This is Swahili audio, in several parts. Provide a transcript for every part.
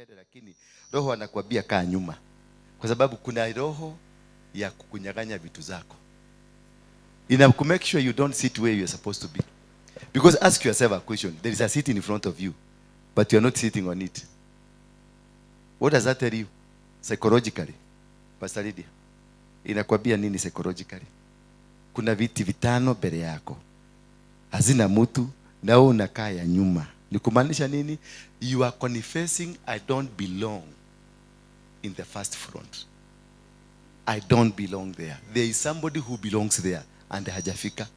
mbele, lakini roho anakuambia kaa nyuma, kwa sababu kuna roho ya kukunyang'anya vitu zako. Ina ku make sure you don't sit where you're supposed to be. Because ask yourself a question. There is a seat in front of you, but you're not sitting on it. What does that tell you psychologically? Pastor Lydia, inakwambia nini psychologically? Kuna viti vitano mbele yako, hazina mtu, na wewe unakaa ya nyuma. Ni kumaanisha nini? You are confessing, I don't belong in the first front. I don't belong there. There is somebody who belongs there and hajafika.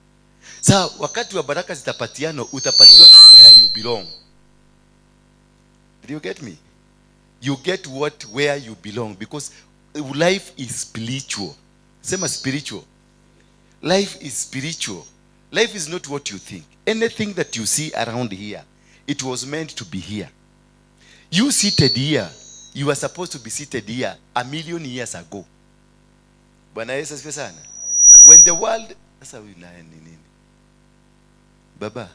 Sasa wakati wa baraka zitapatiano, utapatiwa where you belong. Did you get me? You get where you belong, because life is spiritual. Sema spiritual. Life is spiritual. Life is not what you think. Anything that you see around here, it was meant to be here. You seated here, you were supposed to be seated here 1,000,000 years ago. Bwana Yesu asifiwe sana. When the world, sasa huyu naye ni nini? Baba.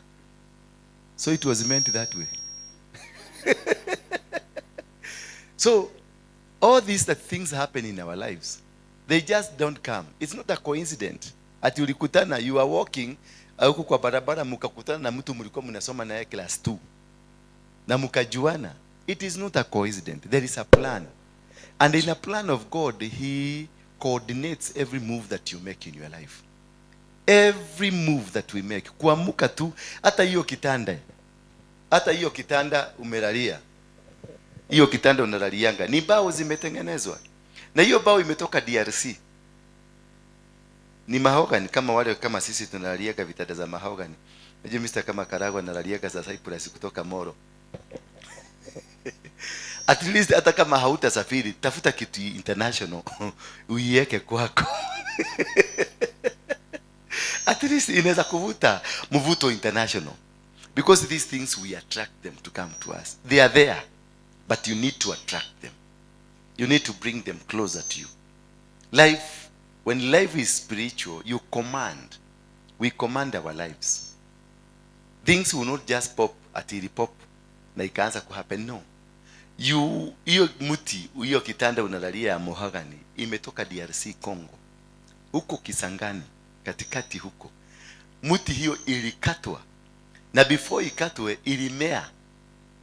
So it was meant that way. So all these things happen in our lives. They just don't come. It's not a coincidence. Ati ulikutana, you are walking huko kwa barabara, mkakutana na mtu mlikuwa mnasoma naye class 2 na mkajuana. It is not a coincidence. There is a plan. And in a plan of God, he coordinates every move that you make in your life. Every move that we make. Kuamuka tu, hata hiyo kitanda umelalia. Hiyo kitanda unalalianga, ni bao zimetengenezwa. Na hiyo bao imetoka DRC. Ni mahogany, kama wale kama sisi tunalaliaga vitanda za mahogany. Unajua Mr. kama Karagwa analaliaga za Cyprus kutoka Moro. At least hata kama hautasafiri, tafuta kitu international uiweke kwako. At least inaweza kuvuta mvuto international. Because these things, we attract them to come to us. They are there, but you need to attract them. You need to bring them closer to you. Life, when life is spiritual, you command. We command our lives. Things will not just pop atili pop na ikaanza kuhappen. No. Hiyo muti, hiyo kitanda unalalia ya mahogany imetoka DRC Congo. Huko Kisangani, katikati huko. Muti hiyo ilikatwa. Na before ikatwe ilimea.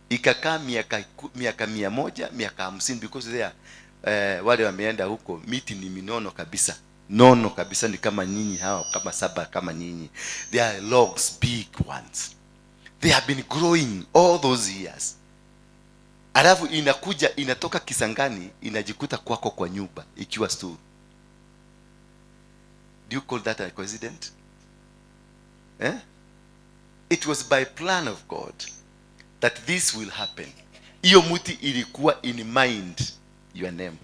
Ikakaa miaka 100, miaka 50, because there wale wameenda huko, miti ni minono kabisa. Nono kabisa, ni kama nyinyi hawa, kama saba kama nyinyi. They are logs, big ones. They have been growing all those years. Alafu inakuja, inatoka Kisangani, inajikuta kwako kwa nyumba ikiwa store. Do you call that a coincidence? It was by plan of God that this will happen. Hiyo muti ilikuwa in mind your name.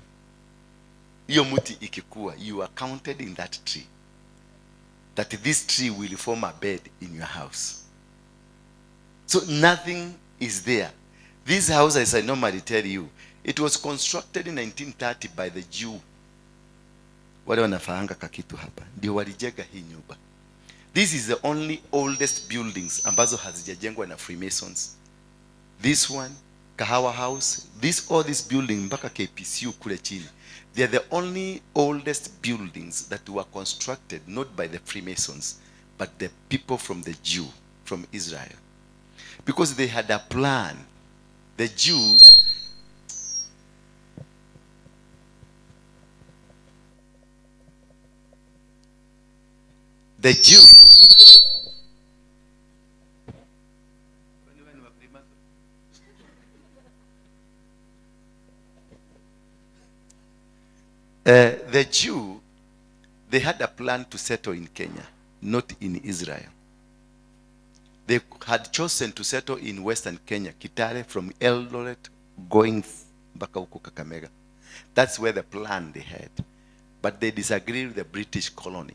Hiyo muti ikikuwa, you are counted in that tree. That this tree will form a bed in your house. So nothing is there. This house, as I normally tell you, it was constructed in 1930 by the Jew. Wale wanafaanga kakitu hapa, ndio walijenga hii nyumba. This is the only oldest buildings ambazo hazijajengwa na Freemasons. This one, Kahawa House, all these buildings mpaka KPCU kule chini. They are the only oldest buildings that were constructed not by the Freemasons, but the people from the Jew, from Israel. Because they had a plan. The Jews, the Jew, they had a plan to settle in Kenya, not in Israel. They had chosen to settle in Western Kenya, Kitale, from Eldoret, going mpaka huko Kakamega. That's where the plan they had. But they disagreed with the British colony.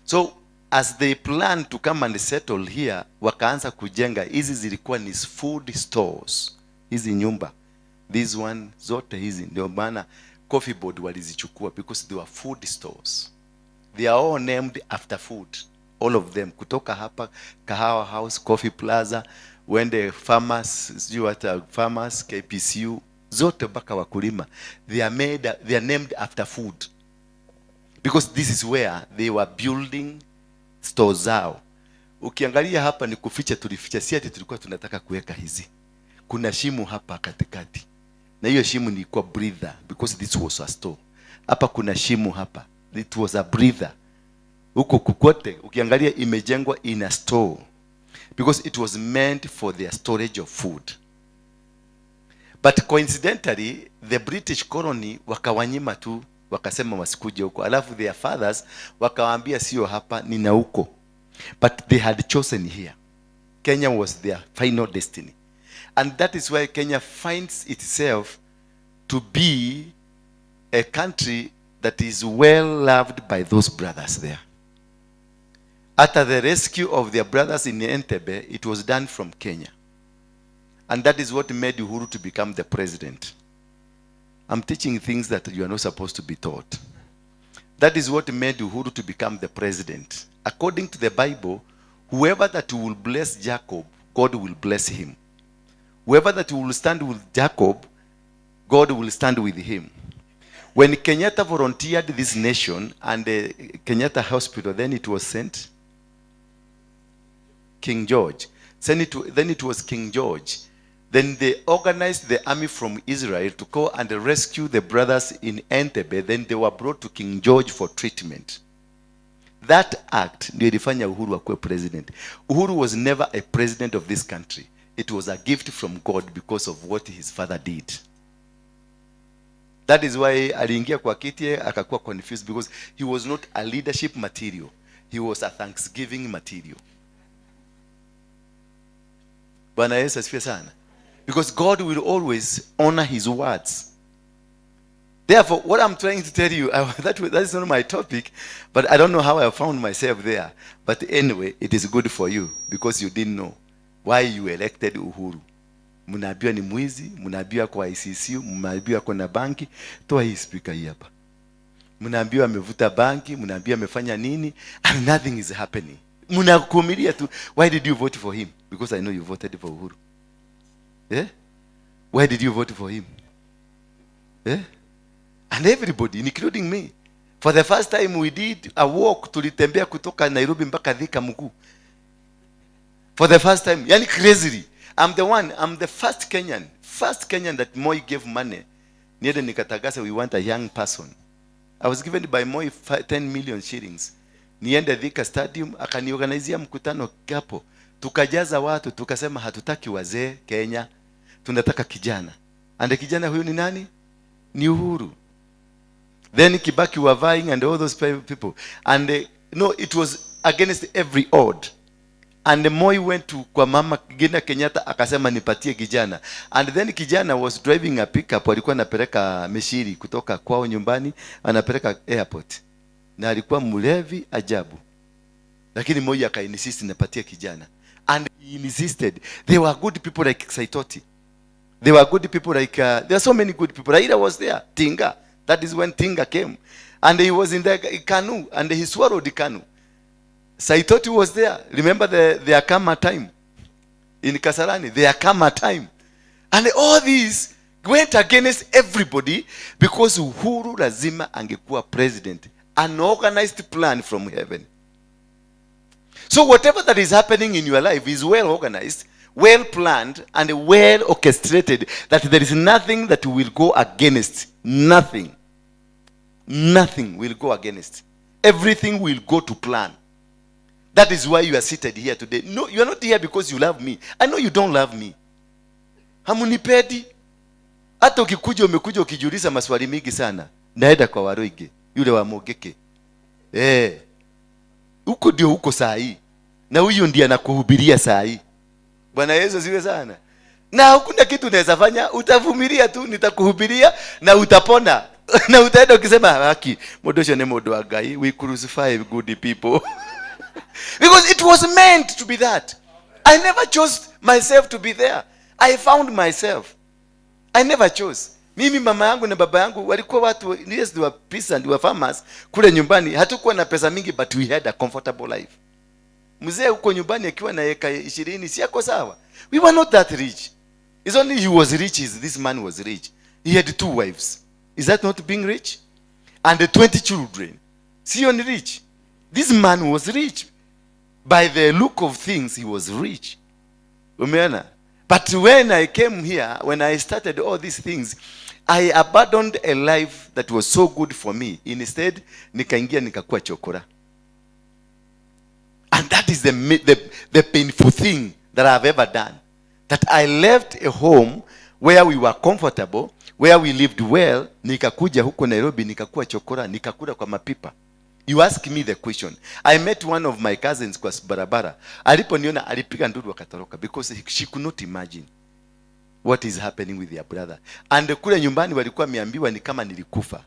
So, as they planned to come and settle here, wakaanza kujenga, hizi zilikuwa ni food stores. Hizi nyumba. This one, zote hizi. Ndio maana coffee board walizichukua, because they were food stores. They are all named after food. All of them. Kutoka hapa, Kahawa House, Coffee Plaza, Uende farmers, sijui hata farmers, KPCU, zote mpaka wakulima. They are named after food. Because this is where they were building stores zao. Ukiangalia hapa ni kuficha, tulificha, si ati tulikuwa tunataka kuweka hizi. Kuna shimo hapa katikati. Na hiyo shimo ni kwa breather, because this was a store. Hapa kuna shimo hapa. It was a breather. Huko kukote ukiangalia imejengwa in a store, because it was meant for their storage of food. But coincidentally, the British colony wakawanyima tu, wakasema wasikuje huko. Alafu their fathers wakawaambia sio hapa, ni na huko. But they had chosen here. Kenya was their final destiny. And that is why Kenya finds itself to be a country that is well loved by those brothers there. After the rescue of their brothers in Entebbe, it was done from Kenya. And that is what made Uhuru to become the president. I'm teaching things that you are not supposed to be taught. That is what made Uhuru to become the president. According to the Bible, whoever that will bless Jacob, God will bless him. Whoever that will stand with Jacob, God will stand with him. When Kenyatta volunteered this nation and the Kenyatta Hospital, then it was sent King George. Then it was King George. Then they organized the army from Israel to go and rescue the brothers in Entebbe. Then they were brought to King George for treatment. That act ndio ilifanya Uhuru akuwe president. Uhuru was never a president of this country. It was a gift from God because of what his father did. That is why aliingia kwa kiti akakuwa confused, because he was not a leadership material. He was a thanksgiving material. Bwana Yesu asifiwe sana. Because God will always honor his words. Therefore, what I'm trying to tell you, that is not my topic, but I don't know how I found myself there. But anyway, it is good for you, because you didn't know why you elected Uhuru. Mnaambiwa ni mwizi, mnaambiwa kwa ICC, mnaambiwa kuna banki, toa hii speaker hii hapa. Mnaambiwa amevuta banki, mnaambiwa amefanya nini, and nothing is happening. Mnakumilia tu. Why did you vote for him? Because I know you voted for Uhuru. Yeah? Why did you vote for him? Yeah? And everybody, including me. For the first time we did a walk, tulitembea kutoka Nairobi mpaka Thika mguu. For the first time, yani crazily. I'm the first Kenyan that Moi gave money. Niende nikatagasa, we want a young person. I was given by Moi 10 million shillings. Niende Thika Stadium, akaniorganizia mkutano hapo. Tukajaza watu, tukasema hatutaki wazee Kenya, tunataka kijana. And kijana huyu ni nani? Ni Uhuru. Then Kibaki were vying and all those people. And no, it was against every odd. And Moi went to kwa mama Gina Kenyatta akasema nipatie kijana. And then kijana was driving a pickup, alikuwa anapeleka meshiri kutoka kwao nyumbani, anapeleka airport. Na alikuwa mlevi ajabu. Lakini Moi akainsist nipatie kijana. And he insisted. There were good people like Saitoti. There were good people like, there are so many good people. Raila was there. Tinga. That is when Tinga came. And he was in the canoe. And he swallowed the canoe. Saitoti was there. Remember the Akama time? In Kasarani. The Akama time. And all these went against everybody because Uhuru lazima angekuwa president. An organized plan from heaven. So whatever that is happening in your life is well organized, well planned, and well orchestrated, that there is nothing that will go against. Nothing. Nothing will go against. Everything will go to plan. That is why you are seated here today. No, you are not here because you love me. I know you don't love me. Hamunipedi. Hata ukikuja umekuja ukijiuliza maswali mingi sana. Naenda kwa Waruinge, yule wa Mogeke. Huko ndio huko saa hii. Na huyo ndiye anakuhubiria saa hii. Bwana Yesu asifiwe sana. Na hakuna kitu unaweza fanya, utavumilia tu, nitakuhubiria na utapona. Na utaenda ukisema haki, modosho ne modo wa Ngai, we crucify good people. Because it was meant to be that. I never chose myself to be there. I found myself. I never chose. Mimi mama yangu na baba yangu walikuwa watu, yes, they were peasants and they were farmers. Kule nyumbani hatukuwa na pesa mingi, but we had a comfortable life. Mzee huko nyumbani akiwa na eka 20 si yako sawa. We were not that rich. It's only he was rich, this man was rich. He had 2 wives. Is that not being rich? And the 20 children. See, only rich. This man was rich. By the look of things, he was rich. Umeona? But when I came here, when I started all these things, I abandoned a life that was so good for me. Instead, nikaingia nikakuwa chokora. And that is the painful thing that I have ever done. That I left a home where we were comfortable, where we lived well, nikakuja huko Nairobi, nikakuwa chokora, nikakula kwa mapipa. You ask me the question. I met one of my cousins kwa barabara. Aliponiona alipiga nduru akatoroka because she could not imagine what is happening with their brother. And kule nyumbani walikuwa miambiwa ni kama nilikufa.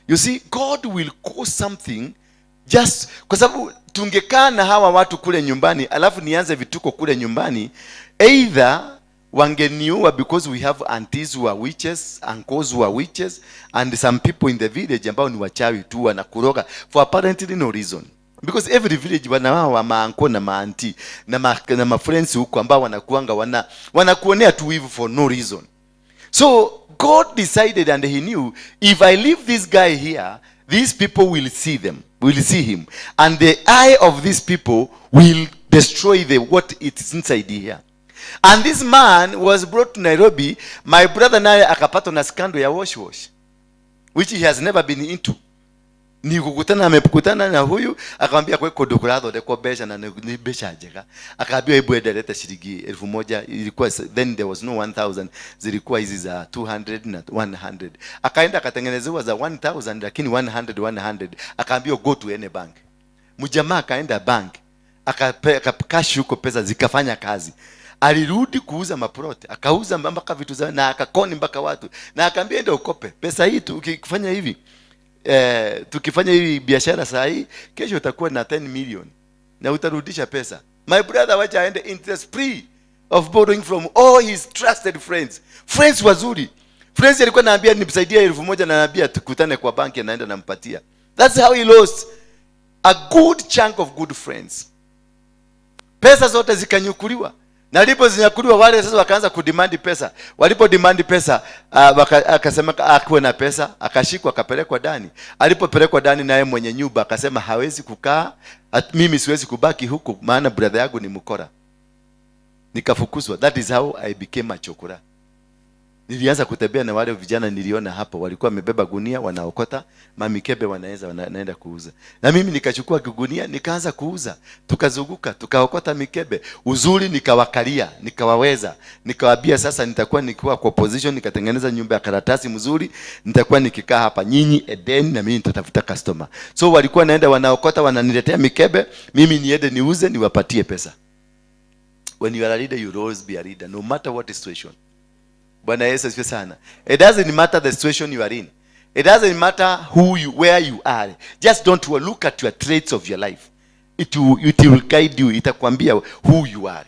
You see, God will cause something just kwa sababu tungekaa na hawa watu kule nyumbani alafu nianze vituko kule nyumbani, either wangeniua because we have aunties who are witches, uncles who are witches, and some people in the village ambao ni wachawi tu wanakuroga for apparently no reason. Because every village wana wao wa maanko na maanti na ma friends huko ambao wanakuanga wanakuonea tu hivi for no reason. So God decided, and he knew, if I leave this guy here, these people will see him, and the eye of these people will destroy what is inside here. And this man was brought to Nairobi. My brother naye akapatwa na scandal ya wash, which he has never been into. Ni kukutana amekutana na huyu akamwambia kwa kodokorado de kwa besha na ni besha jega. Akaambia hebu endeleta shilingi 1000, ilikuwa then there was no 1000, zilikuwa hizi za 200 na 100. Akaenda akatengenezewa za 1000 lakini 100. Akaambia go to any bank. Mjamaa akaenda bank akakash huko pesa zikafanya kazi. Alirudi kuuza maprote, akauza mpaka vitu za na akakoni mpaka watu. Na akaambia ndio ukope. Pesa hii ukifanya hivi tukifanya hii biashara saa hii kesho utakuwa na 10 million na utarudisha pesa. My brother wacha aende interest free of borrowing from all his trusted friends wazuri. Friends alikuwa anaambia nimsaidie 1000 na anaambia tukutane kwa banki, anaenda nampatia. That's how he lost a good chunk of good friends. Pesa zote zikanyukuliwa. Na lipo zinyakuliwa wale sasa wakaanza kudemand pesa. Walipo demand pesa akasema akuwe na pesa, akashikwa akapelekwa ndani. Alipopelekwa ndani naye mwenye nyumba akasema hawezi kukaa, mimi siwezi kubaki huku maana brother yangu ni mkora. Nikafukuzwa. That is how I became a chokora. Nilianza kutembea na wale vijana niliona hapo walikuwa wamebeba gunia wanaokota mamikebe wanaenda kuuza. Na mimi nikachukua gunia nikaanza kuuza. Tukazunguka, tukaokota mikebe. Uzuri nikawakalia, nikawaweza. Nikawaambia sasa nitakuwa nikiwa kwa position, nikatengeneza nyumba ya karatasi mzuri, nitakuwa nikikaa hapa nyinyi Eden na mimi nitatafuta customer. So walikuwa naenda wanaokota wananiletea mikebe, mimi niende niuze niwapatie pesa. When you are a leader, you will always be a leader no matter what the situation. Bwana Yesu asifiwe sana. It doesn't matter the situation you are in. It doesn't matter where you are. Just don't look at your traits of your life. It will guide you. Itakwambia who you are.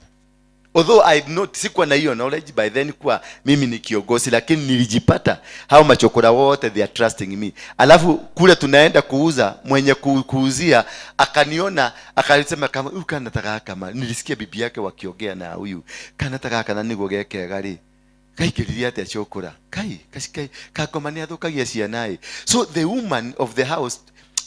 Although I not sikuwa na hiyo knowledge by then kwa mimi ni kiongozi, lakini nilijipata hao machokora wote they are trusting me. Alafu kule tunaenda kuuza, mwenye kuuzia akaniona akalisema kama huyu kanataka kama nilisikia bibi yake wakiongea na huyu kanataka kana nigogeke gari. Kai kiriate chokora. Kai kasikai kakomania thukagia cianae. So the woman of the house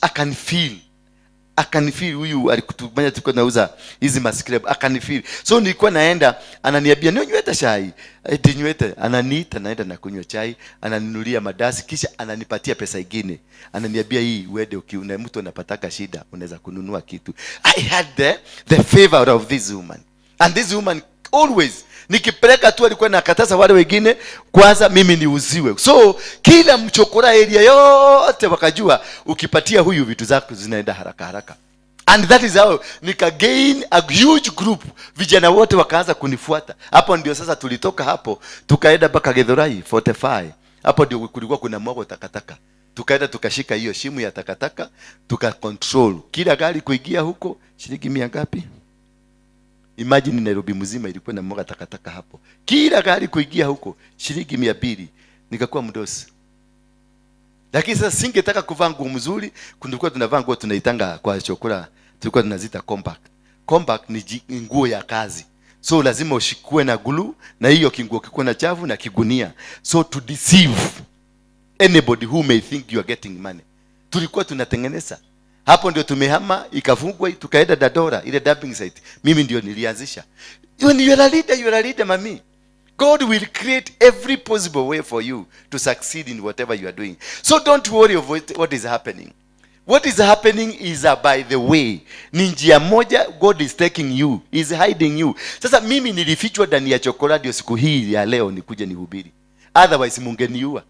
I can feel huyu alikutubanya tuko nauza hizi maskrab I can feel. So nilikuwa naenda ananiambia nyweta chai. Eti nywete ananiita naenda na kunywa chai, ananinulia madasi kisha ananipatia pesa nyingine. Ananiambia hii uende ukiuna mtu anapataka shida unaweza kununua kitu. I had the favor of this woman. And this woman always nikipeleka tu alikuwa nakataza wale wengine kwanza mimi niuziwe. So kila mchokora area yote wakajua ukipatia huyu vitu zako zinaenda haraka. And that is how nika gain a huge group. Vijana wote wakaanza kunifuata. Hapo ndio sasa tulitoka hapo tukaenda mpaka Githurai 45. Hapo ndio kulikuwa kuna mwago takataka. Tukaenda tukashika hiyo shimu ya takataka, tuka control. Kila gari kuingia huko shilingi 100 ngapi? Imagine Nairobi mzima ilikuwa na mwaga takataka hapo. Kila gari kuingia huko shilingi 200. Nikakuwa mdosi. Lakini sasa singetaka kuvaa nguo mzuri, kulikuwa tunavaa nguo tunaitanga kwa chokora, tulikuwa tunazita compact. Compact ni nguo ya kazi. So lazima ushikue na glue, na hiyo kinguo kikuwe na chafu na kigunia, so to deceive anybody who may think you are getting money. Tulikuwa tunatengeneza hapo, ndio tumehama, ikafungwa, tukaenda Dadora, ile dumping site. Mimi ndio nilianzisha. When you are a leader, mami. God will create every possible way for you to succeed in whatever you are doing. So don't worry of what is happening. What is happening is by the way. Ni njia moja God is taking you, is hiding you. Sasa mimi nilifichwa ndani ya chokolate ndio siku hii ya leo nikuje nihubiri. Otherwise mungeniua.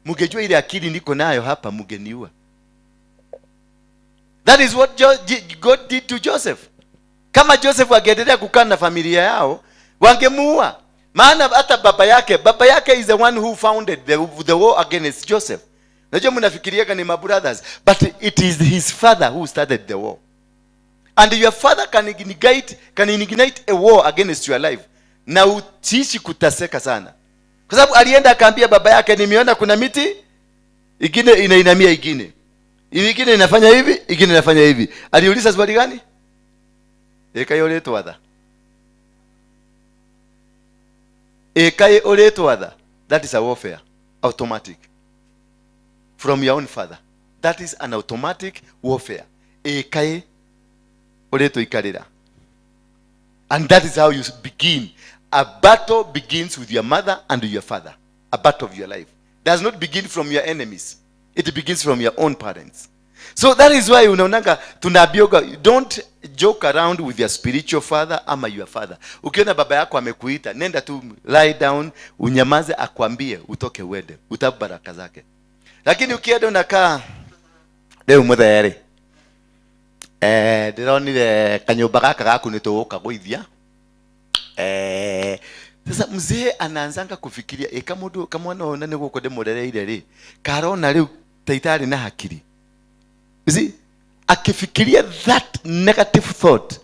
Mungejua ile akili niko nayo hapa, mungeniua. That is what God did to Joseph. Kama Joseph angeendelea kukaa na familia yao, wangemuua. Maana hata baba yake is the one who founded the war against Joseph. Najua mnafikiriaga ni my brothers, but it is his father who started the war. And your father can ignite a war against your life. Na utiishi kutaseka sana. Kwa sababu alienda akaambia baba yake, nimeona kuna miti ingine inainamia ingine inafanya hivi, ingine inafanya hivi. Aliuliza swali gani? Ekaye oletwatha. Ekaye oletwatha. That is a warfare. Automatic. From your own father. That is an automatic warfare. Ekaye oleto ikarira. And that is how you begin. A battle begins with your mother and your father. A battle of your life. Does not begin from your enemies. It begins from your own parents. So that is why unaonanga tunabioga, don't joke around with your spiritual father ama your father. Ukiona baba yako amekuita, nenda tu lie down, unyamaze, akwambie utoke uende, utabaraka zake. Lakini ukienda unakaa leo muthere ndironire kanyumba gaka gaku nituuka guithia. Sasa mzee anaanzanga kufikiria kama unaona ni guko ndemurereire ri karona riu taitari na hakiri. You see, akifikiria that negative thought,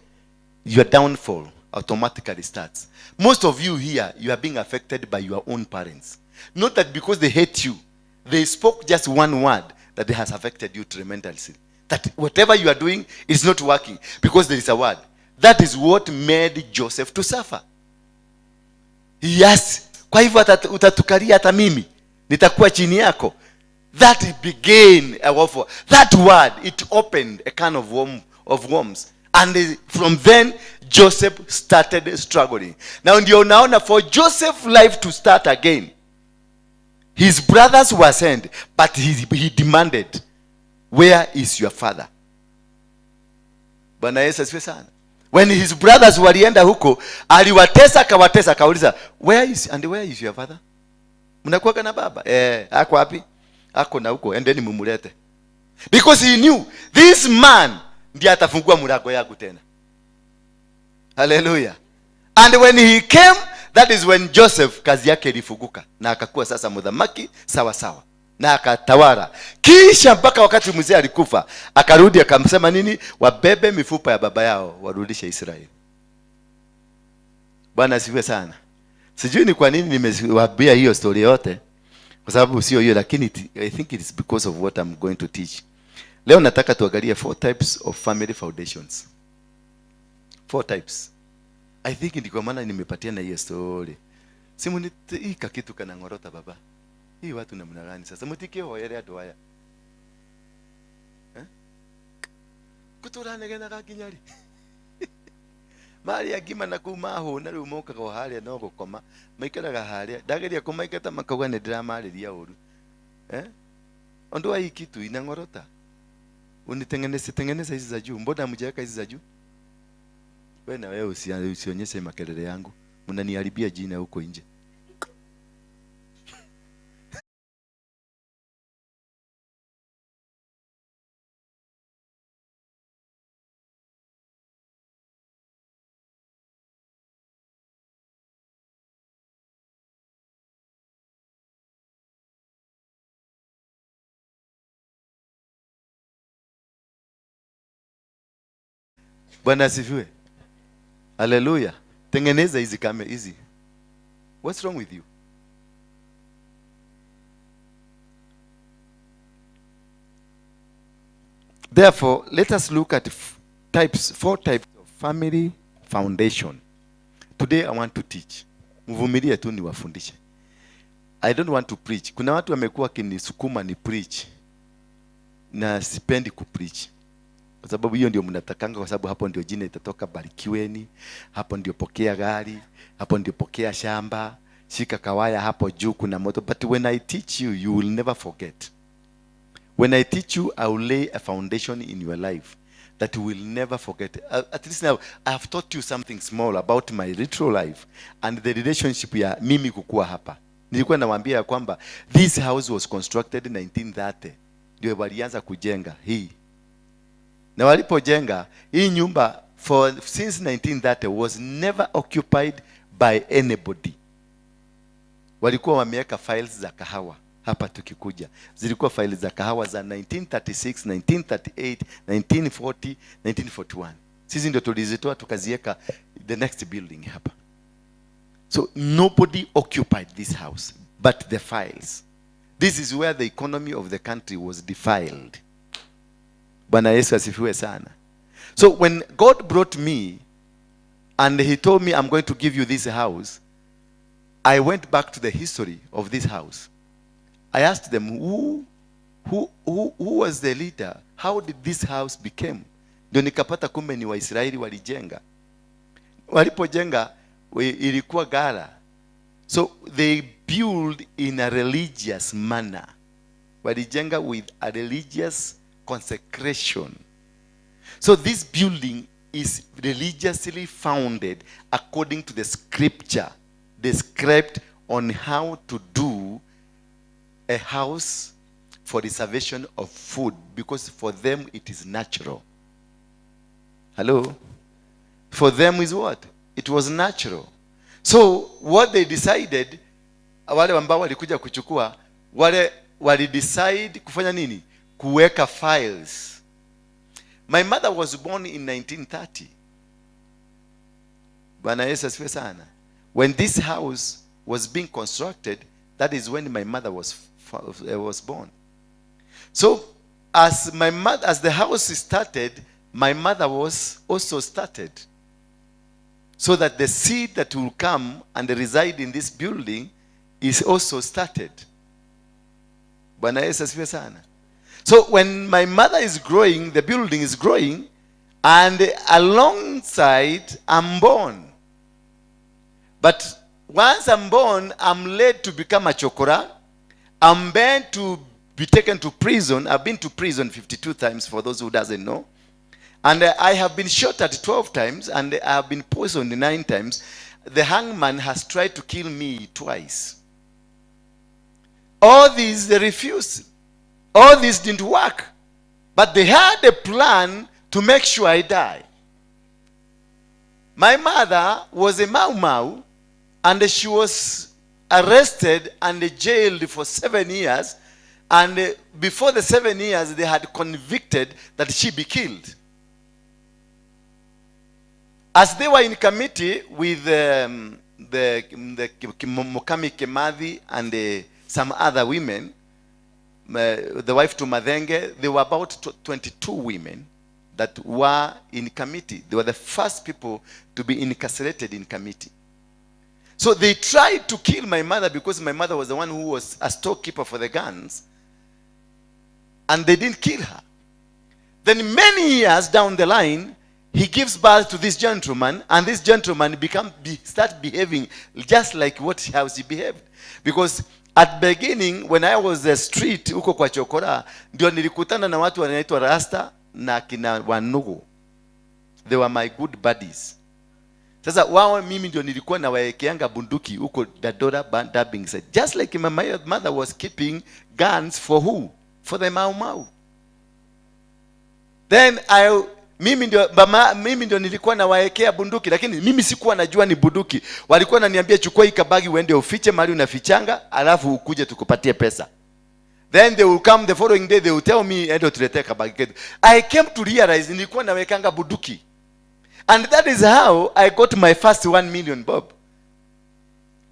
your downfall automatically starts. Most of you here, you are being affected by your own parents. Not that because they hate you, they spoke just one word that has affected you tremendously. That whatever you are doing is not working because there is a word. That is what made Joseph to suffer. Yes, kwa hivyo utatukaria hata mimi, nitakuwa chini yako. That began a warfare. That word, it opened a can of worms. And from then, Joseph started struggling. Now, ndio unaona, for Joseph's life to start again, his brothers were sent, but he demanded, where is your father? Bwana Yesu asifiwe sana. When his brothers walienda huko, aliwatesa akauliza, where is your father? Mnakuwa na baba? Ako wapi? Ako na huko, endeni mumulete. Because he knew this man ndiye atafungua mlango yangu tena. Hallelujah. And when he came, that is when Joseph kazi yake ilifunguka na akakuwa sasa mdhamaki sawa sawa na akatawala. Kisha mpaka wakati mzee alikufa, akarudi akamsema nini? Wabebe mifupa ya baba yao warudishe Israeli. Bwana asifiwe sana. Sijui ni kwa nini nimewaambia hiyo story yote, kwa sababu sio hiyo, lakini I think it is because of what I'm going to teach. Leo nataka tuangalie 4 types of family foundations. 4 types. I think ndiko maana nimepatia na hiyo story. Simu ni ika kitu kana ngorota baba. Hii watu namna gani sasa? Mutike hoyere adu haya. Kuturane gena gakinyari. Mari agima na kuma ho na riu moka go haria no gukoma. Maikaraga haria. Ndageria kumaikata makauga ni ndiramariria uru. Ondoa hii kitu inangorota. Unitengeneza hizi za juu. Mbona mjaweka hizi za juu? Wewe na wewe usionyeshe makelele yangu. Mnaniharibia jina huko nje. Bwana asifiwe. Hallelujah. Tengeneza hizi kamera hizi. What's wrong with you? Therefore, let us look at 4 types of family foundation. Today I want to teach. Mvumilie tu niwafundishe. I don't want to preach. Kuna watu wamekuwa kinisukuma ni preach. Na sipendi kupreach. Kwa sababu hiyo ndio mnatakanga, kwa sababu hapo ndio jina itatoka barikiweni, hapo ndio pokea gari, hapo ndio pokea shamba, shika kawaya hapo juu kuna moto. But when I teach you, you will never forget. When I teach you, I will lay a foundation in your life that you will never forget. At least now, I have taught you something small about my literal life and the relationship ya mimi kukua hapa. Nilikuwa nawaambia kwamba this house was constructed in 1930. Ndio walianza kujenga hii. Na walipojenga hii nyumba since 1930 was never occupied by anybody. Walikuwa wameweka files za kahawa hapa tukikuja. Zilikuwa files za kahawa za 1936, 1938, 1940, 1941. Sisi ndio tulizitoa tukaziweka the next building hapa. So nobody occupied this house but the files. This is where the economy of the country was defiled. Bwana Yesu asifiwe sana. So when God brought me and he told me I'm going to give you this house, I went back to the history of this house. I asked them, who was the leader? How did this house become? Ndio nikapata kumbe ni Waisraeli walijenga. Walipojenga ilikuwa gara. So they build in a religious manner. Walijenga with a religious consecration. So this building is religiously founded according to the scripture described on how to do a house for the salvation of food, because for them it is natural. Hello? For them is what? It was natural. So what they decided, wale ambao walikuja kuchukua, wale decide kufanya nini? Kuweka files. My mother was born in 1930. Bwana Yesu asifiwe sana. When this house was being constructed, that is when my mother was born. So as the house started, my mother was also started. So that the seed that will come and reside in this building is also started. Bwana Yesu asifiwe sana. So when my mother is growing, the building is growing, and alongside I'm born. But once I'm born, I'm led to become a chokora. I'm meant to be taken to prison. I've been to prison 52 times for those who doesn't know. And I have been shot at 12 times, and I have been poisoned 9 times. The hangman has tried to kill me twice. All these, they refused. All this didn't work. But they had a plan to make sure I die. My mother was a Mau Mau, and she was arrested and jailed for 7 years. And before the 7 years, they had convicted that she be killed. As they were in committee with the Mokami Kemathi and some other women, the wife to Madenge, there were about 22 women that were in committee. They were the first people to be incarcerated in committee. So they tried to kill my mother because my mother was the one who was a storekeeper for the guns. And they didn't kill her. Then many years down the line, he gives birth to this gentleman, and this gentleman start behaving just like how he behaved. Because at beginning, when I was the street huko kwa chokora, ndio nilikutana na watu wanaitwa Rasta na kina Wanugu. They were my good buddies. Sasa wao mimi ndio nilikuwa nawaekeanga bunduki huko Dadora Dabbing said. Just like my mother was keeping guns for who? For the Mau Mau. Then mimi ndio nilikuwa nawaekea bunduki, lakini mimi sikuwa najua ni bunduki. Walikuwa wananiambia chukua hii kabagi uende ufiche mahali unafichanga, alafu ukuje tukupatie pesa. Then they will come the following day, they will tell me endo tuletee kabagi. I came to realize nilikuwa nawekanga bunduki. And that is how I got my first 1 million bob.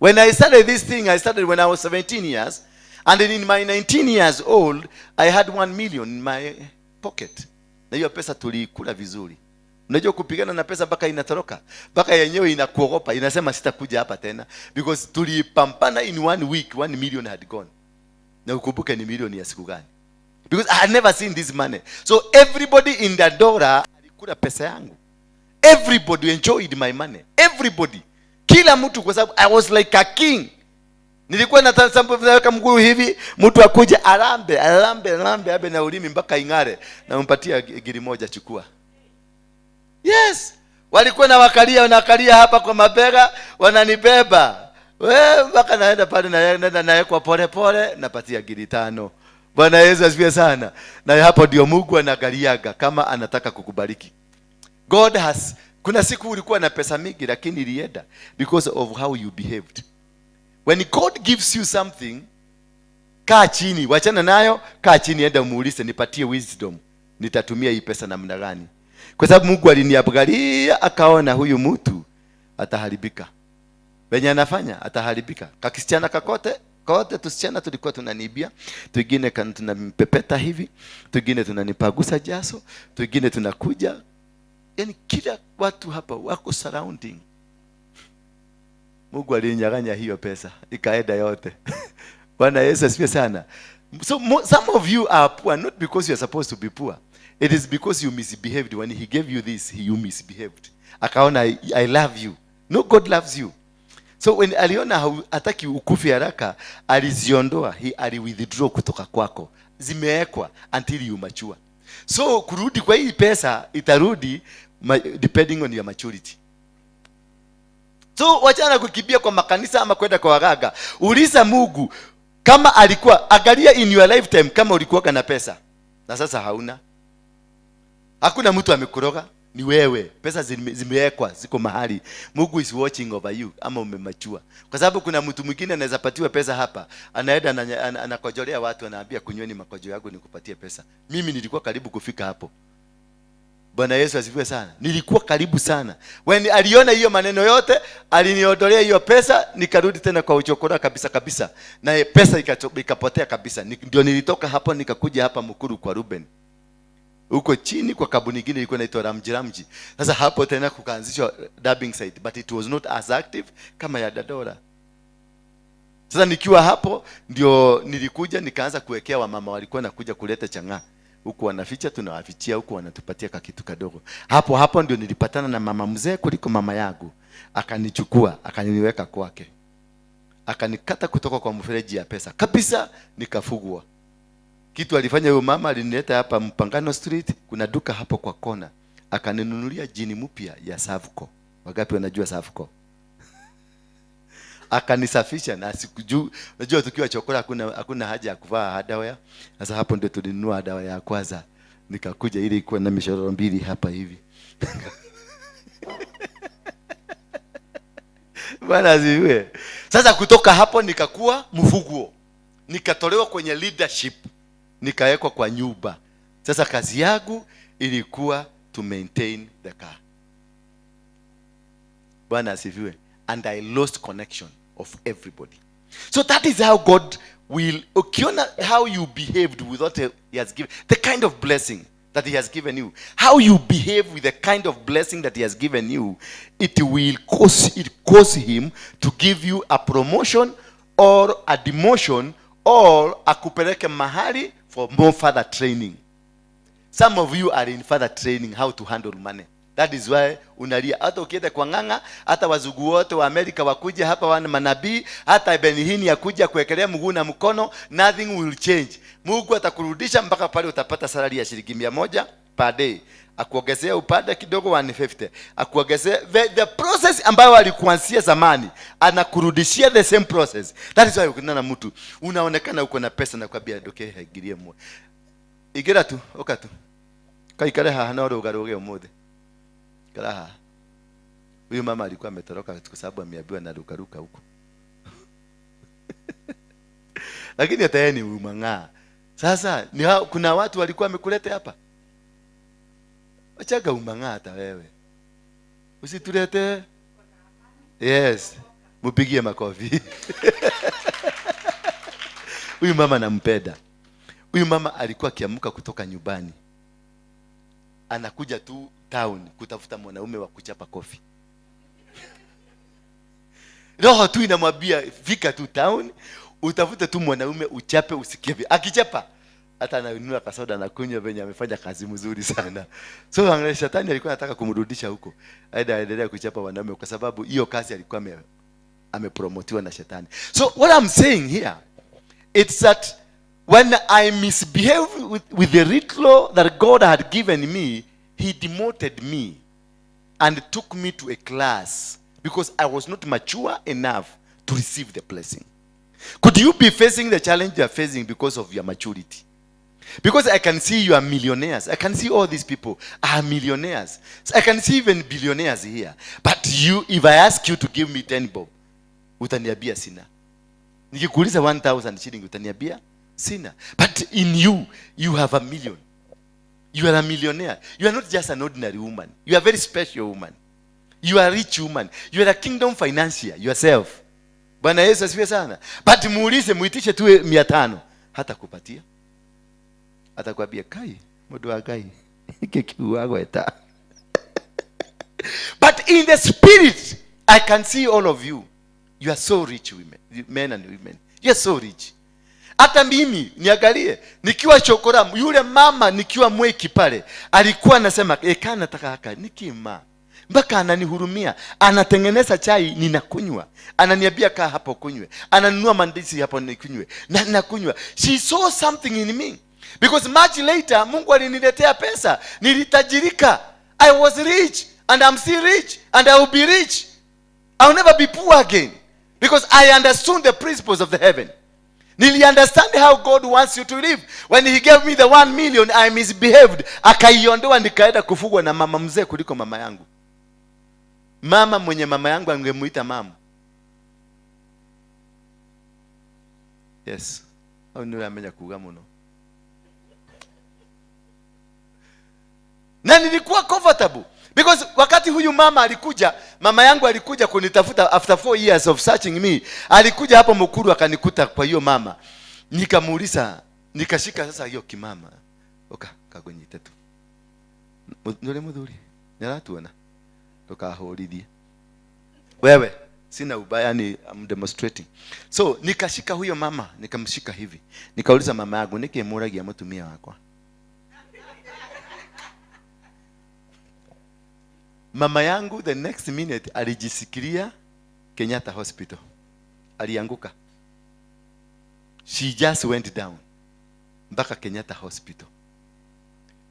When I started this thing, I started when I was 17 years. And then in my 19 years old, I had 1 million in my pocket. Na hiyo pesa tulikula vizuri. Unajua kupigana na pesa mpaka inatoroka, mpaka yenyewe inakuogopa, inasema sitakuja hapa tena, because tulipambana in 1 week 1 million had gone. Na ukumbuke ni milioni ya siku gani? Because I had never seen this money. So everybody in the Dora alikula pesa yangu. Everybody enjoyed my money. Everybody. Kila mtu, kwa sababu I was like a king. Nilikuwa naweka mguu hivi, mtu akuja alambe abe na ulimi mpaka ingare, na umpatia giri moja, chukua. Yes. Walikuwa na wanakalia hapa kwa mabega, wananibeba. Wewe mpaka naenda pale naenda kwa pole napatia giri 5. Bwana Yesu asifiwe sana. Na hapo ndio Mungu anagaliaga kama anataka kukubariki. God has, kuna siku ulikuwa na pesa mingi lakini ilienda because of how you behaved. When God gives you something, kaa chini, wachana nayo, kaa chini, enda muulize, nipatie wisdom, nitatumia hii pesa namna gani? Kwa sababu Mungu aliniangalia akaona huyu mtu ataharibika. Wenye anafanya ataharibika. Kakisichana kote tusichana tulikuwa tunanibia, twingine tunampepeta hivi, twingine tunanipagusa jaso, twingine tunakuja. Yaani kila watu hapa wako surrounding. Mungu alinyang'anya hiyo pesa, ikaenda yote. Bwana Yesu asifiwe sana. So some of you are poor not because you are supposed to be poor. It is because you misbehaved. When he gave you this, you misbehaved. Akaona I love you. No, God loves you. So when aliona hataki ukufi haraka, aliziondoa, ali withdraw kutoka kwako. Zimeekwa until you mature. So kurudi kwa hii pesa itarudi depending on your maturity. So wachana kukimbia kwa makanisa ama kwenda kwa waganga. Uliza Mungu kama alikuwa, angalia in your lifetime kama ulikuwa na pesa na sasa hauna. Hakuna mtu amekuroga, ni wewe. Pesa zimewekwa, ziko mahali. Mungu is watching over you ama umemachua. Kwa sababu kuna mtu mwingine anaweza patiwa pesa hapa, anaenda anakojolea watu, anaambia kunyweni makojo yangu nikupatie pesa. Mimi nilikuwa karibu kufika hapo. Bwana Yesu asifiwe sana. Nilikuwa karibu sana. When aliona hiyo maneno yote, aliniondolea hiyo pesa, nikarudi tena kwa uchokora kabisa. Na pesa ikapotea kabisa. Ndio nilitoka hapo nikakuja hapa Mukuru kwa Ruben. Huko chini kwa kabuni nyingine ilikuwa inaitwa Ramji. Sasa hapo tena kukaanzishwa dubbing site, but it was not as active kama ya Dadora. Sasa nikiwa hapo ndio nilikuja nikaanza kuwekea wamama walikuwa nakuja kuleta chang'aa. Huko wanaficha, tunawafichia, huko wanatupatia kitu kadogo. Hapo ndio nilipatana na mama mzee kuliko mama yangu. Akanichukua, akaniweka kwake. Akanikata kutoka kwa mfereji ya pesa. Kabisa nikafugwa. Kitu alifanya huyo mama, alinileta hapa Mpangano Street, kuna duka hapo kwa kona. Akaninunulia jini mpya ya Savco. Wangapi wanajua Savco? Akanisafisha na sikujua. Unajua tukiwa chokora hakuna haja ya kuvaa hardware. Sasa hapo ndio tulinunua dawa ya kwanza. Nikakuja ile ilikuwa na mishororo 2 hapa hivi. Bwana asifiwe. Sasa kutoka hapo nikakuwa mfuguo. Nikatolewa kwenye leadership. Nikawekwa kwa nyumba. Sasa kazi yangu ilikuwa to maintain the car. Bwana asifiwe. And I lost connection of everybody. So that is how God will, ukiona how you behaved with what he has given, the kind of blessing that he has given you, how you behave with the kind of blessing that he has given you, it will cause him to give you a promotion or a demotion or akupeleke mahali for more further training. Some of you are in further training how to handle money. That is why unalia. Hata ukienda kwa nganga, hata wazungu wote wa Amerika wakuja hapa, wana manabii, hata Benihini yakuja kuwekelea mguu na mkono, nothing will change. Mungu atakurudisha mpaka pale utapata salary ya shilingi 100 per day. Akuongezea upande kidogo 150. Akuongezea the process ambayo alikuanzia zamani, anakurudishia the same process. That is why ukina na mtu unaonekana uko na pesa na kwambia okay haigirie mwe. Igira tu, okatu. Kaikale hana rogaroge umode. Kalaha. Huyu mama alikuwa ametoroka kwa sababu ameambiwa na ruka huko. Lakini hata yeye ni umang'aa. Sasa kuna watu walikuwa wamekuleta hapa. Wachaga umang'aa hata wewe. Usitulete. Yes. Mupigie makofi. Huyu mama nampenda. Huyu mama alikuwa akiamka kutoka nyumbani. Anakuja tu town kutafuta mwanaume wa kuchapa kofi. Roho tu inamwambia fika tu town, utafute tu mwanaume uchape usikie. Akichapa hata anainua kasoda na kunywa venye amefanya kazi mzuri sana. So angalia, shetani alikuwa anataka kumrudisha huko. Aendelea kuchapa wanaume kwa sababu hiyo kazi alikuwa amepromotiwa na shetani. So what I'm saying here, it's that when I misbehaved with the ritual that God had given me, he demoted me and took me to a class because I was not mature enough to receive the blessing. Could you be facing the challenge you are facing because of your maturity? Because I can see you are millionaires. I can see all these people are millionaires. So I can see even billionaires here. But you, if I ask you to give me 10 bob, utaniambia sina. Nikikuuliza 1,000 shilling, utaniambia sina. But in you, you have a million. You are a millionaire. You are not just an ordinary woman. You are a very special woman. You are a rich woman. You are a kingdom financier yourself. Bwana Yesu asifiwe sana. But muulize, muitishe tu 500, hata kupatia. Atakwambia kai, modu wa kai. Kekiuagweta. But in the spirit, I can see all of you. You are so rich women, men and women. You are so rich. Hata mimi niangalie nikiwa chokora, yule mama nikiwa mweki pale alikuwa anasema kana nataka haka nikima, mpaka ananihurumia, anatengeneza chai ninakunywa, ananiambia kaa hapo kunywe, ananunua mandizi hapo nikunywe na ninakunywa. She saw something in me because much later Mungu aliniletea pesa, nilitajirika. I was rich and I'm still rich and I will be rich. I will never be poor again because I understood the principles of the heaven. Nili understand how God wants you to live. When he gave me the 1 million, I misbehaved. Akaiondoa nikaenda kufugwa na mama mzee kuliko mama yangu. Mama mwenye mama yangu angemuita mama. Yes. Au niwe amenya kuga muno. Na nilikuwa comfortable. Because wakati huyu mama alikuja, mama yangu alikuja kunitafuta after 4 years of searching me. Alikuja hapo Mukuru akanikuta kwa hiyo mama. Nikamuuliza, nikashika sasa hiyo kimama. Kagonyite tu. Nole mudhuri. Nyaratuona. Tukahorithie. Wewe, sina ubaya, ni I'm demonstrating. So nikashika huyo mama, nikamshika hivi. Nikauliza mama yangu, nikimuragia mutumia wakwa. Mama yangu the next minute alijisikilia Kenyatta Hospital. Alianguka. She just went down. Mpaka Kenyatta Hospital.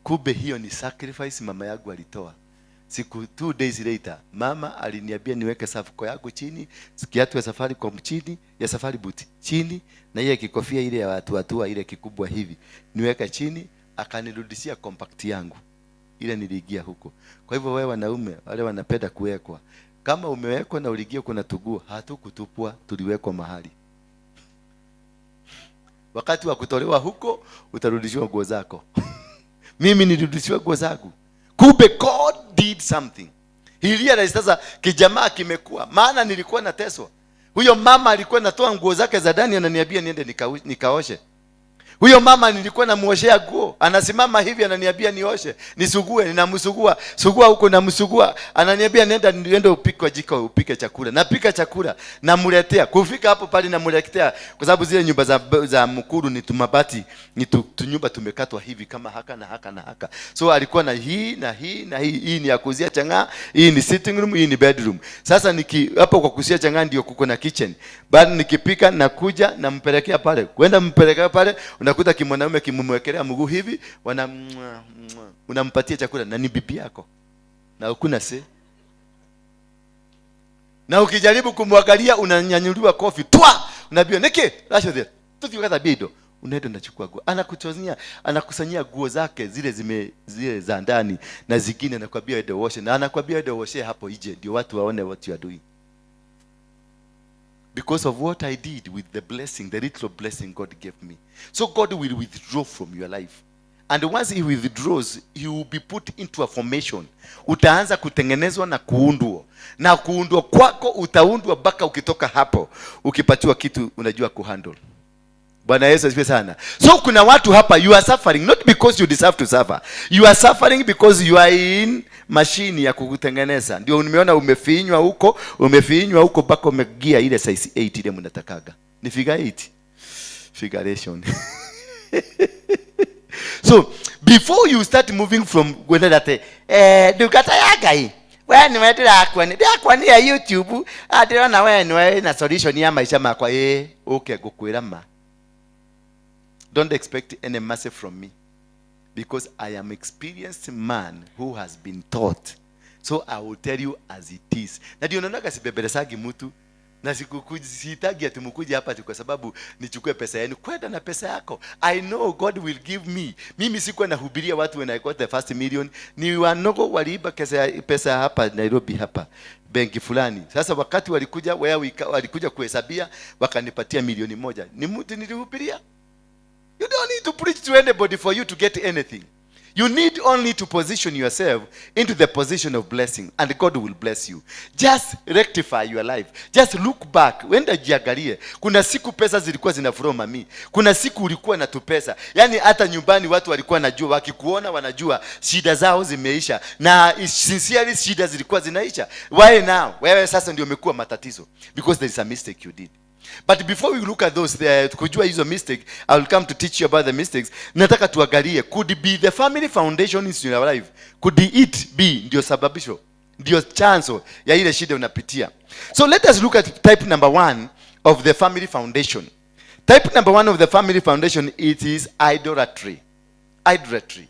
Kumbe hiyo ni sacrifice mama yangu alitoa. Siku 2 days later, mama aliniambia niweke safuko yangu chini, kiatu ya safari kwa chini, ya safari boot chini, na ile kikofia ile ya watu ile kikubwa hivi. Niweka chini, akanirudishia compact yangu. Ile niliingia huko. Kwa hivyo wewe wanaume wale wanapenda kuwekwa, kama umewekwa na uliingia kuna tugua, hatukutupwa, tuliwekwa mahali. Wakati wa kutolewa huko utarudishiwa nguo zako. Mimi nilirudishiwa nguo zangu. Kumbe God did something. Hilia sasa kijamaa kimekuwa, maana nilikuwa nateswa. Huyo mama alikuwa natoa nguo zake za ndani ananiambia niende nikaoshe. Huyo mama nilikuwa namuoshea nguo, anasimama hivi ananiambia nioshe, nisugue, ninamsugua, sugua huko namsugua, ananiambia niende upike kwa jiko upike chakula. Napika chakula, namletea. Kufika hapo pale namletea kwa sababu zile nyumba za Mukuru ni tumabati, ni tunyumba tumekatwa hivi kama haka na haka na haka. So alikuwa na hii na hii na hii, hii ni ya kuzia chang'aa, hii ni sitting room, hii ni bedroom. Sasa hapo kwa kuzia chang'aa ndio kuko na kitchen. Baada nikipika nakuja nampelekea pale. Kwenda mpelekea pale unakuta kimwanaume kimumwekelea mguu hivi, unampatia chakula na ni bibi yako. Na ukuna se. Na ukijaribu kumwangalia unanyanyuliwa kofi. Twa! Unaambia niki, rasho there. Tukiweka bido, unaenda unachukua nguo. Anakusanyia nguo zake zile za ndani na zingine anakuambia ende washe. Na anakuambia ende washe hapo nje ndio watu waone what you are doing. Because of what I did with the blessing, the little blessing God gave me. So God will withdraw from your life. And once he withdraws, he will be put into a formation. Utaanza kutengenezwa na kuundwa. Na kuundwa kwako utaundwa mpaka ukitoka hapo. Ukipatiwa kitu unajua kuhandle. Bwana Yesu asifiwe sana. So kuna watu hapa, you are suffering not because you deserve to suffer. You are suffering because you are in mashini ya kukutengeneza. Ndio nimeona umefinywa huko mpaka umegia ile size 8 ile mnatakaga. Ni figure 8. Figuration. So, before you start moving from whether that dukata yagai. When wedira kwani ya YouTube, adirona we na solution ya maisha makwa okay gukwira ma. Don't expect any mercy from me, because I am experienced man who has been taught. So I will tell you as it is. Na ndio naona kasibebelesagi mtu na sihitaji ati mkuje hapa kwa sababu nichukue pesa yenu. Kwenda na pesa yako. I know God will give me. Mimi sikuwa nahubiria watu when I got the first million. Ni wanogo waliiba pesa hapa Nairobi hapa benki fulani. Sasa wakati walikuja kuhesabia wakanipatia milioni 1. Ni mtu nilihubiria. You don't need to preach to anybody for you to get anything. You need only to position yourself into the position of blessing, and God will bless you. Just rectify your life. Just look back. Wenda jiangalie. Kuna siku pesa zilikuwa zinaflow mami. Kuna siku ulikuwa na tupesa. Yani hata nyumbani watu walikuwa najua, wakikuona wanajua shida zao zimeisha. Na sincerely shida zilikuwa zinaisha. Why now? Wewe sasa ndio umekuwa matatizo. Because there is a mistake you did. But before we look at those, kujua hizo mistake, I will come to teach you about the mistakes. Nataka tuangalie, could it be the family foundation in your life? Could it be ndio sababisho, ndio chanzo ya ile shida unapitia? So let us look at type number 1 of the family foundation. Type number 1 of the family foundation, it is idolatry. Idolatry.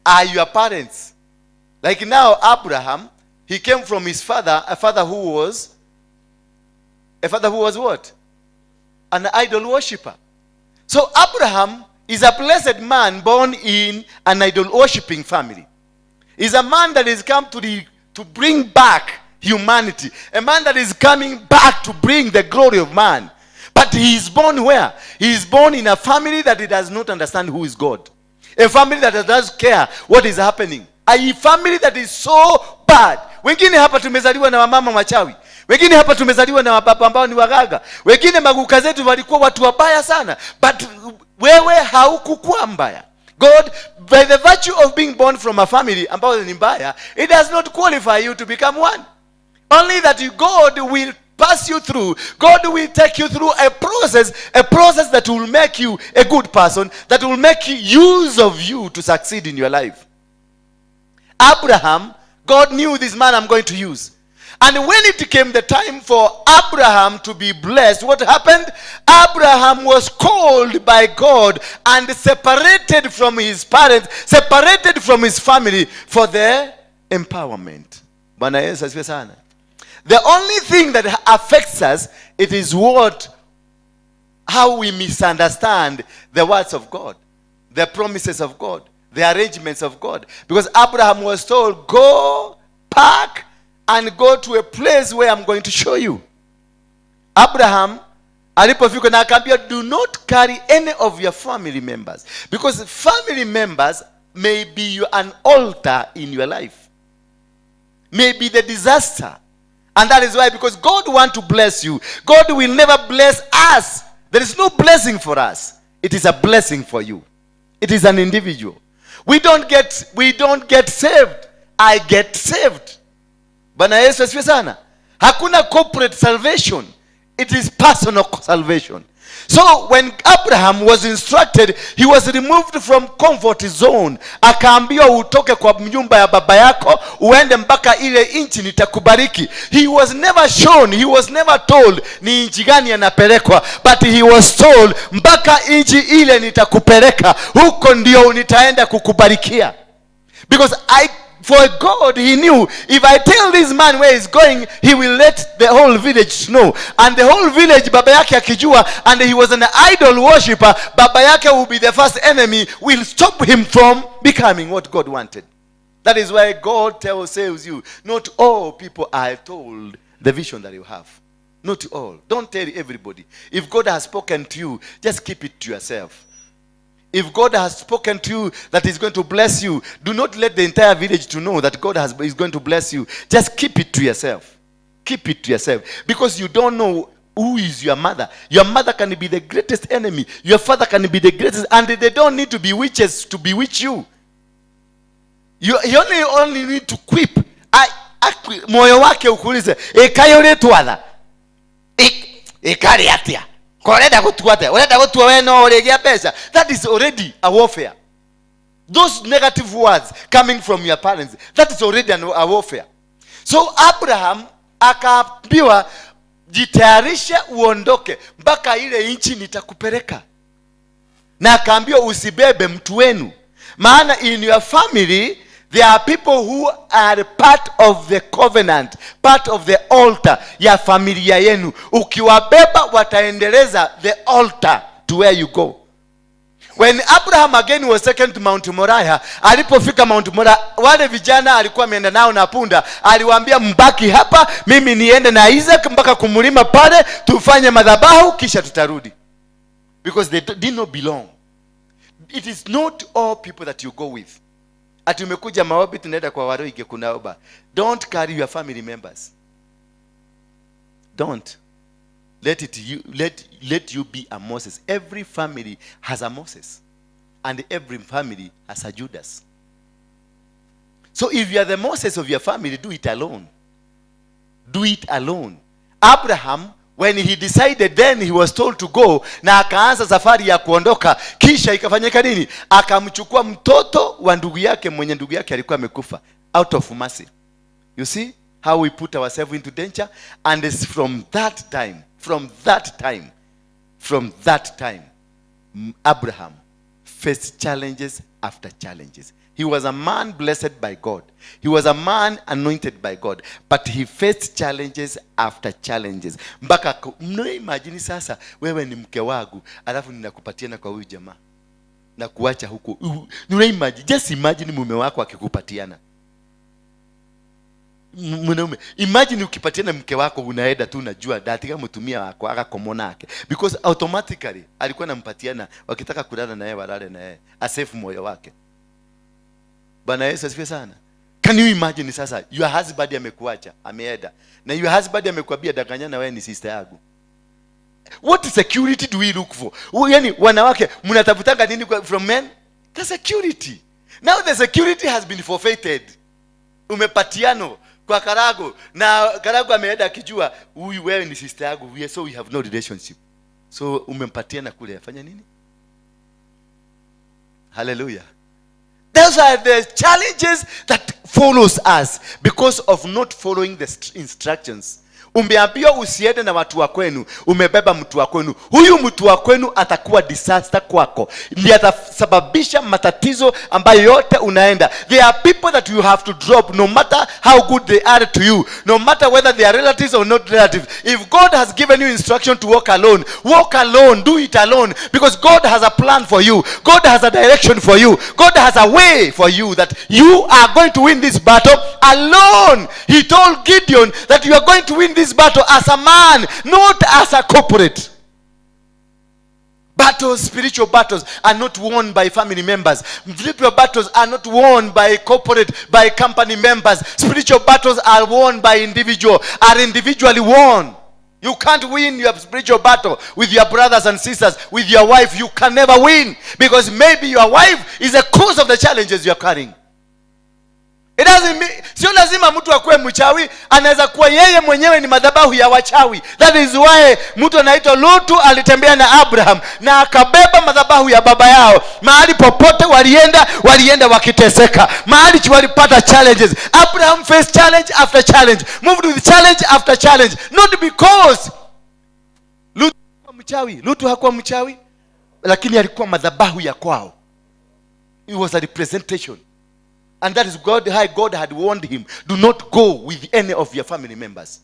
Are your parents? Like now Abraham, he came from his father, a father who was what? An idol worshipper. So Abraham is a blessed man born in an idol worshipping family. He's a man that is come to bring back humanity. A man that is coming back to bring the glory of man. But he is born where? He is born in a family that does not understand who is God. A family that does not care what is happening. A family that is so bad. Wengine hapa tumezaliwa na wamama machawi. Wengine hapa tumezaliwa na wababa ambao ni wagaga. Wengine maguka zetu walikuwa watu wabaya sana. But wewe haukukuwa mbaya. God, by the virtue of being born from a family ambao ni mbaya, it does not qualify you to become one. Only that God will pass you through. God will take you through a process that will make you a good person, that will make use of you to succeed in your life. Abraham, God knew this man I'm going to use. And when it came the time for Abraham to be blessed, what happened? Abraham was called by God and separated from his parents, separated from his family for their empowerment. The only thing that affects us, it is how we misunderstand the words of God, the promises of God, the arrangements of God. Because Abraham was told, go back and go to a place where I'm going to show you. Abraham alipofika na akaambia, do not carry any of your family members, because family members may be an altar in your life, may be the disaster. And that is why, because God wants to bless you, God will never bless us. There is no blessing for us. It is a blessing for you. It is an individual. We don't get saved. I get saved. Bwana Yesu asifiwe sana. Hakuna corporate salvation. It is personal salvation. So when Abraham was instructed, he was removed from comfort zone. Akaambiwa utoke kwa nyumba ya baba yako uende mpaka ile nchi nitakubariki. He was never shown, he was never told ni nchi gani anapelekwa, but he was told mpaka nchi ile nitakupeleka, huko ndio nitaenda kukubarikia. Because for God, he knew, if I tell this man where he's going, he will let the whole village know. And the whole village, baba yake akijua, and he was an idol worshipper, baba yake will be the first enemy, will stop him from becoming what God wanted. That is why God tells you, not all people are told the vision that you have. Not all. Don't tell everybody. If God has spoken to you, just keep it to yourself. If God has spoken to you that he's going to bless you, do not let the entire village to know that God is going to bless you. Just keep it to yourself. Keep it to yourself. Because you don't know who is your mother. Your mother can be the greatest enemy. Your father can be the greatest. And they don't need to be witches to bewitch you. You only need to quip. Moyo wake ukuulize, ekayo letwatha. Ekari atia. Koreda gutuate. Oreda gutua we no oregia pesa. That is already a warfare. Those negative words coming from your parents, that is already a warfare. So Abraham akaambiwa, jitayarishe uondoke mpaka ile nchi nitakupeleka. Na akaambiwa usibebe mtu wenu. Maana in your family there are people who are part of the covenant, part of the altar ya familia yenu. Ukiwabeba wataendeleza the altar to where you go. When Abraham again was taken to Mount Moriah, alipofika Mount Moriah, wale vijana alikuwa ameenda nao na punda, aliwaambia mbaki hapa, mimi niende na Isaac mpaka kumulima pale, tufanye madhabahu kisha tutarudi. Because they did not belong. It is not all people that you go with. Ati umekuja maombi tunaenda kwa Waruinge kunaomba. Don't carry your family members. Don't. Let you be a Moses. Every family has a Moses. And every family has a Judas. So if you are the Moses of your family, do it alone. Do it alone. Abraham, when he decided, then he was told to go, na akaanza safari ya kuondoka. Kisha ikafanyika nini? Akamchukua mtoto wa ndugu yake mwenye ndugu yake alikuwa amekufa, out of mercy. You see how we put ourselves into danger? And it's from that time, Abraham faced challenges after challenges. He was a man blessed by God. He was a man anointed by God. But he faced challenges after challenges. Mpaka imagine sasa wewe ni mke wangu alafu ninakupatiana kwa huyu jamaa na kuacha huko. Imagine, just imagine mume wako akikupatiana. Mwanaume, imagine ukipatiana mke wako unaenda tu unajua datika mtumia wako akakomona yake, because automatically alikuwa anampatiana wakitaka kulala na yeye walale na yeye, asafe moyo wake. Bwana Yesu asifiwe sana. Can you imagine sasa your husband amekuacha, ameenda, na your husband amekwambia danganyana wewe ni sister yangu. What security do we look for? Yaani wanawake mnatafutanga nini from men? The security. Now the security has been forfeited. Umepatiano kwa Karago na Karago ameenda akijua huyu wewe ni sister yangu, so we have no relationship. So umempatiana kule afanya nini? Hallelujah. Those are the challenges that follows us because of not following the instructions. Umeambiwa usiende na watu wa kwenu, umebeba mtu wa kwenu. Huyu mtu wa kwenu atakuwa disaster kwako. Ndiye atasababisha matatizo ambayo yote unaenda. There are people that you have to drop no matter how good they are to you. No matter whether they are relatives or not relatives. If God has given you instruction to walk alone, do it alone. Because God has a plan for you. God has a direction for you. God has a way for you that you are going to win this battle alone. He told Gideon that you are going to win this battle as a man, not as a corporate. Battles, spiritual battles are not won by family members. Spiritual battles are not won by corporate, by company members. Spiritual battles are won by are individually won. You can't win your spiritual battle with your brothers and sisters, with your wife. You can never win, because maybe your wife is the cause of the challenges you are carrying. It doesn't mean, sio lazima mtu akue mchawi, anaweza kuwa yeye mwenyewe ni madhabahu ya wachawi. That is why mtu anaitwa Lutu alitembea na Abraham na akabeba madhabahu ya baba yao. Mahali popote walienda wakiteseka. Mahali walipata challenges. Abraham faced challenge after challenge, moved with challenge after challenge, not because Lutu hakuwa mchawi, lakini alikuwa madhabahu ya kwao. It was a representation. And that is how God had warned him, do not go with any of your family members.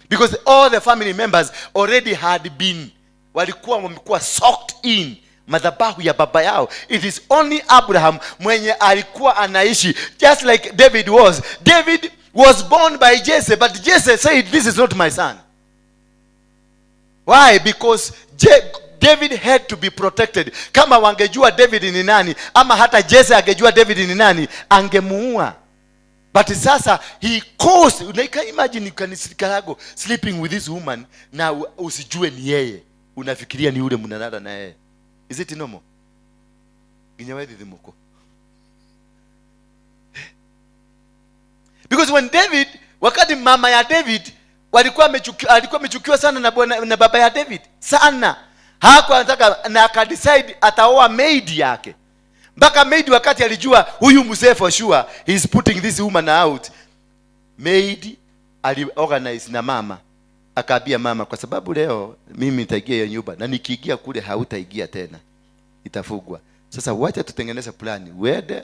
Because all the family members already had been, walikuwa soaked in madhabahu ya baba yao. It is only Abraham mwenye alikuwa anaishi, just like David was. David was born by Jesse, but Jesse said, this is not my son. Why? Because David had to be protected. Kama wangejua David ni nani, ama hata Jesse angejua David ni nani, angemuua. But sasa he caused, like imagine Karago sleeping with this woman na usijue ni yeye, unafikiria ni yule mnalala na yeye. Is it normal? Ginyawe didimoko. Because when David, wakati mama ya David alikuwa amechukiwa sana na baba ya David sana, hakuwa anataka, na akadecide ataoa maid yake. Mpaka maid wakati alijua huyu mzee for sure he is putting this woman out, maid aliorganize na mama, akaambia mama, kwa sababu leo mimi nitaingia hiyo nyumba na nikiingia kule hautaingia tena, itafugwa. Sasa wacha tutengeneze plani, uende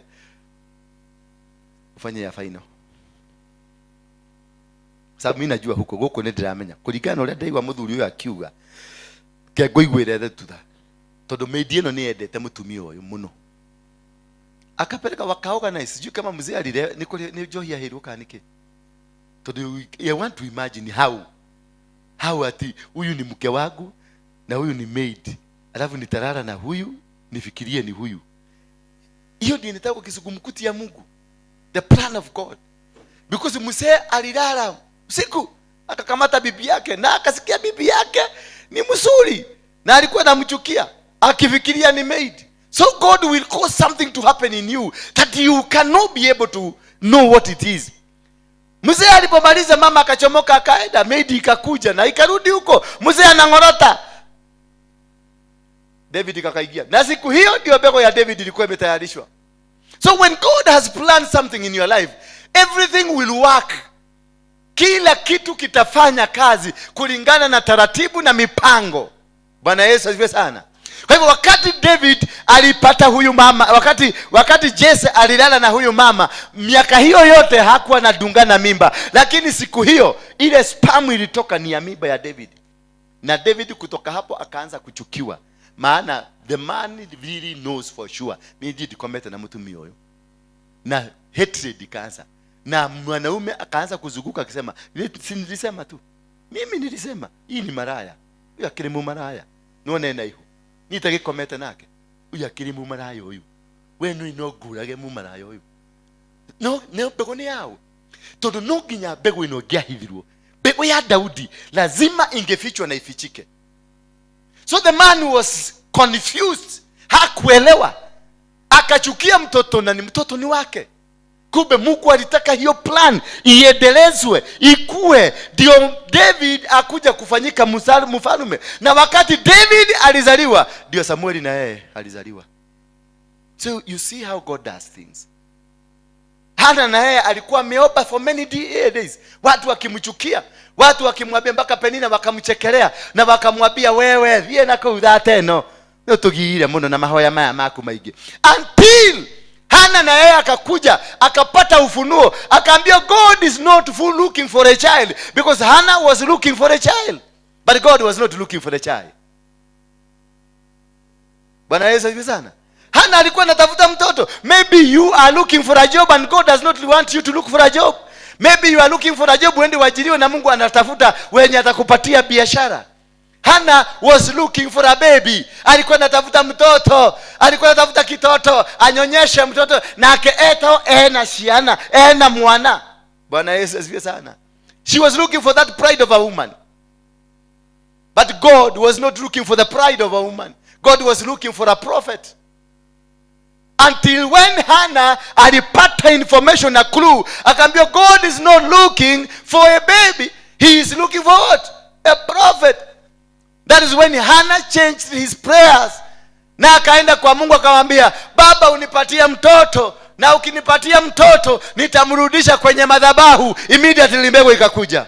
ufanye ya final. Sababu mimi najua huko ni ndiramenya kuringana ule ndaigwa muthuri uyu akiuga ke ngoigwirete tutha tondu meidie no ni endete mutumia uyu muno, akapeleka wakaorganize. Sijui kama mzee alile ni johia hiru kanike, tondu I want to imagine how ati huyu ni mke wangu na huyu ni maid, alafu nitarara na huyu, nifikirie ni huyu. Hiyo ndio inataka kisugumkuti ya Mungu, the plan of God. Because mzee alilala usiku akakamata bibi yake na akasikia bibi yake ni mzuri na alikuwa anamchukia akifikiria ni maid. So God will cause something to happen in you that you cannot be able to know what it is. Mzee alipomaliza mama akachomoka akaenda, maid ikakuja na ikarudi huko, mzee anangorota. David kakaingia, na siku hiyo ndio bego ya David ilikuwa imetayarishwa. So when God has planned something in your life, everything will work. Kila kitu kitafanya kazi kulingana na taratibu na mipango. Bwana Yesu asifiwe sana. Kwa hivyo wakati David alipata huyu mama, wakati Jesse alilala na huyu mama, miaka hiyo yote hakuwa nadungana mimba, lakini siku hiyo ile sperm ilitoka ni ya mimba ya David. Na David kutoka hapo akaanza kuchukiwa, maana the man really knows for sure mimi nilikometa na mtu mioyo, na hatred ikaanza, na mwanaume akaanza kuzunguka akisema, si nilisema tu, mimi nilisema hii ni maraya, huyu akirimu maraya none na ihu nitagikometa nake, huyu akirimu maraya huyu wenu inogurage mu maraya huyu no bego ni yao, tondu no nginya bego ino ngiahithirwo. Bego ya Daudi lazima ingefichwa na ifichike. So the man was confused, hakuelewa, akachukia mtoto na ni mtoto ni wake. Kumbe Mungu alitaka hiyo plan iendelezwe, ikue, ndio David akuja kufanyika mfalme. Na wakati David alizaliwa ndio Samueli na yeye alizaliwa. So you see how God does things. Hana na yeye alikuwa ameomba for many days, watu wakimchukia, watu wakimwambia, mpaka Penina wakamchekelea na wakamwambia, wewe vie nako uthateno no tugire muno na mahoya maya maku maigi, until Hana na yeye akakuja akapata ufunuo, akaambia God is not looking for a child, because Hana was looking for a child but God was not looking for a child. Bwana Yesu asifiwe sana. Hana alikuwa anatafuta mtoto. Maybe you are looking for a job and God does not want you to look for a job. Maybe you are looking for a job uende uajiriwe na Mungu anatafuta wenye atakupatia biashara. Hana was looking for a baby. Alikuwa anatafuta mtoto, alikuwa anatafuta kitoto anyonyeshe mtoto na akeeto na shiana na mwana. Bwana Yesu asifiwe sana. She was looking for that pride of a woman, but God was not looking for the pride of a woman. God was looking for a prophet. Until when Hannah alipata information na clue, akaambia God is not looking for a baby, he is looking for what? A prophet. That is when Hannah changed his prayers. Na akaenda kwa Mungu akamwambia, Baba unipatia mtoto, na ukinipatia mtoto nitamrudisha kwenye madhabahu. Immediately mbegu ikakuja.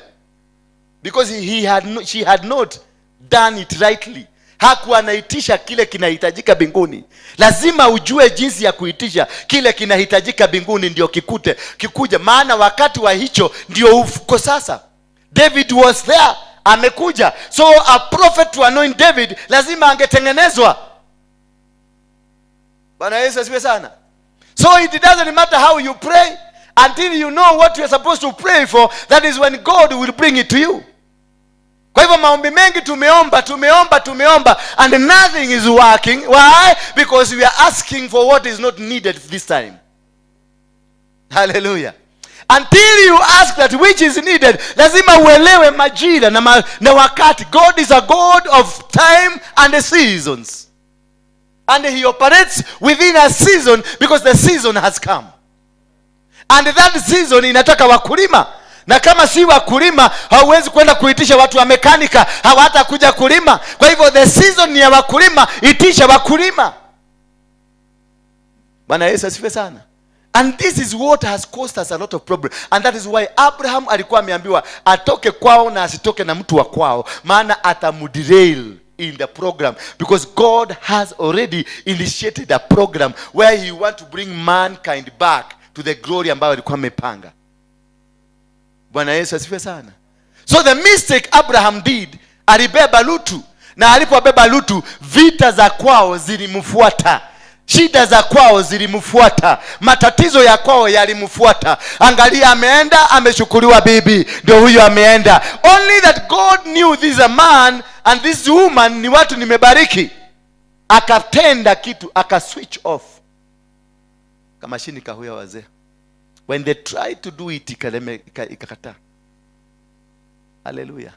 Because she had not done it rightly. Hakuwa anaitisha kile kinahitajika mbinguni. Lazima ujue jinsi ya kuitisha kile kinahitajika mbinguni ndio kikuja, maana wakati wa hicho ndio ufuko sasa. David was there, amekuja. So a prophet to anoint David lazima angetengenezwa. Bwana Yesu asifiwe sana. So it doesn't matter how you pray until you know what you are supposed to pray for. That is when God will bring it to you. Kwa hivyo maombi mengi tumeomba and nothing is working. Why? Because we are asking for what is not needed this time. Hallelujah. Until you ask that which is needed, lazima uelewe majira na wakati. God is a God of time and the seasons. And he operates within a season because the season has come. And that season inataka wakulima. Na kama si wakulima, hauwezi kwenda kuitisha watu wa mekanika, hawatakuja kulima. Kwa hivyo the season ni ya wakulima, itisha wakulima. Bwana Yesu asifiwe sana. And this is what has caused us a lot of problem. And that is why Abraham alikuwa ameambiwa atoke kwao na asitoke na mtu wa kwao, maana atamuderail in the program, because God has already initiated a program where he want to bring mankind back to the glory ambayo alikuwa amepanga. Bwana Yesu asifiwe sana. So the mistake Abraham did, alibeba Lutu, na alipobeba Lutu, vita za kwao zilimfuata. Shida za kwao zilimfuata, matatizo ya kwao yalimfuata. Angalia, ameenda ameshukuliwa bibi, ndio huyo ameenda. Only that God knew this is a man and this woman ni watu nimebariki. Akatenda kitu, switch off. Kama shini kahuya wazee. When they tried to do it, ikakataa. Hallelujah.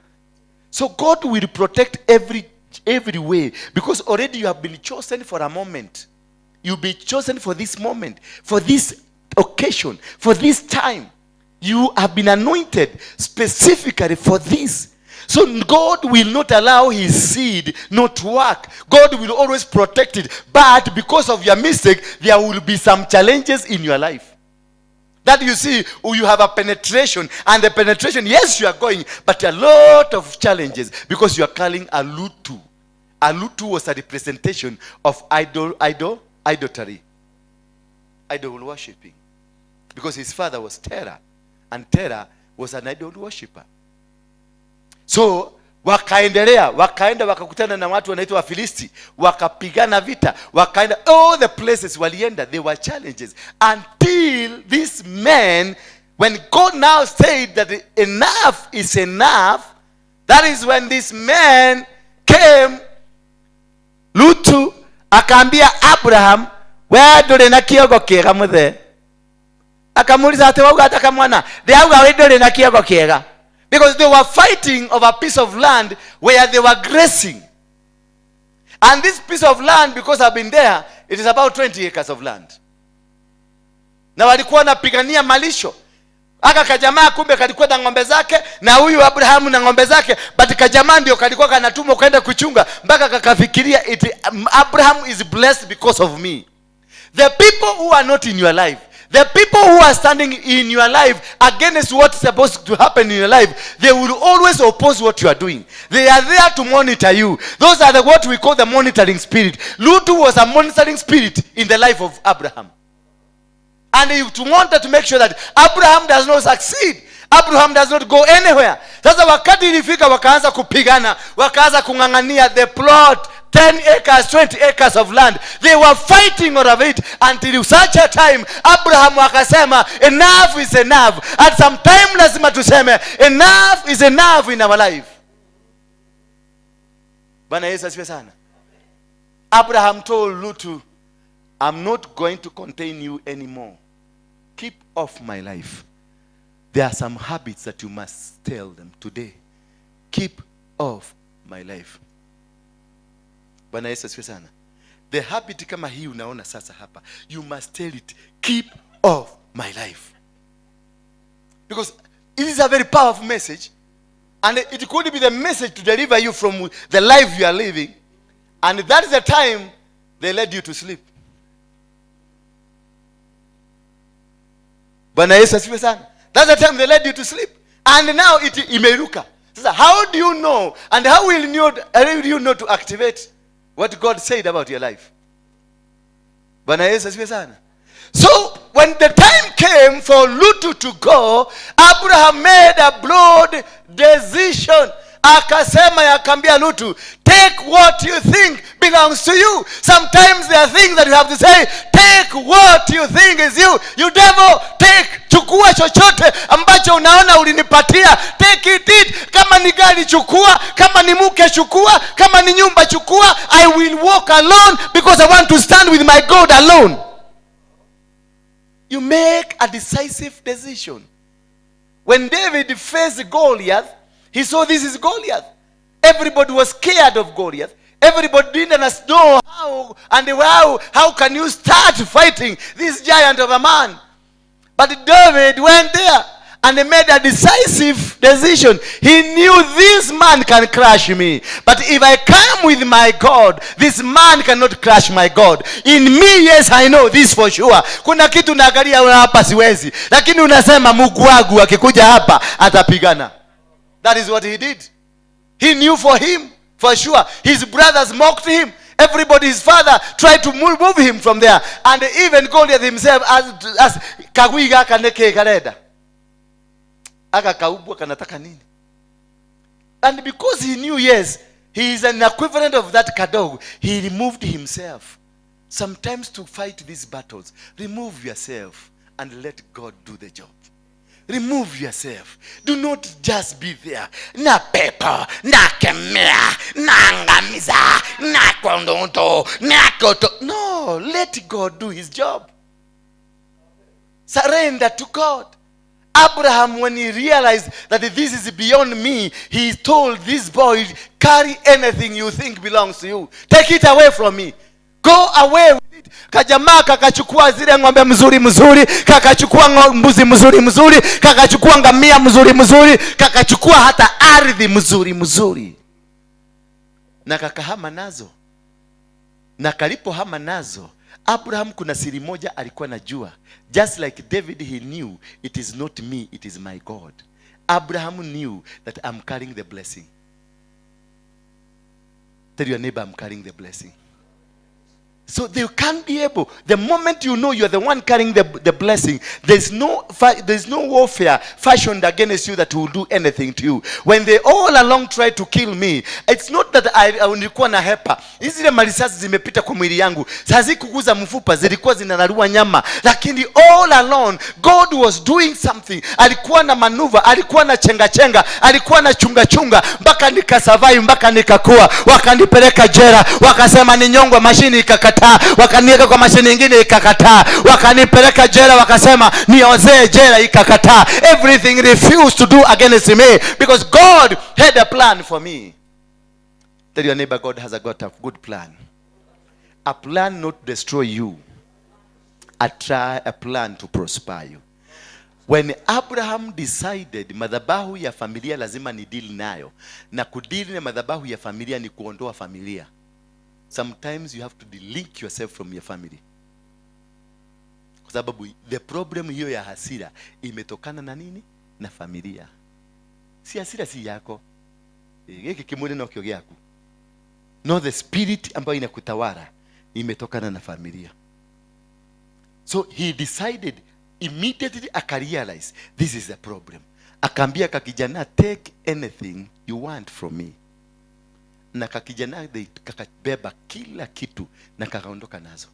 So God will protect every way, because already you have been chosen for a moment. You'll be chosen for this moment, for this occasion, for this time. You have been anointed specifically for this. So God will not allow his seed not to work. God will always protect it. But because of your mistake, there will be some challenges in your life. That you see, you have a penetration, and the penetration, yes, you are going, but a lot of challenges, because you are calling a lutu. A lutu was a representation of idolatry, idol worshipping, because his father was Terah, and Terah was an idol worshipper. So wakaenda wakakutana na watu wanaitwa Wafilisti, wakapigana vita, wakaenda all the places walienda, there were challenges until this man, when God now said that enough is enough, that is when this man came. Lutu akaambia Abraham, wewe nduri na kiogo kiega muthe. Akamuuliza ati wauga ataka mwana, ndauga wewe nduri na kiogo kiega. Because they were fighting over a piece of land where they were grazing. And this piece of land, because I've been there, it is about 20 acres of land. Na walikuwa wanapigania malisho. Aka kajamaa kumbe kalikuwa na ng'ombe zake, na huyu Abrahamu na ng'ombe zake, but kajamaa ndio kalikuwa kanatumwa kwenda kuchunga, mpaka kakafikiria Abraham is blessed because of me. The people who are not in your life, the people who are standing in your life against what's supposed to happen in your life, they will always oppose what you are doing. They are there to monitor you. Those are what we call the monitoring spirit. Lutu was a monitoring spirit in the life of Abraham. And he wanted to make sure that Abraham does not succeed. Abraham does not go anywhere. Sasa wakati ilifika wakaanza kupigana, wakaanza kungangania the plot, 10 acres, 20 acres of land. They were fighting over it until such a time Abraham akasema enough is enough. At some time lazima tuseme enough is enough in our life. Bwana Yesu asifiwe sana. Abraham told Lutu, I'm not going to contain you anymore. Keep off my life. There are some habits that you must tell them today. Keep off my life. Bwana Yesu asifiwe sana. The habit kama hii unaona sasa hapa, you must tell it, keep off my life. Because it is a very powerful message, and it could be the message to deliver you from the life you are living, and that is the time they led you to sleep. Bwana Yesu asifiwe sana. That's the time they led you to sleep. And now it imeruka. So how do you know, and how will you know to activate what God said about your life? Bwana Yesu asifiwe sana. So when the time came for Lutu to go, Abraham made a broad decision. Akasema, yakambia Lutu, take what you think belongs to you. Sometimes there are things that you have to say, take what you think is you. You devil, take, chukua chochote ambacho unaona ulinipatia. Take it. Kama ni gari chukua, kama ni mke chukua, kama ni nyumba chukua. I will walk alone because I want to stand with my God alone. You make a decisive decision. When David faced Goliath, he saw this is Goliath. Everybody was scared of Goliath. Everybody didn't know how can you start fighting this giant of a man. But David went there and he made a decisive decision. He knew this man can crush me. But if I come with my God, this man cannot crush my God. In me, yes, I know this for sure. Kuna kitu naangalia hapa siwezi. Lakini unasema Mungu wangu akikuja hapa atapigana. That is what he did. He knew for him, for sure. His brothers mocked him. Everybody, his father, tried to move him from there. And even Goliath himself as Kawiga kaneke kareda. Aka kaubwa kanataka nini? And because he knew, yes, he is an equivalent of that kadog, he removed himself. Sometimes to fight these battles, remove yourself and let God do the job. Remove yourself. Do not just be there. Na pepa, na kemea, na angamiza, na kondoto, na koto. No, let God do his job. Surrender to God. Abraham, when he realized that this is beyond me, he told this boy, carry anything you think belongs to you. Take it away from me. Go away with it. Kajamaa kakachukua zile ng'ombe mzuri, kakachukua mbuzi mzuri, kakachukua ngamia mzuri, kakachukua hata ardhi mzuri. Na kakahama nazo. Na kalipohama nazo, Abraham kuna siri moja alikuwa najua. Just like David, he knew it is not me, it is my God. Abraham knew that I'm carrying the blessing. Tell your neighbor, I'm carrying the blessing. So they can't be able. The moment you know you are the one carrying the blessing, there's no warfare fashioned against you that will do anything to you. When they all along try to kill me, it's not that I nilikuwa na hepa. Hizi marisasi zimepita kwa mwili yangu. Hazikuguza mfupa, zilikuwa zinararua nyama. Lakini all along, God was doing something. Alikuwa na maneuver, alikuwa na chenga, alikuwa na chunga, mpaka nikasurvive, mpaka nikakuwa. Wakanipeleka jela, wakasema ninyongwe, mashini ikakataa. Wakaniweka kwa mashine nyingine ikakataa. Wakanipeleka jela, wakasema niozee, jela ikakataa. Everything refused to do against me because God had a plan for me. Tell your neighbor, God has got a good plan. A plan not to destroy you. A plan to prosper you. When Abraham decided madhabahu ya familia lazima ni deal nayo, na kudili na madhabahu ya familia ni kuondoa familia. Sometimes you have to delink yourself from your family. Kwa sababu the problem hiyo ya hasira imetokana na nini? Na familia. Si hasira si yako. Hiki kimwone na kio yako. No, the spirit ambayo inakutawala imetokana na familia. So he decided immediately, akarealize this is the problem. Akaambia kakijana, take anything you want from me. Na kakijana kakabeba kila kitu na kakaondoka nazo.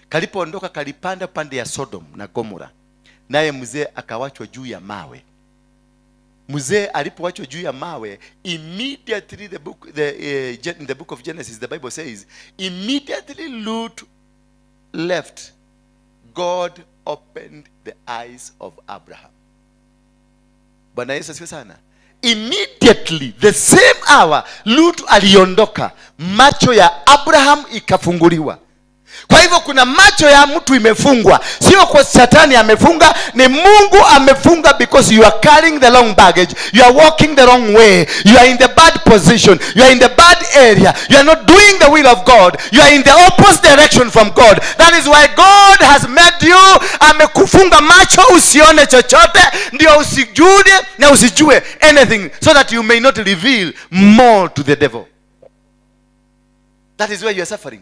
Kalipoondoka kalipanda pande ya Sodom na Gomora. Naye mzee akawachwa juu ya mawe. Mzee alipowachwa juu ya mawe, immediately in the book of Genesis, the Bible says, immediately Lot left. God opened the eyes of Abraham. Bwana Yesu asifiwe sana. Immediately, the same hour, Lot aliondoka, macho ya Abraham ikafunguliwa. Kwa hivyo kuna macho ya mtu imefungwa. Sio kwa Shetani amefunga, ni Mungu amefunga, because you are carrying the wrong baggage. You are walking the wrong way. You are in the bad position. You are in the bad area. You are not doing the will of God. You are in the opposite direction from God. That is why God has made you. Amekufunga macho usione chochote, ndio usijue na usijue anything, so that you may not reveal more to the devil. That is why you are suffering.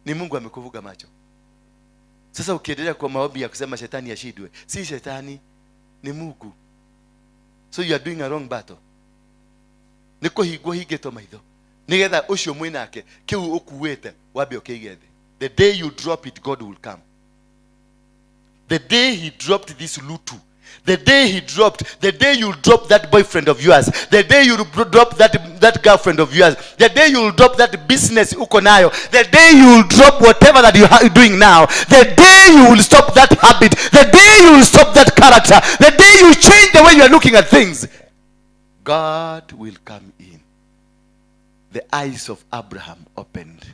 Ni Mungu amekuvuga macho. Sasa ukiendelea kwa maombi ya kusema shetani ashindwe, si shetani, ni Mungu. So you are doing a wrong battle. Niko higwo higeto maitho. Nigetha ucio mwinake kiu ukuwete wabe okigete. The day you drop it, God will come. The day he dropped this lutu, the day you drop that boyfriend of yours, the day you drop that girlfriend of yours, the day you drop that business uko nayo, the day you drop whatever that you are doing now, the day you will stop that habit, the day you will stop that character, the day you change the way you are looking at things, God will come in. The eyes of Abraham opened.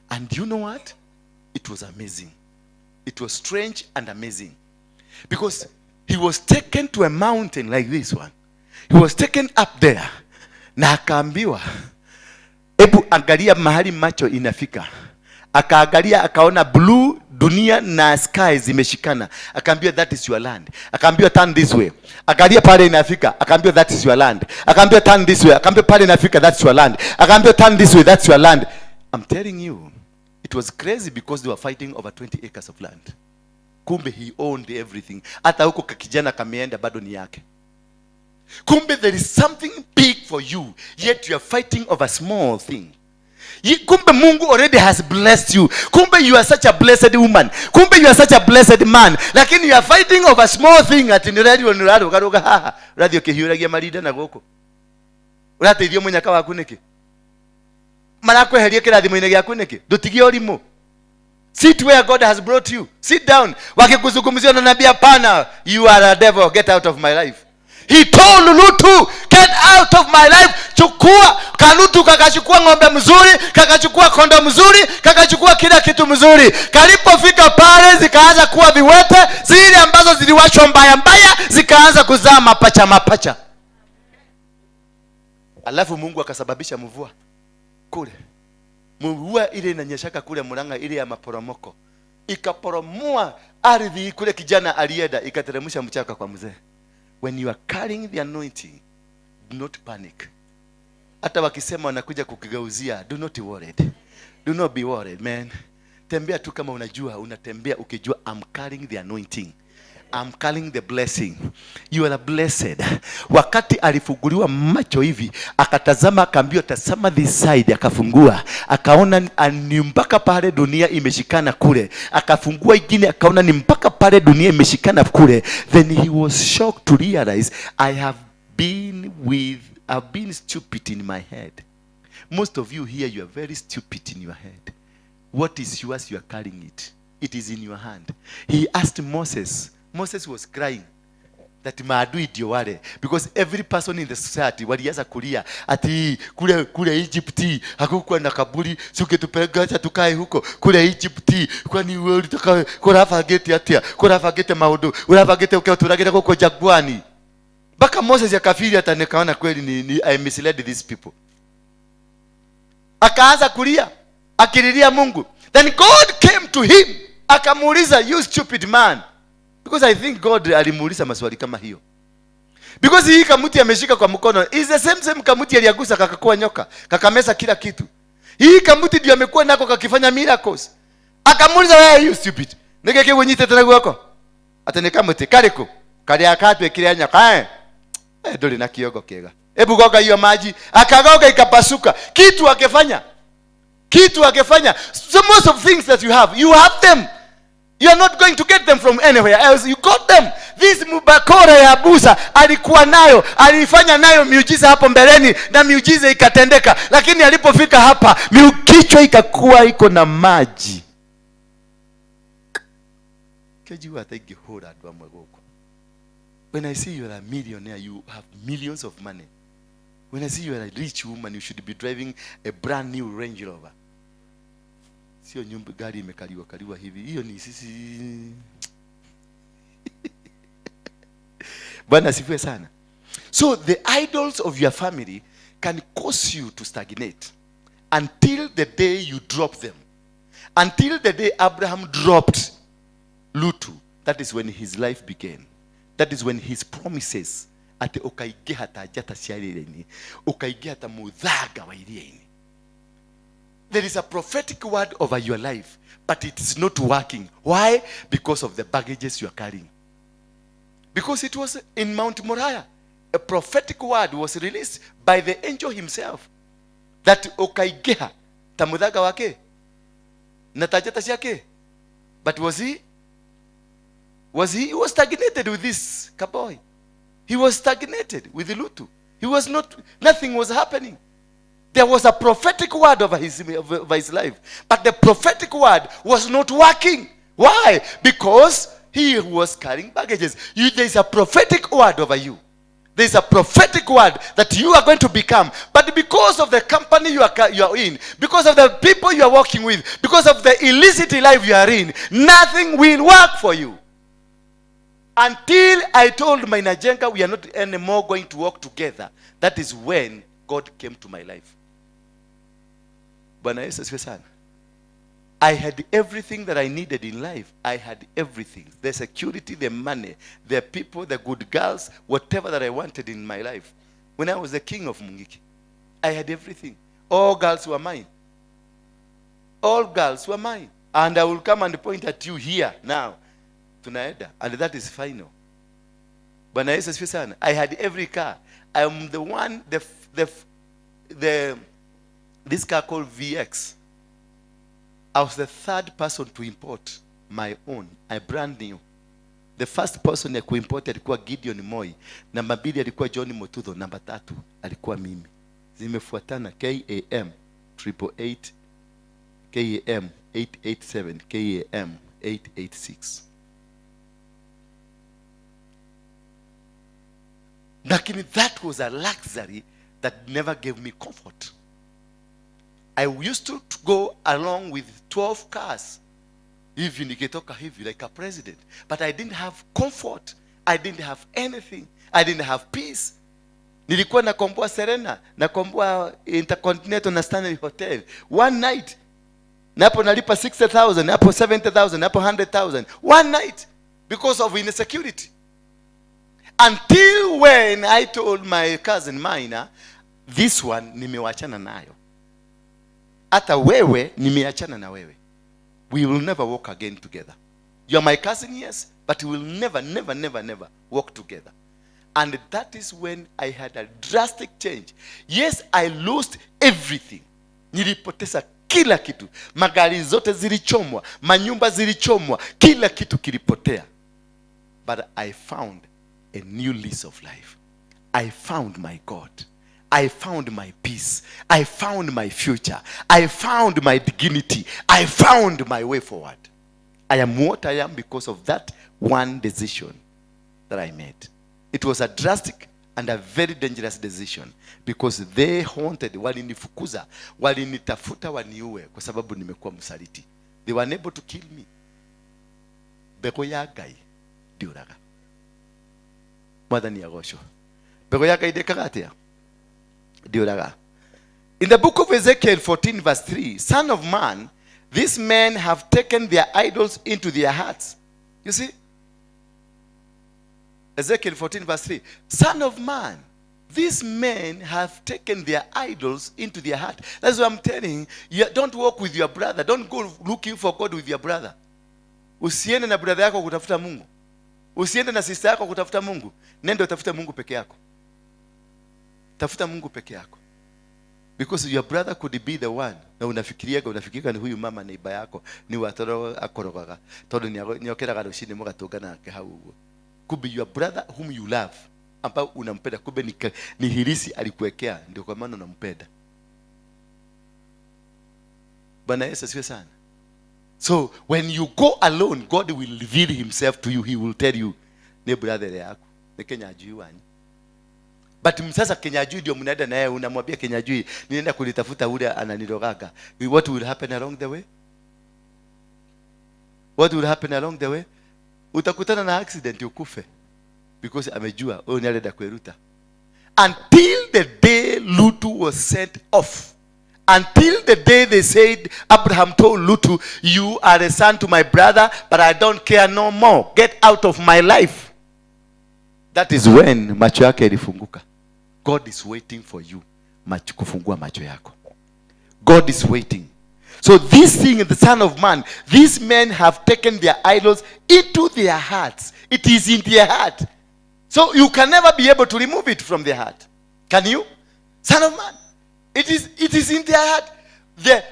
And you know what? It was amazing. It was strange and amazing. Because he was taken to a mountain like this one. He was taken up there. Na akaambiwa, ebu angalia mahali macho inafika. Akaangalia akaona blue, dunia na sky zimeshikana. Akaambiwa, that is your land. Akaambiwa, turn this way. Angalia pale inafika. Akaambiwa, that is your land. Akaambiwa, turn this way. Akaambiwa, pale inafika, that's your land. Akaambiwa, turn this way, that's your land. I'm telling you, it was crazy because they were fighting over 20 acres of land. Kumbe he owned everything. Hata huko kakijana kameenda bado ni yake. Kumbe there is something big for you, yet you are fighting over a small thing. Kumbe Mungu already has blessed you. Kumbe you are such a blessed woman. Kumbe you are such a blessed man. Lakini you are fighting over a small thing. Ati niradi onurado karoga haha. Radio kehiuragia marida na goko. Urate idio munyaka waku niki. Marako herie kirathimo ine gyaku niki. Dutige orimo. Sit where God has brought you. Sit down. Wakikuzungumzia na nabii, hapana, you are a devil, get out of my life. He told Lutu, get out of my life. Chukua. Kalutu kakachukua ng'ombe mzuri, kakachukua kondo mzuri, kakachukua kila kitu mzuri. Kalipofika pale zikaanza kuwa viwete, zile ambazo ziliwashwa mbaya mbaya zikaanza kuzaa mapacha mapacha. Alafu Mungu akasababisha mvua kule. Mvua ile inanyeshaka kule Murang'a, ile ya maporomoko. Ikaporomua ardhi kule, kijana alienda ikateremsha mchaka kwa mzee. When you are carrying the anointing, do not panic. Hata wakisema wanakuja kukigeuzia, do not worry. Do not be worried, man. Tembea tu kama unajua, unatembea ukijua, I'm carrying the anointing. I'm carrying the blessing. You are blessed. Wakati alifunguliwa macho hivi, akatazama, akaambiwa tazama this side, akafungua, akaona ni mpaka pale dunia imeshikana kule. Akafungua ingine, akaona ni mpaka pale dunia imeshikana kule. Then he was shocked to realize, I've been stupid in my head. Most of you here, you are very stupid in your head. What is yours, you are carrying it. It is in your hand. He asked Moses. Moses was crying that maadui ndio wale, because every person in the society walianza kulia ati kule Egypt hakukuwa na kaburi, siketupeleka tukae huko kule Egypt, kwani wewe unataka kurafa geti atia, kurafa geti maudu, kurafa geti ukiturageta huko jagwani. Baka Moses yakafiri hata nikaona kweli I misled these people. Akaanza kulia akililia Mungu. Then God came to him, akamuuliza, you stupid man. Because I think God alimuuliza maswali kama hiyo. Because hii kamuti ameshika kwa mkono is the same kamuti aliyagusa kakakuwa nyoka, kakamesa kila kitu. Hii kamuti ndio amekuwa nako kakifanya miracles. Akamuuliza, wewe you stupid. Nigeke wenyite tena gwako. Atene kamuti kariko. Kali akatwe kile nyoka. Dole na kiogo kega. Hebu goga hiyo maji. Akagoga ikapasuka. Kitu akifanya. So most of things that you have them. You are not going to get them from anywhere else. You got them. This mubakora ya Busa alikuwa nayo, alifanya nayo miujiza hapo mbeleni na miujiza ikatendeka, lakini alipofika hapa kichwa ikakuwa iko na maji. Kejua thank you hold at wa mwegoko. When I see you are a millionaire, you have millions of money. When I see you are a rich woman, you should be driving a brand new Range Rover. Sio nyumba gari imekaliwa hivi. Hiyo ni sisi. Bwana asifiwe sana. So the idols of your family can cause you to stagnate until the day you drop them. Until the day Abraham dropped Lutu, that is when his life began. That is when his promises ate ukaige hata jata sialeni, ukaige hata mudhaga wa ilieni. There is a prophetic word over your life, but it is not working. Why? Because of the baggages you are carrying. Because it was in Mount Moriah. A prophetic word was released by the angel himself. That okaigeha tamudhaga wake natajata siake. But was he? He was stagnated with this kaboy. He was stagnated with the Lutu. Nothing was happening. There was a prophetic word over his life. But the prophetic word was not working. Why? Because he was carrying baggages. There is a prophetic word over you. There is a prophetic word that you are going to become. But because of the company you are in, because of the people you are working with, because of the illicit life you are in, nothing will work for you. Until I told my Najenga we are not anymore going to walk together, that is when God came to my life. Bwana Yesu asifiwe sana. I had everything that I needed in life. I had everything. The security, the money, the people, the good girls, whatever that I wanted in my life. When I was the king of Mungiki, I had everything. All girls were mine. All girls were mine. And I will come and point at you here now. Tunaenda. And that is final. Bwana Yesu asifiwe sana. I had every car. I am the one, this car called VX. I was the third person to import my own. I brand new. The first person ya kuimport alikuwa Gideon Moi. Namba 2 alikuwa John Motudho. Namba 3 alikuwa mimi. Zimefuatana KAM 888, KAM 887, KAM 886. Lakini that was a luxury that never gave me comfort. I used to go along with 12 cars. Hivi nikitoka hivi like a president. But I didn't have comfort. I didn't have anything. I didn't have peace. Nilikuwa nakomboa Serena, nakomboa Intercontinental na Stanley Hotel. One night, napo nalipa 60,000, napo 70,000, napo 100,000. One night because of insecurity. Until when I told my cousin Maina, this one nimewachana nayo. Hata wewe nimeachana na wewe. We will never walk again together. You are my cousin, yes, but we will never walk together. And that is when I had a drastic change. Yes, I lost everything. Nilipoteza kila kitu. Magari zote zilichomwa, manyumba zilichomwa, kila kitu kilipotea. But I found a new lease of life. I found my God. I found my peace. I found my future. I found my dignity. I found my way forward. I am what I am because of that one decision that I made. It was a drastic and a very dangerous decision because they haunted, walinifukuza, walinitafuta waniue kwa sababu nimekuwa msaliti. They were unable to kill me. Beko ya gai diuraga. Mwadhani ya gosho. Beko ya gai dekagatea. Diuraga. In the book of Ezekiel 14 verse 3, Son of man, these men have taken their idols into their hearts. You see? Ezekiel 14 verse 3. Son of man, these men have taken their idols into their heart. That's what I'm telling you. Don't walk with your brother. Don't go looking for God with your brother. Usiende na brother yako kutafuta Mungu. Usiende na sister yako kutafuta Mungu. Nenda utafuta Mungu peke yako. Tafuta Mungu peke yako. Because your brother could be the one. Na unafikiriaga ni huyu mama neighbor yako. Ni watoro akorogaga. Todo ni okeraga rushini mugatungana ke hau. Could be your brother whom you love. Ambao unampenda. Kumbe ni hirisi alikuwekea ndio kwa maana unampenda. Bwana Yesu asifiwe sana. So when you go alone, God will reveal himself to you. He will tell you, ne brother yako, ne Kenyajui wani. But msasa Kenyajui ndio mnaenda naye unamwambia Kenyajui, nienda kulitafuta ule ananirogaga. What will happen along the way? What will happen along the way? Utakutana na accident ukufe. Because amejua, ni alenda kweruta. Until the day Lutu was sent off. Until the day they said, Abraham told Lutu, you are a son to my brother, but I don't care no more. Get out of my life. That is when macho yake ilifunguka. God is waiting for you. Kufungua macho yako. God is waiting. So this thing, the Son of Man, these men have taken their idols into their hearts. It is in their heart. So you can never be able to remove it from their heart. Can you? Son of Man. It is in their heart. They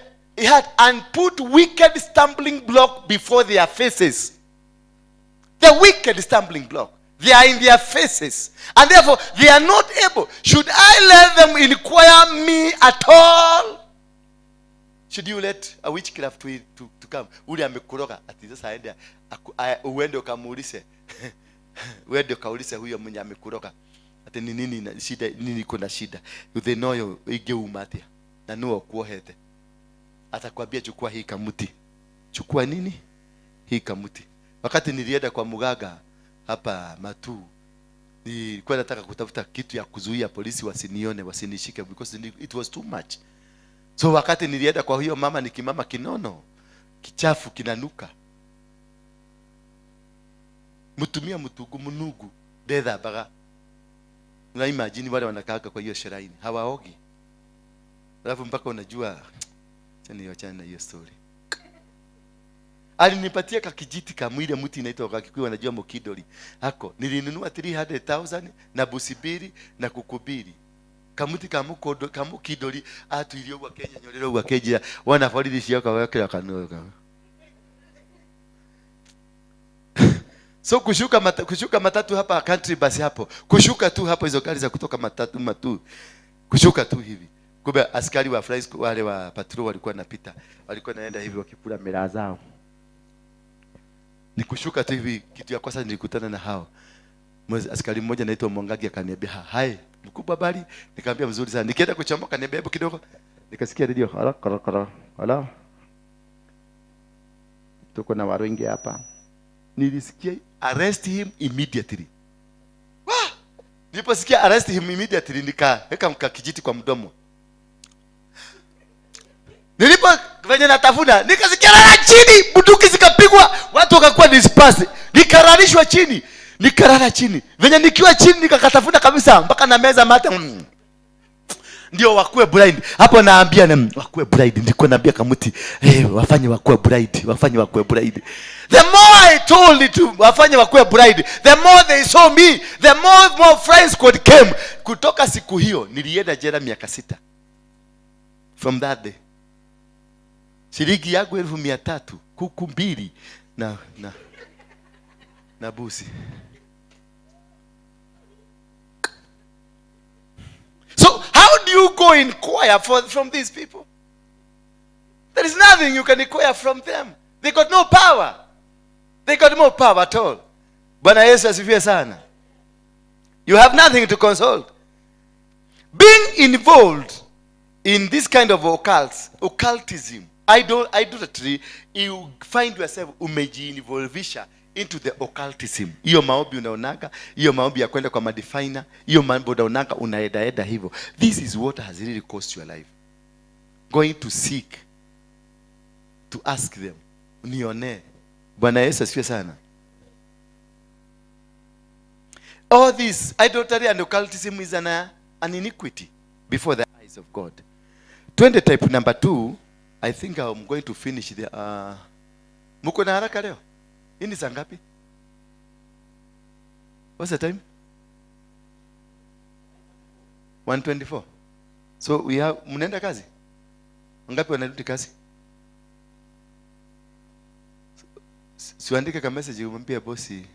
had and put wicked stumbling block before their faces. The wicked stumbling block. They are in their faces. And therefore, they are not able. Should I let them inquire me at all? Should you let a witchcraft to come? Uli amekuroga ati sasa aende uende ukamuulize. Uende ukaulize huyo mwenye amekuroga. Ati ni nini shida, nini kuna shida. They know you igeumatia. Na nuo kuohete. Atakwambia chukua hii kamuti. Chukua nini? Hii kamuti. Wakati nilienda kwa muganga, hapa Matu. Nilikuwa nataka kutafuta kitu ya kuzuia polisi wasinione, wasinishike, because it was too much. So wakati nilienda kwa hiyo mama, nikimama kinono, kichafu kinanuka. Mutumia mutugu munugu dedha baga. Una imagine wale wanakaaga kwa hiyo shiraini, hawaogi. Alafu mpaka unajua achana na hiyo story. Alinipatia kakijiti kamwile mti inaitwa kakikuyu, wanajua mokidoli. Hako nilinunua 300,000 na busibiri na kukubiri. Kamuti kamukidoli atu ilio wa Kenya nyorero wa Kenya wana faridi shioka wake kanuka. So kushuka matatu hapa country basi hapo. Kushuka tu hapo hizo gari za kutoka matatu Matu. Kushuka tu hivi. Kumbe askari wa flies wale wa patrol walikuwa napita. Walikuwa naenda hivi wakipula mila zao. Nikushuka tu hivi, kitu ya kwanza nilikutana na hao. Askari mmoja anaitwa Mongagi akaniambia, "Hai, mkubwa bali." Nikamwambia mzuri sana. Nikienda kuchomoka kaniambia hebu kidogo. Nikasikia radio, "Hala. Tuko na Waruinge hapa." Nilisikia arrest him immediately. Wah! Niliposikia arrest him immediately nikaweka mkakijiti kwa mdomo. Nilipo venye natafuna nikasikia lala chini, bunduki zikapigwa, watu wakakuwa dispersed. Nikararishwa chini, nikarara chini. Venye nikiwa chini nikakatafuna kabisa mpaka na meza mate. Ndio wakuwe blind. Hapo naambia na wakuwe blind. Ndiko naambia kamuti, wafanye wakuwe blind. The more I told it to wafanye wakuwe blind, the more they saw me, the more friends could came. Kutoka siku hiyo nilienda jela miaka 6. From that day. Shilingi yangu 1,300, kuku 2 na busi. So how do you go inquire from these people? There is nothing you can inquire from them. They got no power. They got no power at all. Bwana Yesu asifiwe sana. You have nothing to consult. Being involved in this kind of occultism, idolatry, you find yourself umejiinvolvisha into the occultism. Hiyo maombi unaonaga, hiyo maombi ya kwenda kwa madefiner, hiyo mambo unaonaga unaenda hivyo. This is what has really cost your life. Going to seek, to ask them, nione. Bwana Yesu asifiwe sana. All this idolatry and occultism is an iniquity before the eyes of God. 20 type number 2. I think I'm going to finish the muko na haraka leo? Hii ni saa ngapi? What's the time? 1:24. So we have mnaenda kazi? Ngapi wanarudi kazi? Siandike kama message umwambie bosi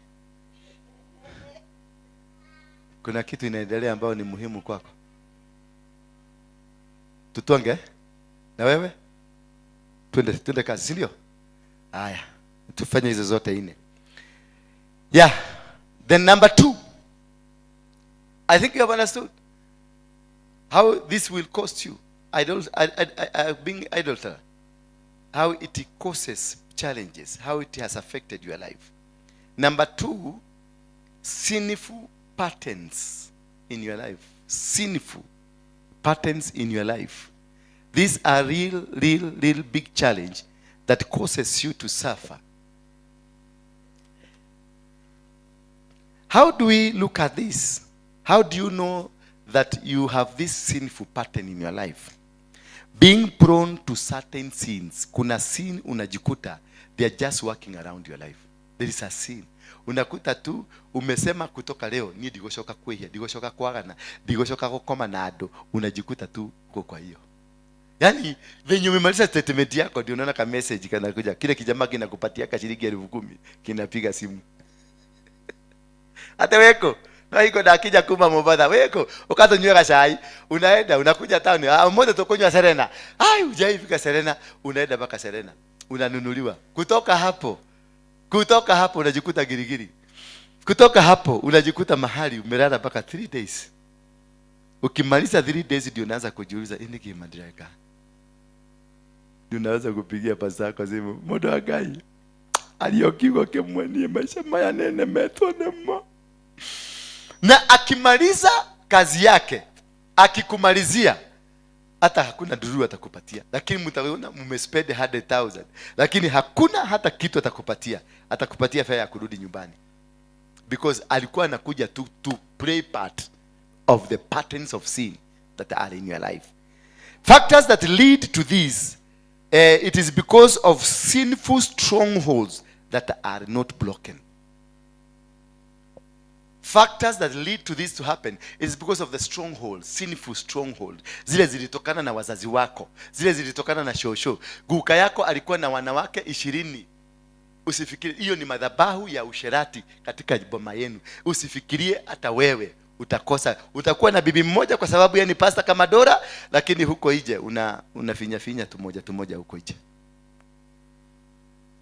kuna kitu inaendelea ambao ni muhimu kwako. Tutonge? Na wewe? Twende kazi, si ndio? Haya, tufanye hizo zote 4. Yeah. Then number 2. I think you have understood how this will cost you. Being idolater. How it causes challenges, how it has affected your life. Number 2, sinful patterns in your life. Sinful patterns in your life. These are real big challenge that causes you to suffer. How do we look at this? How do you know that you have this sinful pattern in your life? Being prone to certain sins. Kuna sin unajikuta, they are just working around your life. There is a sin. Unakuta tu umesema kutoka leo ni digoshoka kwehia, digoshoka kwagana, digoshoka gukoma na ando, unajikuta tu kwa hiyo. Yaani venye umemaliza statement yako ndio unaona ka message kanakuja. Kile kijamaa kinakupatia ka shilingi 10,000 kinapiga simu. Hata weko na iko dakija kuma Mombasa weko ukatonywa chai unaenda unakuja town mmoja tokonywa Serena. Hujaifika Serena, unaenda mpaka Serena. Unanunuliwa. Kutoka hapo unajikuta girigiri. Kutoka hapo unajikuta mahali umelala mpaka 3 days. Ukimaliza 3 days ndio unaanza kujiuliza ini kimadireka. Ndio unaanza kupigia pasa kwa simu. Modo agai. aliyokiwa kemwanie maisha maya nene metonema. Na akimaliza kazi yake, akikumalizia, hata hakuna duru atakupatia, lakini mtaona mmespend 100,000, lakini hakuna hata kitu atakupatia. Atakupatia fare ya kurudi nyumbani, because alikuwa anakuja to play part of the patterns of sin that are in your life. Factors that lead to this, it is because of sinful strongholds that are not broken. Factors that lead to this to happen is because of the stronghold, sinful stronghold. Zile zilitokana na wazazi wako, zile zilitokana na shosho. Guka yako alikuwa na wanawake 20. Usifikirie hiyo ni madhabahu ya usherati katika boma yenu. Usifikirie hata wewe utakosa, utakuwa na bibi mmoja kwa sababu yeye ni pasta kama Dora, lakini huko nje unafinya tumoja huko nje.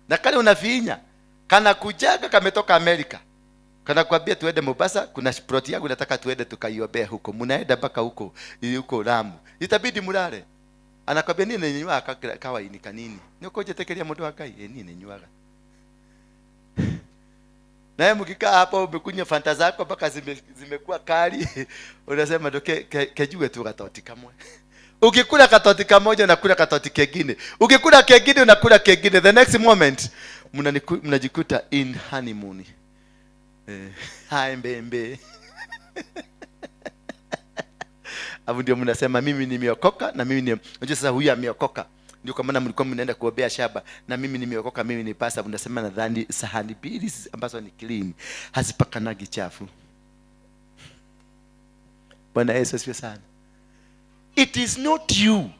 Na kale unafinya kana kujaga kametoka Amerika, kana kwambia tuende Mombasa, kuna plot yangu nataka tuende tukaiombea huko. Mnaenda mpaka huko Lamu, itabidi mulale. Anakwambia nini nenywa kawa ini kanini nikoje tekelea moto wa Ngai nini nenywaga. Naye mkikaa hapo umekunya fanta zako mpaka zimekuwa kali, unasema doke kejue tu katoti kamwe. Ukikula katoti kamoja unakula katoti kengine, ukikula kengine unakula kengine, the next moment mnajikuta in honeymoon. Hai mbembe. Hapo ndio mnasema mimi nimeokoka na mimi ni unajua sasa huyu ameokoka. Ndio kwa maana mlikuwa mnaenda kuombea shaba na mimi nimeokoka, mimi ni pasta. Mnasema nadhani sahani mbili ambazo ni clean hazipakanagi chafu. Bwana Yesu asifiwe sana. It is not you.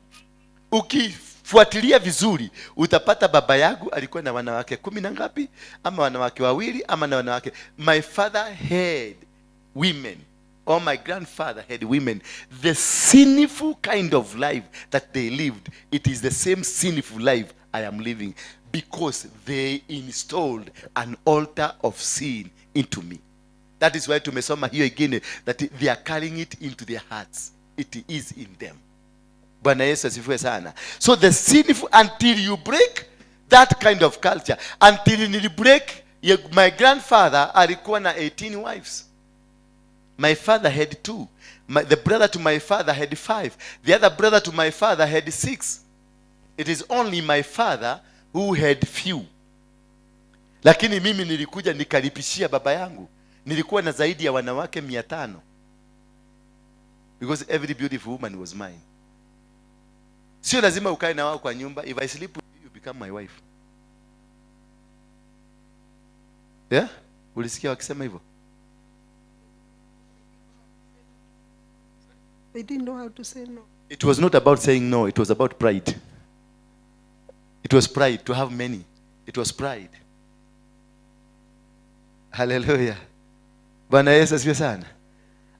Ukifuatilia vizuri utapata baba yangu alikuwa na wanawake 10 na ngapi, ama wanawake 2 ama na wanawake. My father had women, or my grandfather had women. The sinful kind of life that they lived, it is the same sinful life I am living, because they installed an altar of sin into me. That is why tumesoma hiyo ingine that they are carrying it into their hearts. It is in them. Bwana Yesu asifiwe sana. So the sinful, until you break that kind of culture, until you break, my grandfather alikuwa na 18 wives. My father had 2. The brother to my father had 5. The other brother to my father had 6. It is only my father who had few. Lakini mimi nilikuja nikalipishia baba yangu. Nilikuwa na zaidi ya wanawake 500. Because every beautiful woman was mine. Sio lazima ukae na wao kwa nyumba. If I sleep with you, you become my wife. Yeah? Ulisikia wakisema hivyo? They didn't know how to say no. It was not about saying no. It was about pride. It was pride to have many. It was pride. Hallelujah. Bwana Yesu asifiwe sana.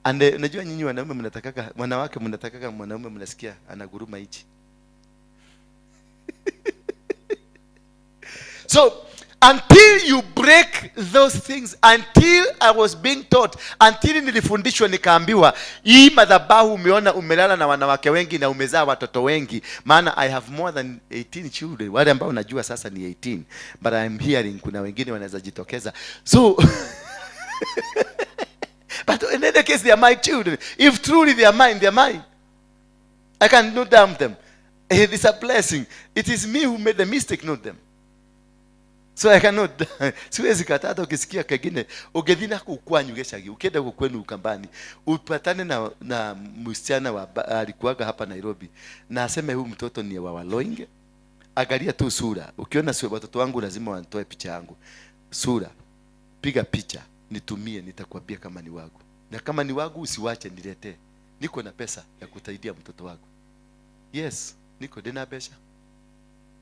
And unajua nyinyi wanaume mnatakaka, wanawake mnatakaka mwanaume mnasikia anaguruma hichi. So until you break those things, until I was being taught, until nilifundishwa nikaambiwa hii madhabahu umeona umelala na wanawake wengi na umezaa watoto wengi, maana I have more than 18 children. Wale ambao unajua sasa ni 18, but I am hearing kuna wengine wanaweza jitokeza. So but in any case they are my children. If truly they are mine, they are mine. I cannot damn them. It is a blessing. It is me who made the mistake, not them. So I cannot. Siwezi katata ukisikia kengine ugethina kukwanyu geshagi ukienda kwenu ukambani upatane na msichana alikuwaga hapa Nairobi na aseme huyu mtoto ni wa Waruinge. Angalia tu sura. Ukiona sura, watoto wangu lazima wanitoe picha yangu. Sura. Piga picha, nitumie, nitakwambia kama ni wangu. Na kama ni wangu usiwache niletee. Niko na pesa ya kusaidia mtoto wangu. Yes, niko dena pesa.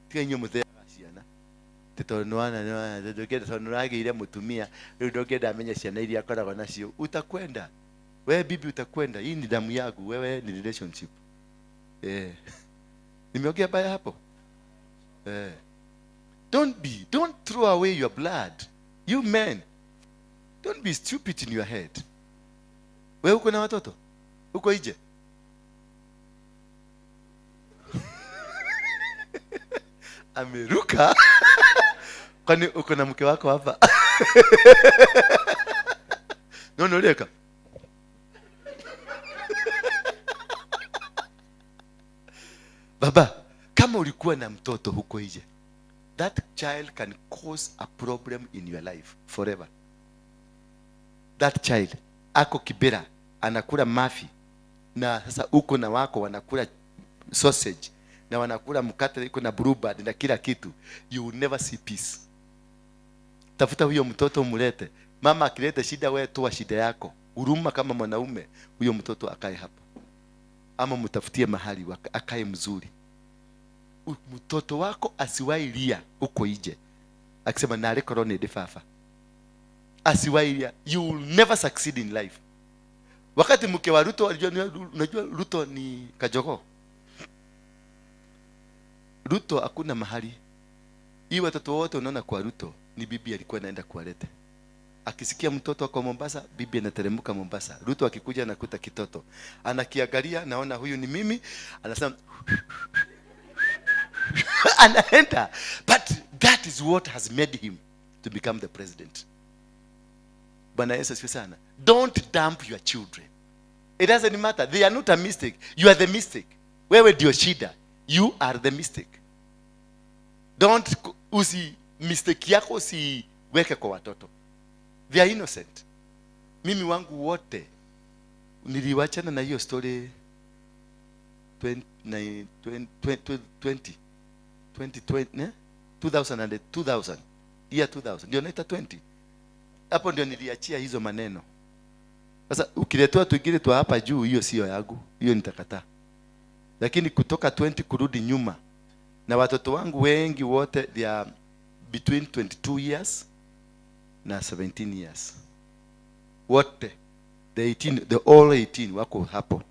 Tia nyo mzee asiana. Tetonoana ndogeda tonurage ile mutumia, ndogeda amenya ciana ile akoragwo nacio. Utakwenda. Wewe bibi utakwenda. Hii ni damu yangu, wewe ni relationship. Nimeongea baya hapo. Don't throw away your blood. You men, don't be stupid in your head. Wewe uko na watoto? Uko nje? Ameruka. Kwani uko na mke wako hapa? No, leka. Baba, kama ulikuwa na mtoto huko nje, that child can cause a problem in your life forever. That child ako Kibera anakula mafi, na sasa uko na wako wanakula sausage na wanakula mkate iko na bluebird na kila kitu, you will never see peace. Tafuta huyo mtoto umlete. Mama akileta shida, wewe toa shida yako. Huruma kama mwanaume, huyo mtoto akae hapo. Ama mtafutie mahali akae mzuri. Mtoto wako asiwahi lia uko nje akisema nale korone de fafa. Asiwahi lia. You will never succeed in life. Wakati mke wa Ruto unajua Ruto ni kajogo. Ruto hakuna mahali. Hii watoto wote unaona kwa Ruto ni bibi alikuwa anaenda kuwaleta. Akisikia mtoto wako Mombasa, bibi anateremka Mombasa. Ruto akikuja anakuta kitoto. Anakiangalia, naona huyu ni mimi, anasema anaenda. But that is what has made him to become the president. Bwana Yesu asifiwe sana. Don't dump your children. It doesn't matter. They are not a mistake. You are the mistake. Wewe ndio shida. You are the mistake. Don't mistake yako usiweke kwa watoto. They are innocent. Mimi wangu wote niliwachana na hiyo story 2000 year 2000 ndio naita 20. Hapo ndio niliachia hizo maneno. Sasa ukiletwa tuingine tu hapa juu, hiyo sio yangu, hiyo nitakataa. Lakini kutoka 20 kurudi nyuma, na watoto wangu wengi wote they are between 22 years na 17 years. Wote the all 18 wako hapo.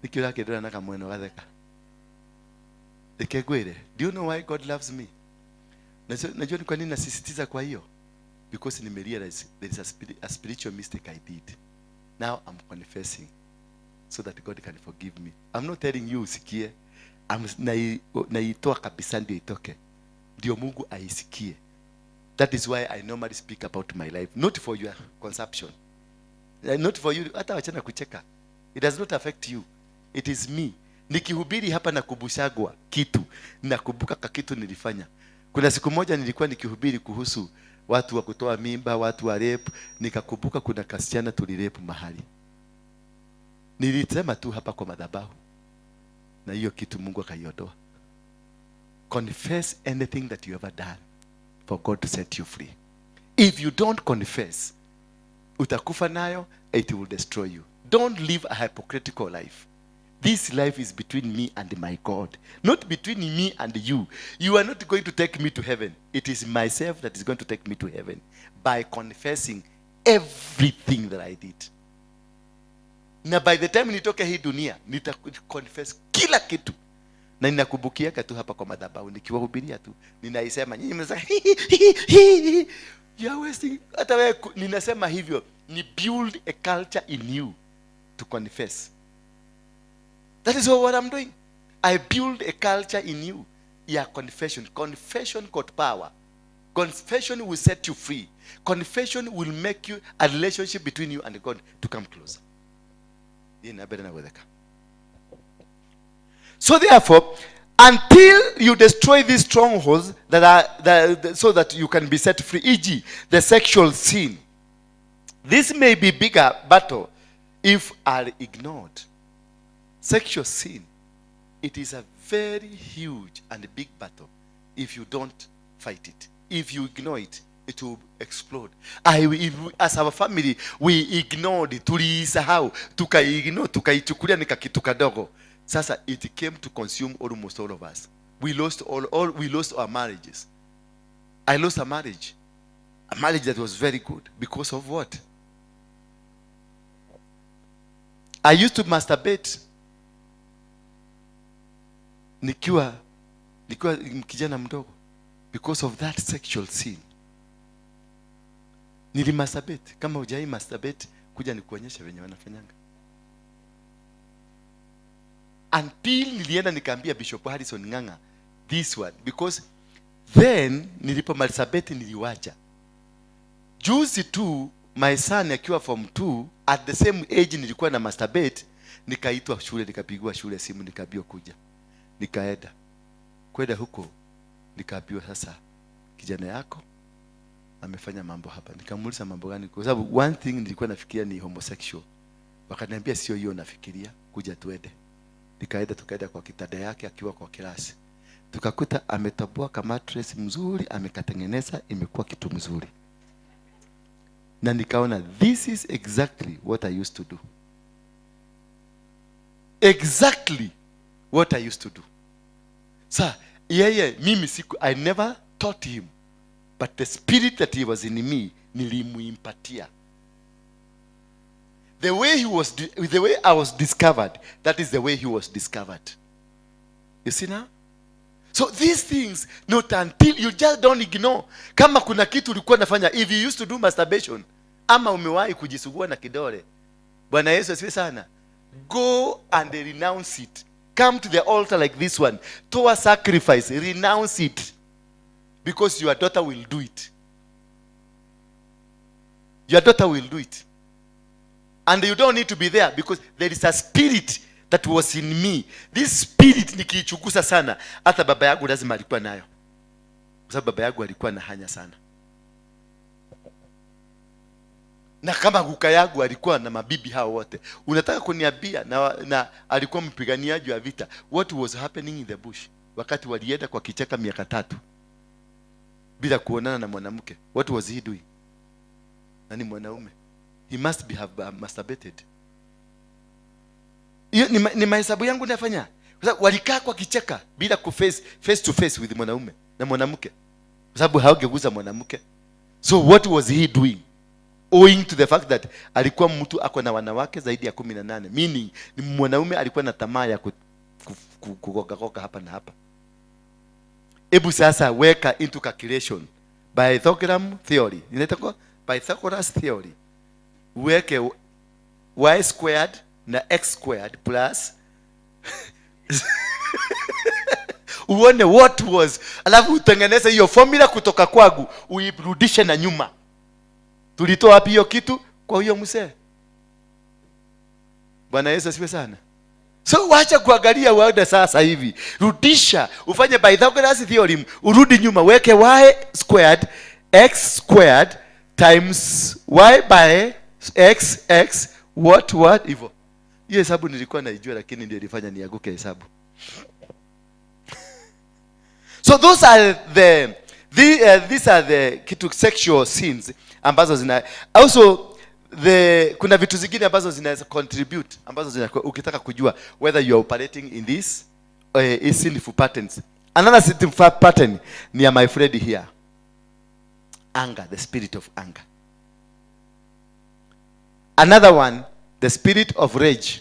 Nikiwa kedra na kamweno gatheka. Ikegwere. Do you know why God loves me? Najua ni kwa nini nasisitiza kwa hiyo? Because nimerealize there is a spiritual mistake I did. Now I'm confessing so that God can forgive me. I'm not telling you usikie. Naitoa kabisa ndio itoke. Ndio Mungu aisikie. That is why I normally speak about my life. Not for your consumption. Not for you. Hata wachana kucheka. It does not affect you. It is me. Nikihubiri hapa nakubushagwa kitu. Nakumbuka kitu nilifanya. Kuna siku moja nilikuwa nikihubiri kuhusu watu wa kutoa mimba, watu wa rape. Nikakumbuka kuna kasichana tulirepu mahali. Nilisema tu hapa kwa madhabahu. Na hiyo kitu Mungu akaiondoa. Confess anything that you ever done for God to set you free. If you don't confess, utakufa nayo, it will destroy you. Don't live a hypocritical life. This life is between me and my God, not between me and you. You are not going to take me to heaven. It is myself that is going to take me to heaven by confessing everything that I did. Na by the time nitoke hii dunia, nitaconfess kila kitu. Na ninakumbukia tu hapa kwa madhabahu nikiwahubiria tu. Ninaisema nyinyi mnasema you are wasting. Hata wewe ninasema hivyo, ni build a culture in you to confess. That is what I'm doing. I build a culture in you. Yeah, confession. Confession got power. Confession will set you free. Confession will make you a relationship between you and God to come closer. So therefore, until you destroy these strongholds so that you can be set free, e.g., the sexual sin, this may be bigger battle if are ignored. Sexual sin, it is a very huge and big battle if you don't fight it. If you ignore it, it will explode. As our family, we ignored it. Tulisahau, tukaichukulia ni kakitu kadogo. Sasa it came to consume almost all of us. We lost we lost our marriages. I lost a marriage that was very good because of what? I used to masturbate nikiwa kijana mdogo because of that sexual sin. Nilimasturbate. Kama hujai masturbate, kuja nikuonyesha venye wanafanyanga. Until nilienda nikaambia Bishop Harrison Nganga, this one because then nilipomaliza beti niliwacha. Juzi tu my son akiwa form 2 at the same age nilikuwa na masturbate, nikaitwa shule, nikapigwa shule simu, nikaambiwa kuja. Nikaenda. Kwenda huko nikaambiwa sasa kijana yako amefanya mambo hapa. Nikamuuliza mambo gani? Kwa sababu one thing nilikuwa nafikiria ni homosexual. Wakaniambia sio hiyo nafikiria, kuja tuende. Nikaenda, tukaenda kwa kitanda yake akiwa kwa klasi. Tukakuta ametoboa kama mattress mzuri, amekatengeneza, imekuwa kitu mzuri. Na nikaona this is exactly what I used to do. Exactly what I used to do. Sir, mimi siku, I never taught him, but the spirit that he was in me nilimuimpatia. The way I was discovered, that is the way he was discovered. You see now? So these things, not until you just don't ignore. Kama kuna kitu ulikuwa nafanya, if you used to do masturbation, ama umewahi kujisugua na kidole, Bwana Yesu asifiwe sana, go and renounce it. Come to the altar like this one, to a sacrifice, renounce it, because your daughter will do it. Your daughter will do it. And you don't need to be there, because there is a spirit that was in me. This spirit nikiichukusa sana, hata baba yangu lazima alikuwa nayo. Kwa sababu baba yangu alikuwa na hanya sana. Na kama kuka yangu alikuwa na mabibi hao wote. Unataka kuniambia na alikuwa mpiganiaji wa vita. What was happening in the bush? Wakati walienda kwa kichaka miaka 3 bila kuonana na mwanamke. What was he doing? Nani mwanaume? He must have masturbated. Hiyo ni mahesabu yangu nafanya. Kwa sababu walikaa kwa kichaka bila face to face with mwanaume na mwanamke. Kwa sababu hawageguza mwanamke. So what was he doing? Owing to the fact that alikuwa mtu ako na wanawake zaidi ya 18. Meaning ni mwanaume alikuwa na tamaa ya kugoga hapa na hapa. Hebu sasa weka into calculation. Pythagorean theory. Inaitwa Pythagoras theory. Weke y squared na x squared plus uone what was, alafu utengeneze hiyo formula kutoka kwangu, uirudishe na nyuma. Tulitoa wapi hiyo kitu? Kwa hiyo mzee. Bwana Yesu asifiwe sana. So wacha kuangalia wada sasa hivi. Rudisha, ufanye Pythagoras theorem, urudi nyuma, weke y squared x squared times y by x what hivyo. Hiyo hesabu nilikuwa naijua, lakini ndio ilifanya nianguke hesabu. So those are these are the kitu sexual sins ambazo zina also kuna vitu zingine ambazo zinaweza contribute, ambazo ukitaka kujua whether you are operating in this sinful patterns. Another sinful pattern ni my friend here, anger, the spirit of anger. Another one, the spirit of rage.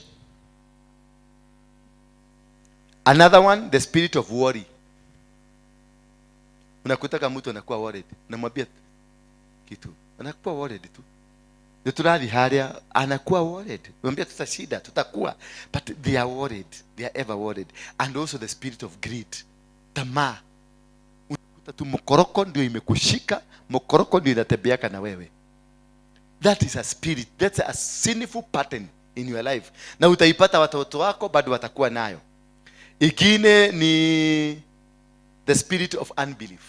Another one, the spirit of worry. Unakutaka mtu anakuwa worried, unamwambia kitu, anakuwa worried tu. Ndio tunali haria, anakuwa worried. Unamwambia tutashida, tutakuwa, but they are worried. They are ever worried. And also the spirit of greed. Tamaa. Unakuta tu mkoroko ndio imekushika, mkoroko ndio inatembeaka na wewe. That is a spirit. That's a sinful pattern in your life. Na utaipata watoto wako bado watakuwa nayo. Ingine ni the spirit of unbelief.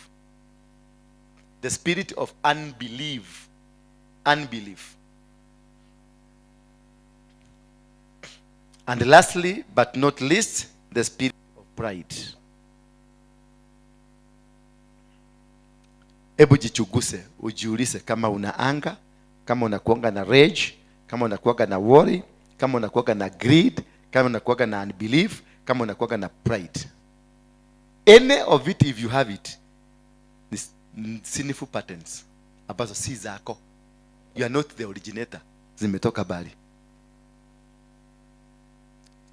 The spirit of unbelief. Unbelief. And lastly, but not least, the spirit of pride. Hebu jichuguse, ujiulize kama una anger, kama unakuanga na rage, kama unakuanga na worry, kama unakuanga na greed, kama unakuanga na unbelief, kama unakuanga na pride. Any of it, if you have it, is sinful patterns ambazo si zako. You are not the originator. Zimetoka bali.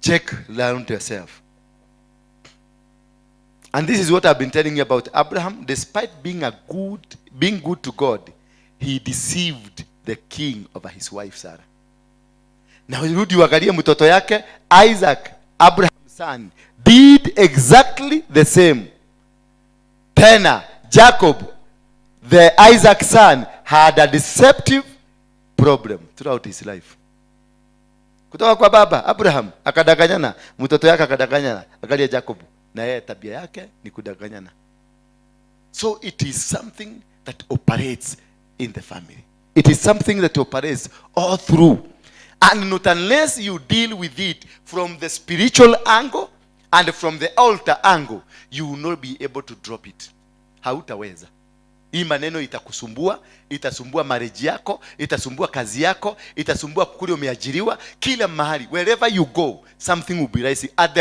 Check around yourself. And this is what I've been telling you about Abraham. Despite being good to God, he deceived the king over his wife Sarah. Now rudi uangalie mtoto yake Isaac, Abraham's son, did exactly the same Tena Jacob, the Isaac's son, had a deceptive problem throughout his life. Kutoka kwa baba Abraham akadanganyana, mtoto yake akadanganyana, angalia Jacob na yeye tabia yake ni kudanganyana. So it is something that operates in the family. It is something that operates all through. And not unless you deal with it from the spiritual angle and from the altar angle, you will not be able to drop it. Hautaweza. Hii maneno itakusumbua, itasumbua marriage yako, itasumbua kazi yako, itasumbua kule umeajiriwa, kila mahali. Wherever you go, something will be rising. At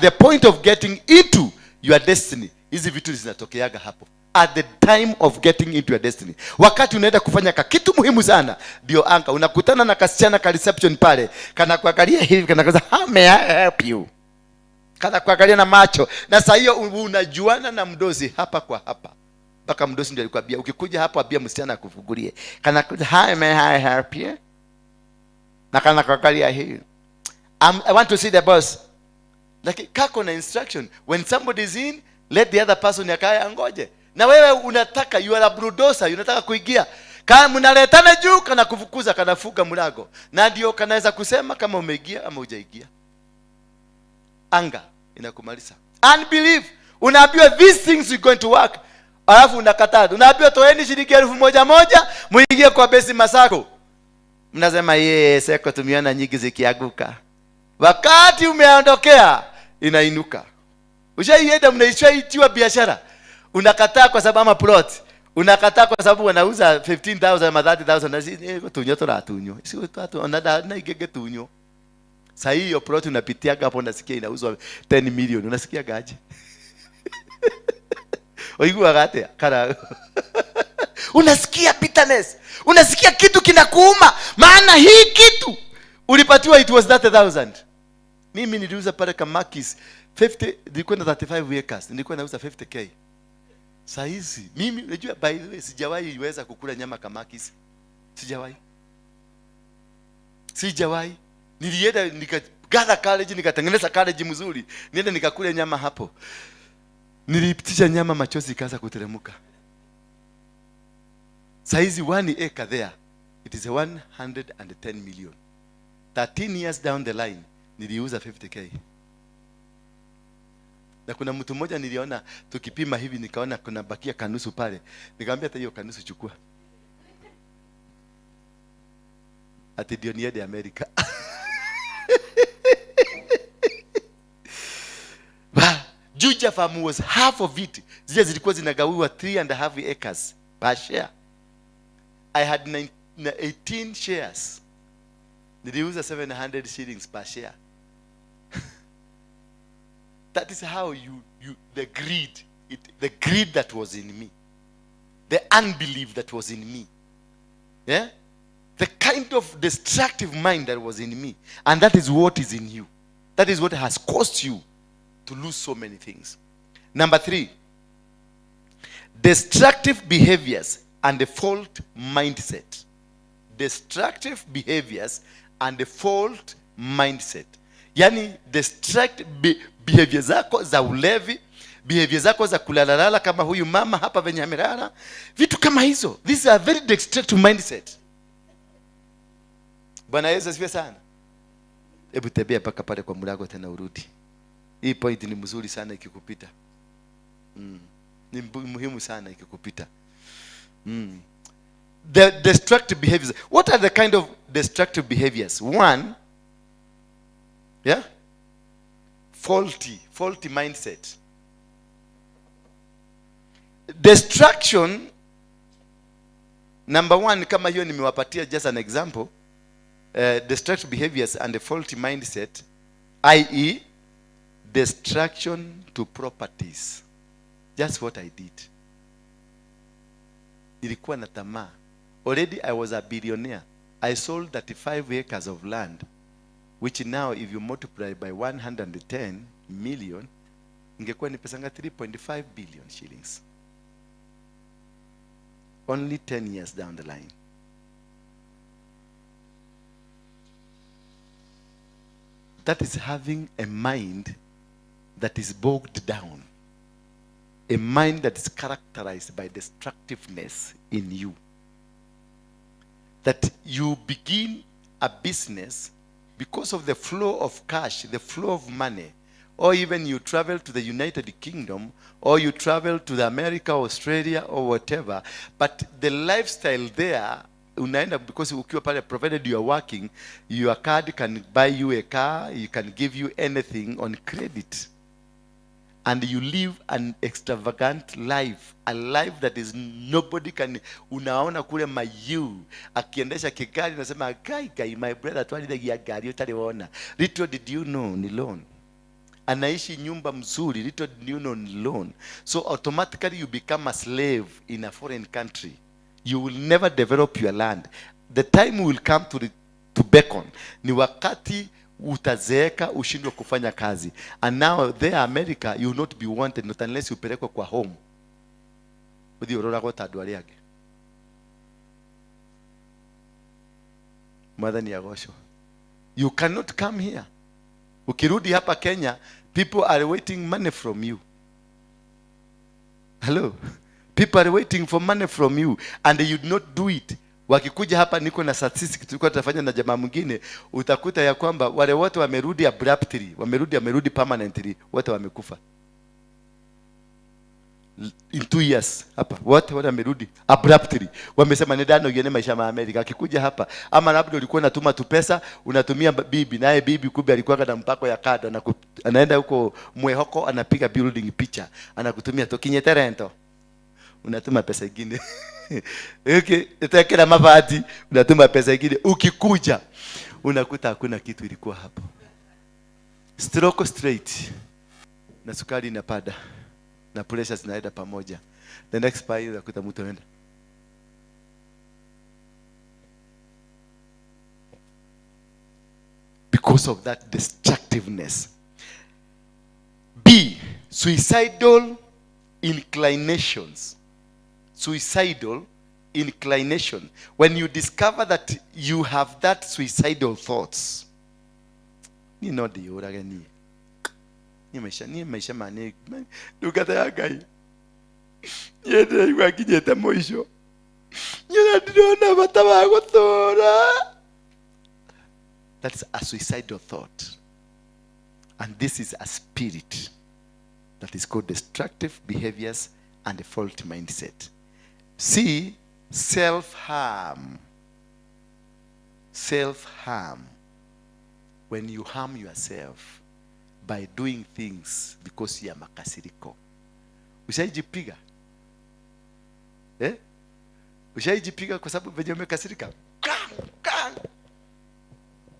the point of getting into your destiny, hizi vitu zinatokeaga hapo. At the time of getting into your destiny. Wakati unaenda kufanya kitu muhimu sana, ndio anga unakutana na kasichana ka reception pale, kana kuangalia hivi, kana kaza, how may I help you? Kana kuangalia na macho. Na saa hiyo unajuana na mdozi hapa kwa hapa. Mpaka mdozi ndio alikwambia ukikuja hapo abia msichana akufungulie. Kana kuja, how may I help you? Na kana kuangalia hivi, I want to see the boss. Like kako na instruction, when somebody is in, let the other person yakae angoje. Na wewe unataka, you are a bulldozer, unataka kuingia. Kama mnaletana juu kana kufukuza, kana fuga mlango. Na ndio kanaweza kusema kama umeingia ama hujaingia. Anga inakumaliza. Unbelief. Unaambiwa these things are going to work. Alafu unakataa. Unaambiwa toeni shilingi 1,000 muingie kwa besi Masako. Mnasema yeye seko tumeona nyingi zikianguka. Wakati umeondokea inainuka. Ushaienda mnaishaitiwa biashara. Unakataa kwa sababu ama plot. Unakataa kwa sababu wanauza 15,000 ama 30,000 na sisi tunyo tola tunyo. Sio tatu na igege tunyo. Sasa hiyo plot unapitia hapo unasikia inauzwa 10 million. Unasikia gaje? Oigua gate kara. Unasikia bitterness. Unasikia kitu kinakuuma. Maana hii kitu ulipatiwa it was 30,000. Mimi niliuza pale Kamakis 50, nilikuwa na 35 acres. Nilikuwa nauza 50k. Saa hizi mimi unajua by the way sijawahi iweza kukula nyama Kamakis. Sijawahi. Nilienda nikagatha college, nikatengeneza college mzuri. Nienda nikakula nyama hapo. Nilipitisha nyama machozi ikaanza kuteremka. Saa hizi 1 acre there, it is 110 million. 13 years down the line niliuza 50k. Na kuna mtu mmoja niliona tukipima hivi, nikaona kuna bakia kanusu pale. Nikamwambia hata hiyo kanusu chukua. Ati ndio niende America. Juja farm was half of it. Zile zilikuwa zinagawiwa 3.5 acres per share. I had 18 shares. Niliuza 700 shillings per share. That is how the greed that was in me, the unbelief that was in me, yeah, the kind of destructive mind that was in me, and that is what is in you. That is what has caused you to lose so many things. Number 3, destructive behaviors and the fault mindset. Destructive behaviors and the fault mindset. Yani destructive behavior zako za ulevi, behavior zako za kulalalala kama huyu mama hapa venye amelala, vitu kama hizo. These are very destructive mindset. Bwana Yesu asifiwe sana. Hebu tembea paka pale kwa mlango tena urudi. Hii point ni mzuri sana ikikupita. Ni muhimu sana ikikupita. The destructive behaviors. What are the kind of destructive behaviors? 1, yeah, faulty mindset. Destruction, number 1, kama hiyo nimewapatia just an example. Destructive behaviors and the faulty mindset, i.e. destruction to properties. Just what I did. Nilikuwa na tamaa. Already I was a billionaire. I sold 35 acres of land, which now if you multiply by 110 million, ingekuwa ni pesa ngapi? 3.5 billion shillings. Only 10 years down the line. That is having a mind that is bogged down. a mind that is characterized by destructiveness in you. That you begin a business because of the flow of cash, the flow of money, or even you travel to the United Kingdom, or you travel to the America, Australia, or whatever, but the lifestyle there, unaenda because ukiwa pale, provided you are working, your card can buy you a car, you can give you anything on credit. And you live an extravagant life, a life that is nobody can. Unaona kule mayu akiendesha kigari, unasema kai my brother twalilegia gari utaliona. Little did you know ni loan. Anaishi nyumba mzuri, little did you know ni loan. So automatically you become a slave in a foreign country. You will never develop your land. The time will come to beckon. Ni wakati utazeeka ushindwe kufanya kazi. And now there America, you will not be wanted, not unless you pelekwe kwa home. Udi urora gota adwari yake. Mother ni agosho. You cannot come here. Ukirudi hapa Kenya, people are waiting money from you. Hello? People are waiting for money from you and you do not do it. Wakikuja hapa, niko na statistics tulikuwa tunafanya na jamaa mwingine, utakuta ya kwamba wale wote wamerudi abruptly, wamerudi permanently, wote wamekufa. In 2 years hapa wote wamerudi abruptly. Wamesema nedano yene maisha ya Amerika. Akikuja hapa, ama labda ulikuwa unatuma tu pesa, unatumia bibi, naye bibi kumbe alikuwa na mpako ya kado, anaenda huko Mwehoko, anapiga building picture, anakutumia tokinye rento, unatuma pesa nyingine. Okay, utakela mabati, unatuma pesa nyingine. Ukikuja unakuta hakuna kitu ilikuwa hapo. Stroke straight. Na sukari inapada. Na pressure zinaenda pamoja. The next pile unakuta mtu anaenda. Because of that destructiveness. B, suicidal inclinations. Suicidal inclination. When you discover that you have that suicidal thoughts, you know the oragani. Ni maisha mane dukata ya gai. Yede yuwa kijeta moisho. Yuna didona bataba gotora. That's a suicidal thought. And this is a spirit that is called destructive behaviors and a faulty mindset. C, self-harm. Self-harm. When you harm yourself by doing things because ya makasiriko. Ushaijipiga? Ushaijipiga kwa sababu venye umekasirika?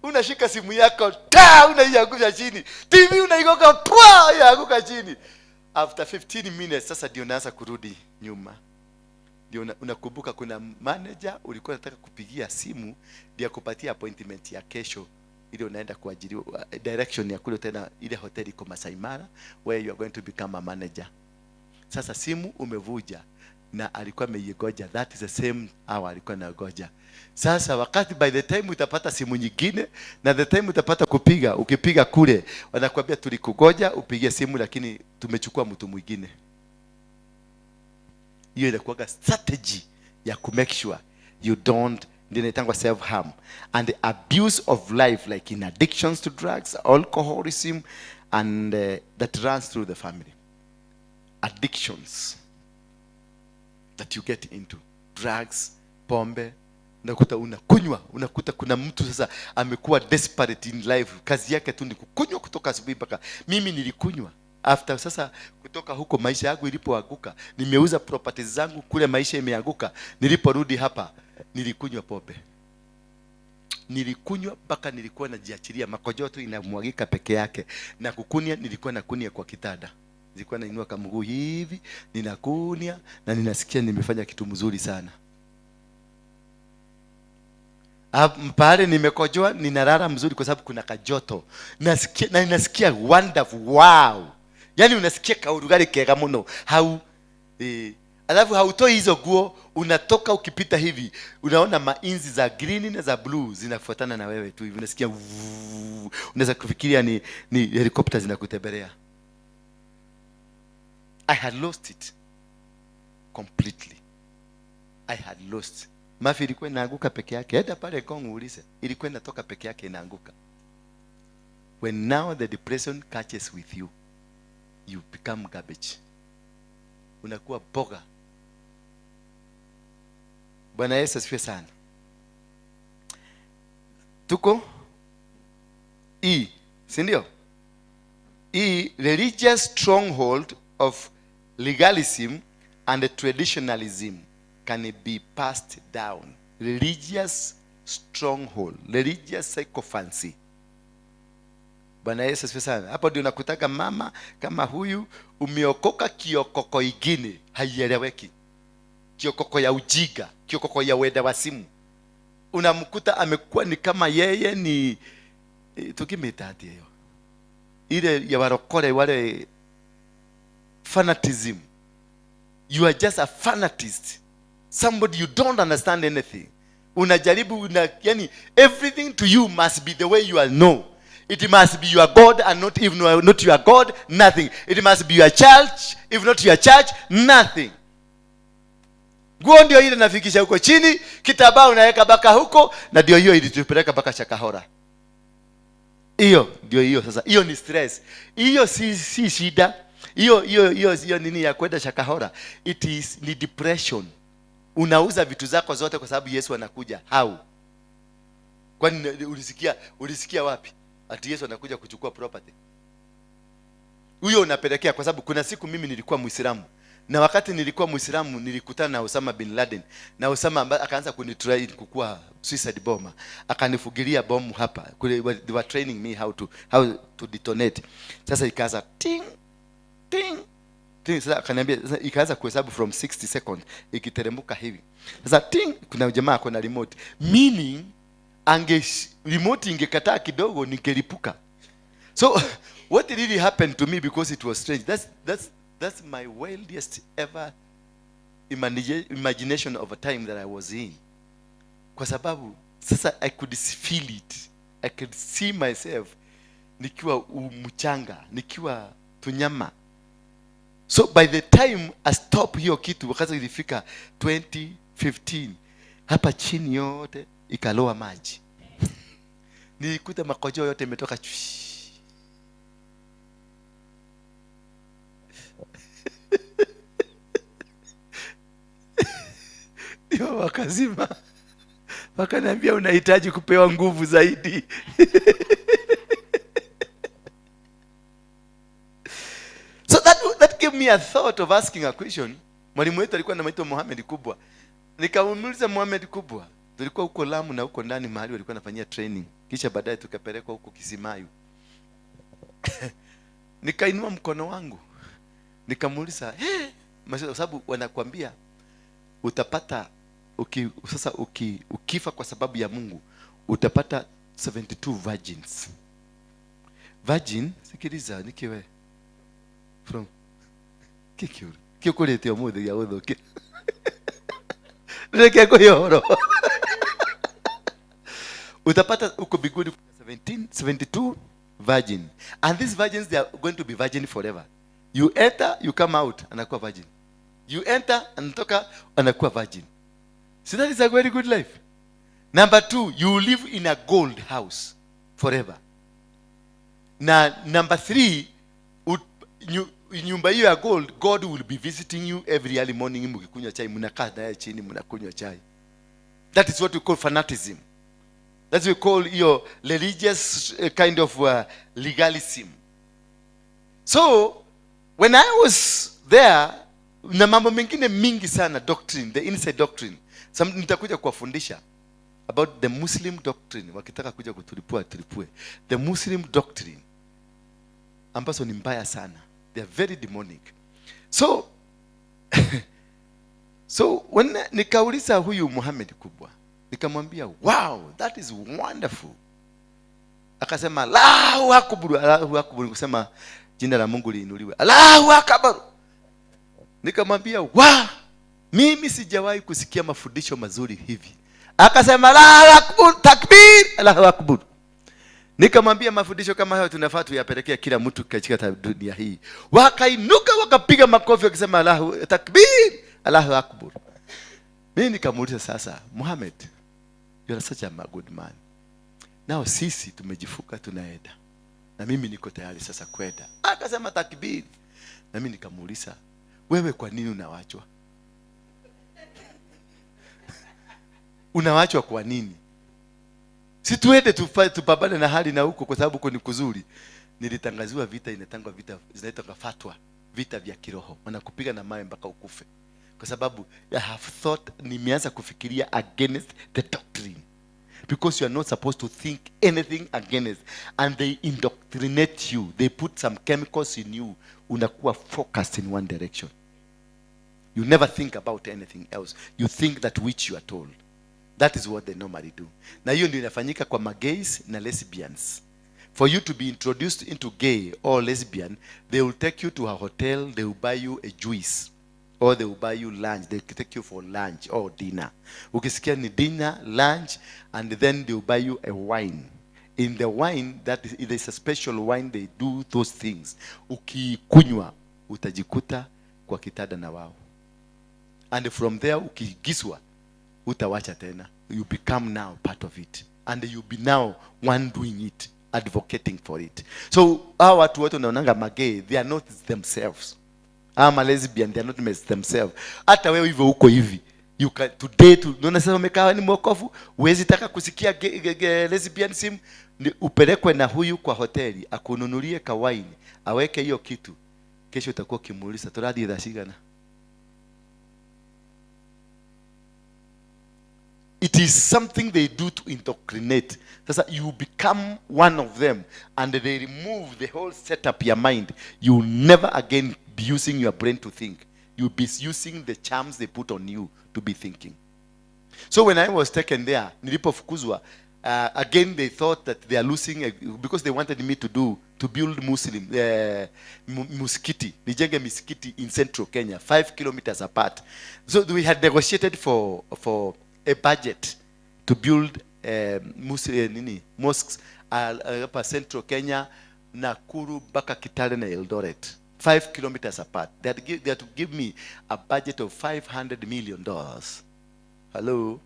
Unashika simu yako, unaiangusha chini. TV unaigonga, yaanguka chini. After 15 minutes sasa ndio unaanza kurudi nyuma. Ndio unakumbuka kuna manager ulikuwa unataka kupigia simu ndio kupatia appointment ya kesho, ile unaenda kuajiriwa direction ya kule tena ile hoteli kwa Masai Mara where you are going to become a manager. Sasa simu umevuja na alikuwa ameigoja, that is the same hour alikuwa anagoja. Sasa wakati by the time utapata simu nyingine na the time utapata kupiga, ukipiga kule wanakuambia tulikugoja upigie simu lakini tumechukua mtu mwingine. Hiyo inakuwa strategy ya ku make sure you don't, ndio inaitwa self harm and the abuse of life, like in addictions to drugs, alcoholism, and that runs through the family. Addictions that you get into, drugs, pombe, unakuta kuna mtu sasa amekuwa desperate in life, kazi yake tu ni kukunywa kutoka asubuhi mpaka. Mimi nilikunywa after sasa kutoka huko maisha yangu ilipoanguka, nimeuza properties zangu kule, maisha imeanguka, niliporudi hapa nilikunywa pombe. Nilikunywa mpaka nilikuwa najiachilia, makojoto inamwagika peke yake, na kukunia nilikuwa nakunia kwa kitanda. Nilikuwa nainua kama mguu hivi, ninakunia na ninasikia nimefanya kitu mzuri sana. Pale nimekojoa ninalala mzuri kwa sababu kuna kajoto. Nasikia na ninasikia wonderful, wow. Yaani unasikia kaurugari kega muno. Alafu hautoi hizo nguo, unatoka ukipita hivi, unaona mainzi za green na za blue zinafuatana na wewe tu hivi. Unasikia unaweza kufikiria ni helicopter zinakutembelea. I had lost it completely. I had lost. Mafi ilikuwa inaanguka peke yake. Hata pale Kongo ulize, ilikuwa inatoka peke yake inaanguka. When now the depression catches with you, you become garbage. Unakuwa boga. Bwana Yesu asifiwe sana. Tuko si ndio? Religious stronghold of legalism and traditionalism can be passed down. Religious stronghold, religious sycophancy. Bwana Yesu asifiwe sana. Hapo ndio nakutaka mama kama huyu umeokoka kiokoko ingine haieleweki. Kiokoko ya ujiga, kiokoko ya weda wa simu. Unamkuta amekuwa ni kama yeye ni tukimetaati hiyo. Ile ya warokore wale fanatism. You are just a fanatist. Somebody you don't understand anything. Unajaribu yani everything to you must be the way you are know. It must be your God and not your God, nothing. It must be your church, if not your church, nothing. Nguo ndio ile nafikisha huko chini, kitambaa unaweka baka huko, na ndio hiyo ilitupeleka baka Shakahora. Hiyo ndio hiyo sasa. Hiyo ni stress. Hiyo si shida. Hiyo nini ya kwenda Shakahora? Ni depression. Unauza vitu zako zote kwa sababu Yesu anakuja. How? Kwani ulisikia wapi? Ati Yesu anakuja kuchukua property. Huyo unapelekea kwa sababu kuna siku mimi nilikuwa Muislamu. Na wakati nilikuwa Muislamu nilikutana na Osama bin Laden. Na Osama akaanza kunitry kukua suicide bomber. Akanifugilia bomu hapa. They were training me how to detonate. Sasa ikaanza ting ting ting. Sasa akaniambia ikaanza kuhesabu from 60 seconds ikiteremka hivi. Sasa ting, kuna jamaa ako na remote. Meaning remote ingekataa kidogo ningelipuka. So what really happened to me, because it was strange. That's my wildest ever imagination of a time that I was in. Kwa sababu sasa I could feel it. I could see myself nikiwa mchanga, nikiwa tunyama. So by the time I stop hiyo kitu, wakati ilifika 2015, hapa chini yote ikaloa maji. Nilikuta makojo yote imetoka Yo wakazima. Wakaniambia unahitaji kupewa nguvu zaidi. So that gave me a thought of asking a question. Mwalimu wetu alikuwa anaitwa Mohamed Kubwa. Nikamuuliza Mohamed Kubwa. Tulikuwa huko Lamu na huko ndani mahali walikuwa wanafanyia training. Kisha baadaye tukapelekwa huko Kisimayu. Nikainua mkono wangu. Nikamuuliza, kwa sababu wanakuambia utapata ukifa kwa sababu ya Mungu utapata 72 virgins. Virgin, sikiliza nikiwe from kikule tio mudhi ya udhoke. Reke kwa yoro. Utapata uko bigudi 72 virgin. And these virgins, they are going to be virgin forever. You enter, you come out, anakuwa virgin. You enter, anatoka, anakuwa virgin. So that is a very good life. Number 2, you live in a gold house forever. Number 3, nyumba hiyo ya gold, God will be visiting you every early morning. Mkikunywa chai, mnakaa naye chini, mnakunywa chai. That is what we call fanatism. That's what we call your religious kind of legalism. So when I was there, na mambo mengine mingi sana doctrine, the inside doctrine. Nitakuja kuwafundisha about the Muslim doctrine. Wakitaka kuja kutulipua. The Muslim doctrine ambazo ni mbaya sana. They are very demonic. So when nikauliza huyu Muhammad Kubwa, nikamwambia, wow, that is wonderful. Akasema, Allahu Akbar, kusema jina la Mungu liinuliwe. Allahu Akbar. Nikamwambia, wow, mimi sijawahi kusikia mafundisho mazuri hivi. Akasema, Allahu Akbar, takbir, Allahu Akbar. Nikamwambia mafundisho kama hayo tunafaa tuyapelekea kila mtu katika dunia hii. Wakainuka wakapiga makofi wakisema Allahu takbir, Allahu akbar. Mimi nikamuuliza sasa, Muhammad, you are such a good man. Nao sisi tumejifuka tunaenda. Na mimi niko tayari sasa kwenda. Akasema takbir. Na mimi nikamuuliza, wewe kwa nini unawachwa? Unawachwa kwa nini? Si tuende tupambane na hali na huko kwa sababu huko ni kuzuri. Nilitangaziwa vita, inatangwa vita, zinaitwa fatwa, vita vya kiroho. Wanakupiga na mawe mpaka ukufe. Kwa sababu I have thought, nimeanza kufikiria against the doctrine. Because you are not supposed to think anything against, and they indoctrinate you. They put some chemicals in you. Unakuwa focused in one direction. You never think about anything else. You think that which you are told. That is what they normally do. Na hiyo ndio inafanyika kwa magays na lesbians. For you to be introduced into gay or lesbian, they will take you to a hotel, they will buy you a juice, or they will buy you lunch. They take you for lunch or dinner. Ukisikia ni dinner, lunch, and then they will buy you a wine. In the wine, that is, it is a special wine, they do those things. Ukikunywa, utajikuta kwa kitanda na wao. And from there, ukigiswa, utawacha tena. You become now part of it. And you be now one doing it, advocating for it. So, hawa watu wote wanaonanga magay, they are not themselves. Ama lesbian, they are not themselves. Hata wewe hivyo uko hivi. You can today unasema umekaa ni mwokofu, huwezi taka kusikia lesbianism, upelekwe na huyu kwa hoteli, akununulie kawaini, aweke hiyo kitu. Kesho utakuwa kimuuliza, "Toradi idashigana?" It is something they do to indoctrinate. Sasa you become one of them, and they remove the whole setup your mind. You never again be using your brain to think. You'll be using the charms they put on you to be thinking. So when I was taken there, nilipofukuzwa, again they thought that they are losing because they wanted me to build Muslim muskiti, nijenge miskiti in central Kenya, 5 kilometers apart. So we had negotiated for a budget to build mosques hapa central Kenya, Nakuru mpaka Kitale na Eldoret, 5 kilometers apart. They had to give me a budget of $500 million. Hello?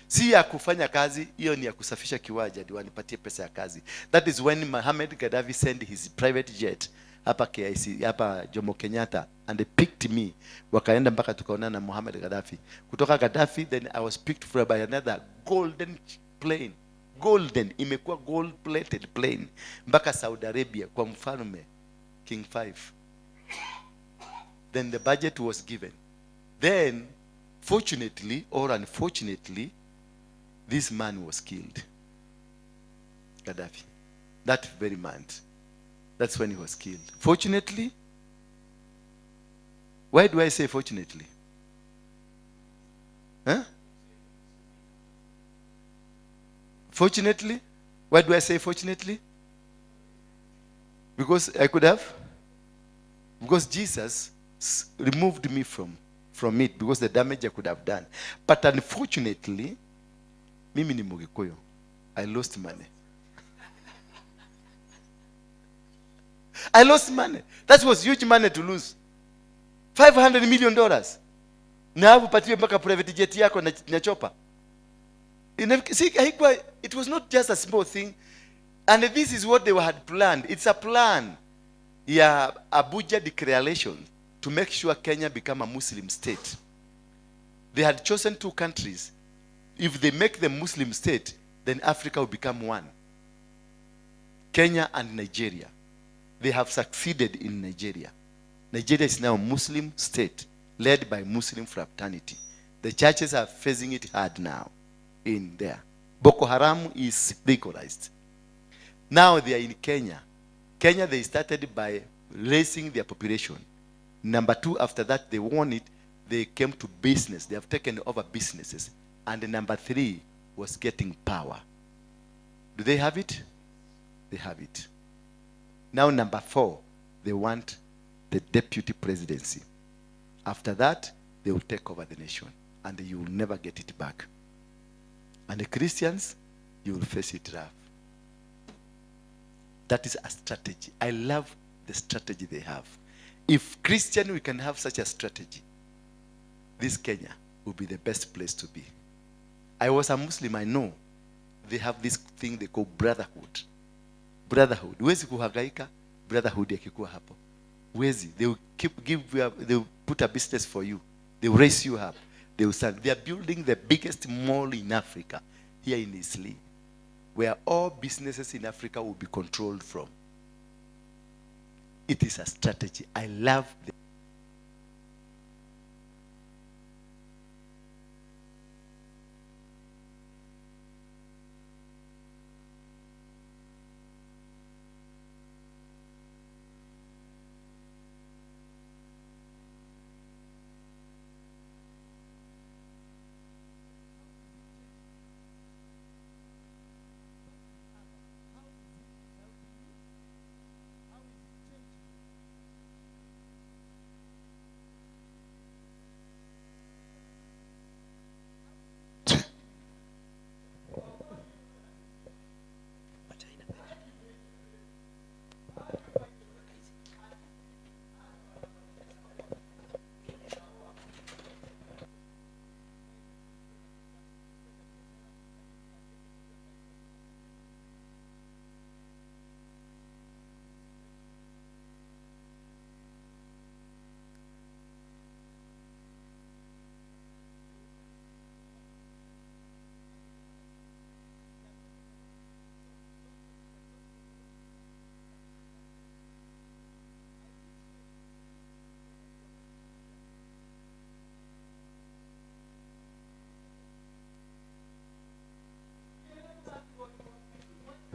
Si ya kufanya kazi, hiyo ni ya kusafisha kiwanja ndio wanipatie pesa ya kazi. That is when Mohamed Gaddafi sent his private jet hapa KIC, hapa Jomo Kenyatta, and they picked me. Wakaenda mpaka tukaonana na Mohamed Gaddafi. Kutoka Gaddafi, then I was picked for by another golden plane. Golden, imekuwa gold plated plane mpaka Saudi Arabia kwa mfalme King 5. Then the budget was given. Then fortunately or unfortunately, this man was killed. Gaddafi. That very month. That's when he was killed. Fortunately. Why do I say fortunately? Huh? Fortunately? Why do I say fortunately? Because I could have. Because Jesus removed me from it, because the damage I could have done. But unfortunately, mimi ni Mugikuyu, I lost money. I lost money. That was huge money to lose. $500 million. Na hapo patiwe mpaka private jet yako na chopper. See, it was not just a small thing. And this is what they had planned. It's a plan. Yeah, Abuja Declaration to make sure Kenya become a Muslim state. They had chosen 2 countries. If they make them Muslim state, then Africa will become one. Kenya and Nigeria. They have succeeded in Nigeria. Nigeria is now a Muslim state led by Muslim fraternity. The churches are facing it hard now in there. Boko Haram is legalized. Now they are in Kenya. Kenya, they started by raising their population. Number 2, after that, they won it. They came to business. They have taken over businesses. And number 3 was getting power. Do they have it? They have it. Now number 4, they want the deputy presidency. After that, they will take over the nation. And you will never get it back. And the Christians, you will face it rough. That is a strategy. I love the strategy they have. If Christian, we can have such a strategy, this Kenya will be the best place to be. I was a Muslim, I know. They have this thing they call brotherhood. Brotherhood. Huwezi kuhangaika, brotherhood yakikuwa hapo. Huwezi. They will they will put a business for you. They will raise you up. They will stand. They are building the biggest mall in Africa, here in Isli, where all businesses in Africa will be controlled from. It is a strategy. I love the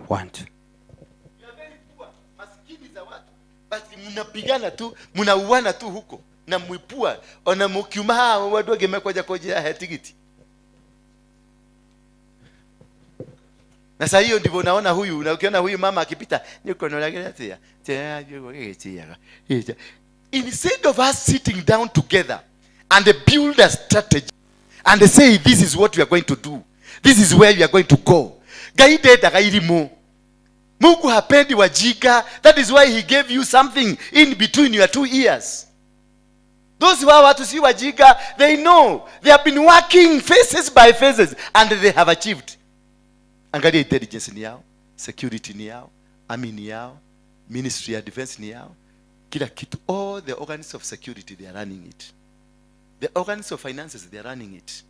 want. Maskini za watu. Basi mnapigana tu, mnauana tu huko. Na mwipua, ona mukiuma wadu wagemekoja koja hetigiti. Na sasa hiyo ndivyo naona huyu, na ukiona huyu mama akipita, niko nolagelea instead of us sitting down together and build a strategy and say this is what we are going to do. This is where we are going to go. Gaide dagairimo. Mungu hapendi wajika. That is why he gave you something in between your two ears. Those who are watu si wajika, they know. They have been working faces by faces and they have achieved. Angalia intelligence ni yao, security ni yao, army ni yao, ministry of defense ni yao. Kila kitu. All the organs of security, they are running it. The organs of finances, they are running it.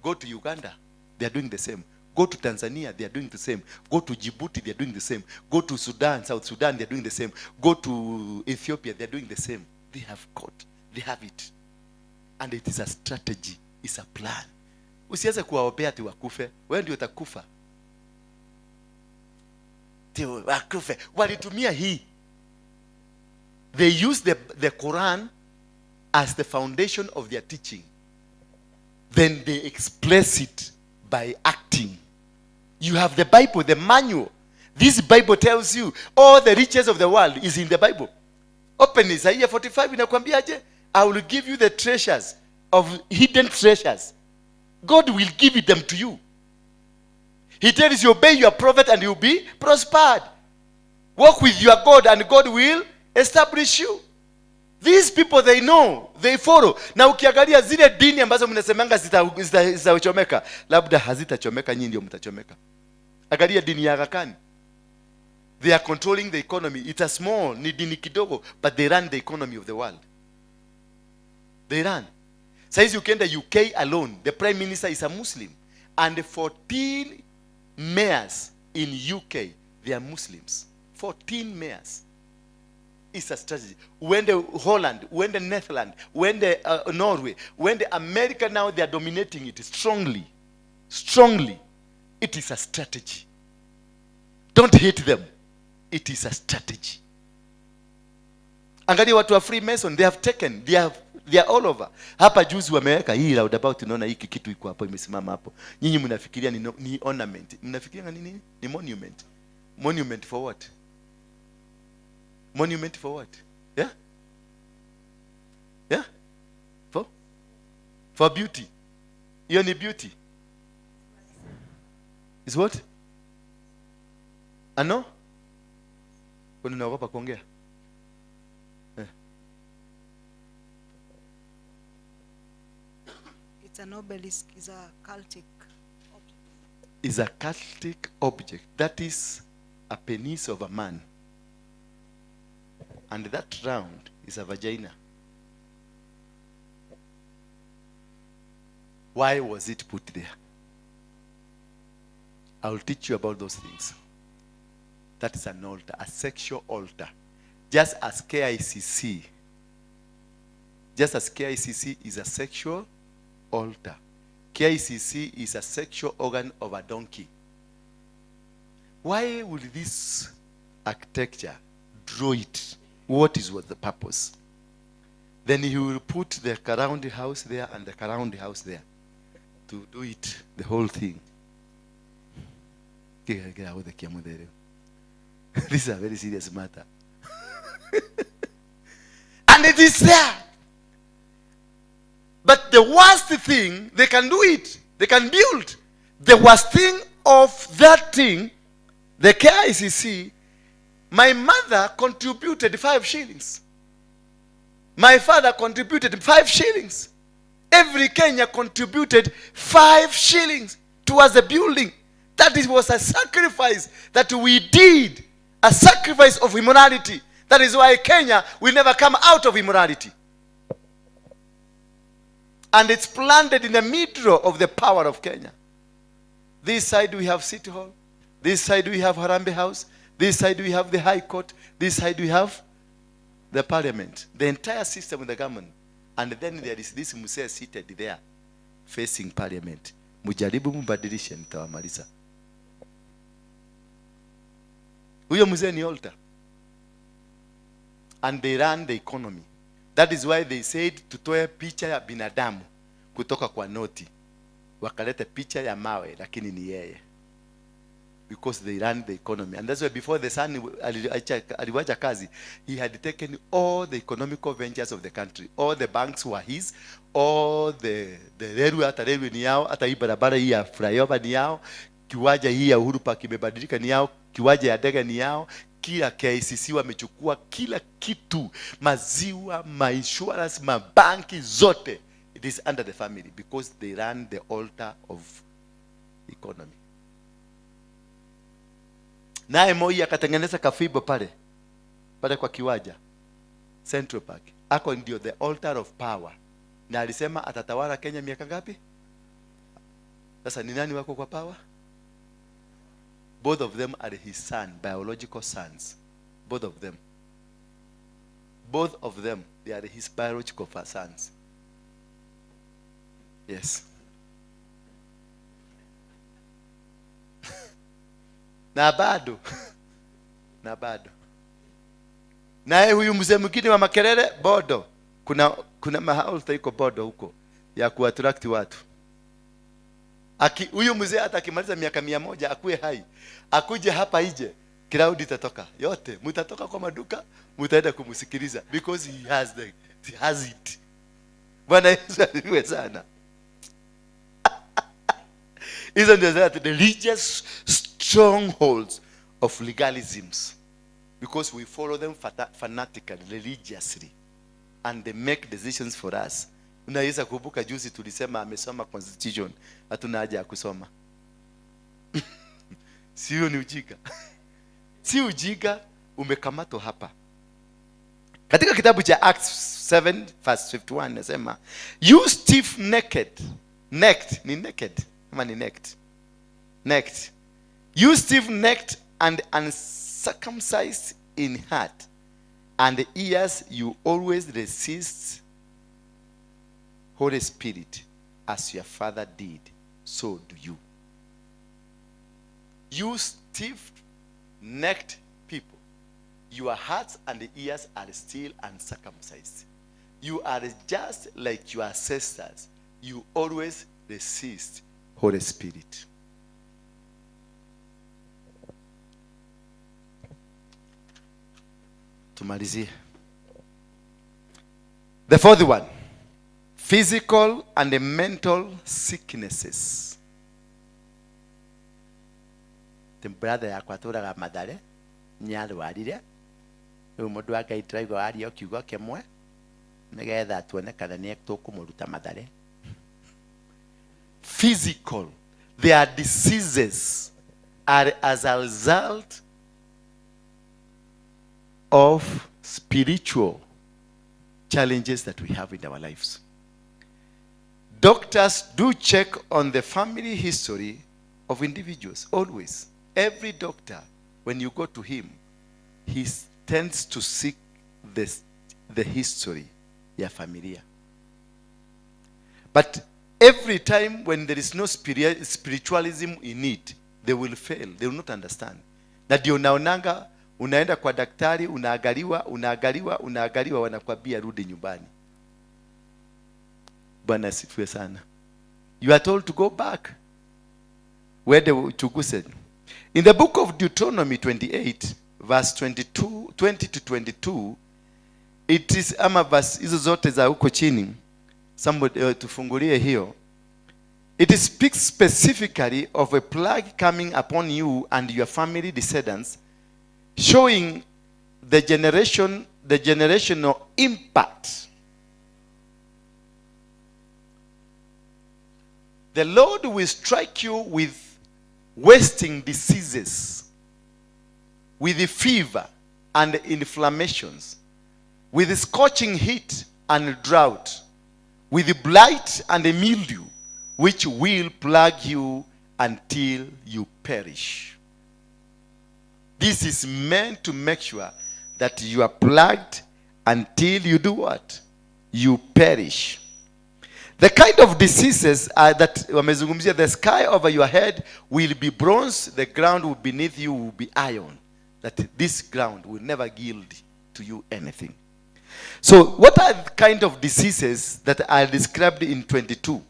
Go to Uganda, they are doing the same. Go to Tanzania, they are doing the same. Go to Djibouti, they are doing the same. Go to Sudan, South Sudan, they are doing the same. Go to Ethiopia, they are doing the same. They have it. And it is a strategy, it's a plan. Usianze kuwaombea ati wakufe, wewe ndio utakufa. Tio wakufe, walitumia hii. They use the Quran as the foundation of their teaching. Then they express it by acting. You have the Bible, the manual. This Bible tells you all the riches of the world is in the Bible. Open Isaiah 45 inakwambiaje? I will give you the treasures of hidden treasures. God will give them to you. He tells you, obey your prophet and you'll be prospered. Walk with your God and God will establish you. These people, they know, they follow. Na ukiangalia zile dini ambazo mnasemanga zitachomeka, labda hazitachomeka, nyinyi ndio mtachomeka. Angalia dini ya Agakani. They are controlling the economy. It's a small, ni dini kidogo, but they run the economy of the world. They run. Saizi ukienda UK alone, the prime minister is a Muslim. And 14 mayors in UK, they are Muslims. 14 mayors. It's a strategy. When the Holland, when the Netherlands, when the Norway, when the America now, they are dominating it strongly. Strongly. It is a strategy. Don't hate them. It is a strategy. Angalia watu wa Freemason, they have taken, they are all over. Hapa juzi wameweka hii roundabout, unaona hiki kitu iko hapo imesimama hapo. Nyinyi mnafikiria ni ornament. Mnafikiria ni nini? Ni monument. Monument for what? Monument for what? Yeah? Yeah? For beauty. Hiyo ni beauty. Is what? Ano? Kwani unaogopa kuongea? It's an obelisk, is a cultic object. Is a cultic object. That is a penis of a man. And that round is a vagina. Why was it put there? I will teach you about those things. That is an altar, a sexual altar. Just as KICC is a sexual altar. KICC is a sexual organ of a donkey. Why would this architecture draw it? What the purpose? Then he will put the surround house there and the surround house there to do it, the whole thing. This is a very serious matter. And it is there. But the worst thing, they can do it. They can build. The worst thing of that thing, the KICC, my mother contributed 5 shillings. My father contributed 5 shillings. Every Kenyan contributed 5 shillings towards the building. That was a sacrifice that we did. A sacrifice of immorality. That is why Kenya will never come out of immorality. And it's planted in the middle of the power of Kenya. This side we have City Hall. This side we have Harambee House. This side we have the High Court. This side we have the Parliament. The entire system of the government. And then there is this Muse seated there, facing Parliament. Mujaribu mbadilishe nitawamaliza. Huyo mzee ni altar. And they run the economy. That is why they said tutoe picha ya binadamu kutoka kwa noti. Wakalete picha ya mawe lakini ni yeye. Because they run the economy. And that's why before the son aliwacha kazi, he had taken all the economical ventures of the country. All the banks were his. All the railway, hata railway ni yao. Hata hii barabara hii ya flyover ni yao. Kiwanja hii ya Uhuru Park imebadilika ni yao. Kiwanja ya ndege ni yao. Kila KICC wamechukua kila kitu. Maziwa, insurance, mabanki zote. It is under the family because they run the altar of economy. Naye Moi akatengeneza kafibo pale kwa kiwanja Central Park. Ako ndio the altar of power. Na alisema atatawala Kenya miaka ngapi? Sasa ni nani wako kwa power? Both of them are his son, biological sons. Both of them. Both of them, they are his biological sons. Yes. Na bado. Naye huyu mzee mwingine wa makelele bodo. Kuna mahali iko bodo huko ya kuattract watu. Huyu mzee hata akimaliza miaka 100 akue hai. Akuje hapa ije, crowd itatoka. Yote mtatoka kwa maduka, mtaenda kumsikiliza because he has it. Bwana Yesu asifiwe sana. Isn't that the religious strongholds of legalisms? Because we follow them fanatically, religiously. And they make decisions for us. Unaweza kukumbuka juzi tulisema amesoma constitution, hatuna haja ya kusoma. Sio ni ujinga. Si ujinga, umekamatwa hapa. Katika kitabu cha Acts 7 verse 51 nasema, you stiff-necked, ni naked, ama ni necked. You stiff-necked and uncircumcised in heart and ears, you always resist Holy Spirit, as your father did, so do you. You stiff-necked people, your hearts and ears are still uncircumcised. You are just like your ancestors. You always resist Holy Spirit. Tumalizie. The fourth one. Physical and mental sicknesses. The brother yakwaturaga madare nyarwarire Mundu agaitiraigwa aria kiugo kimwe nigetha tuonekana ni tukumuruta mathare. Physical, their diseases are as a result of spiritual challenges that we have in our lives. Doctors do check on the family history of individuals, always. Every doctor, when you go to him, he tends to seek the history ya familia. But every time when there is no spiritualism in it, they will fail. They will not understand. Na ndio unaonanga unaenda kwa daktari, unaangaliwa, wanakwambia rudi nyumbani. Bwana asifiwe sana. You are told to go back where they uchunguze. In the book of Deuteronomy 28 verse 20 to 22, it is ama verse hizo zote za huko chini, somebody tufungulie hiyo. It speaks specifically of a plague coming upon you and your family descendants, showing the generational impact. The Lord will strike you with wasting diseases, with the fever and inflammations, with the scorching heat and drought, with the blight and the mildew, which will plague you until you perish. This is meant to make sure that you are plagued until you do what? You perish. The kind of diseases that wamezungumzia, the sky over your head will be bronze, the ground beneath you will be iron. That this ground will never yield to you anything. So what are the kind of diseases that are described in 22?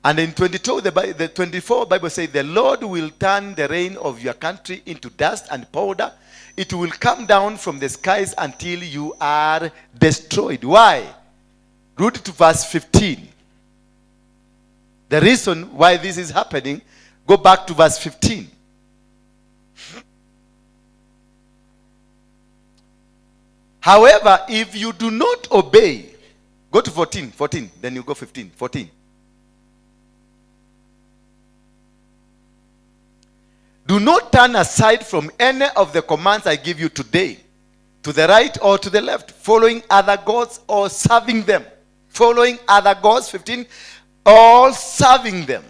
And in 22, the 24 Bible says, the Lord will turn the rain of your country into dust and powder. It will come down from the skies until you are destroyed. Why? Read to verse 15. The reason why this is happening, go back to verse 15. However, if you do not obey, go to 14, then you go 15, 14. Do not turn aside from any of the commands I give you today, to the right or to the left, following other gods or serving them. Following other gods, 15, or serving them.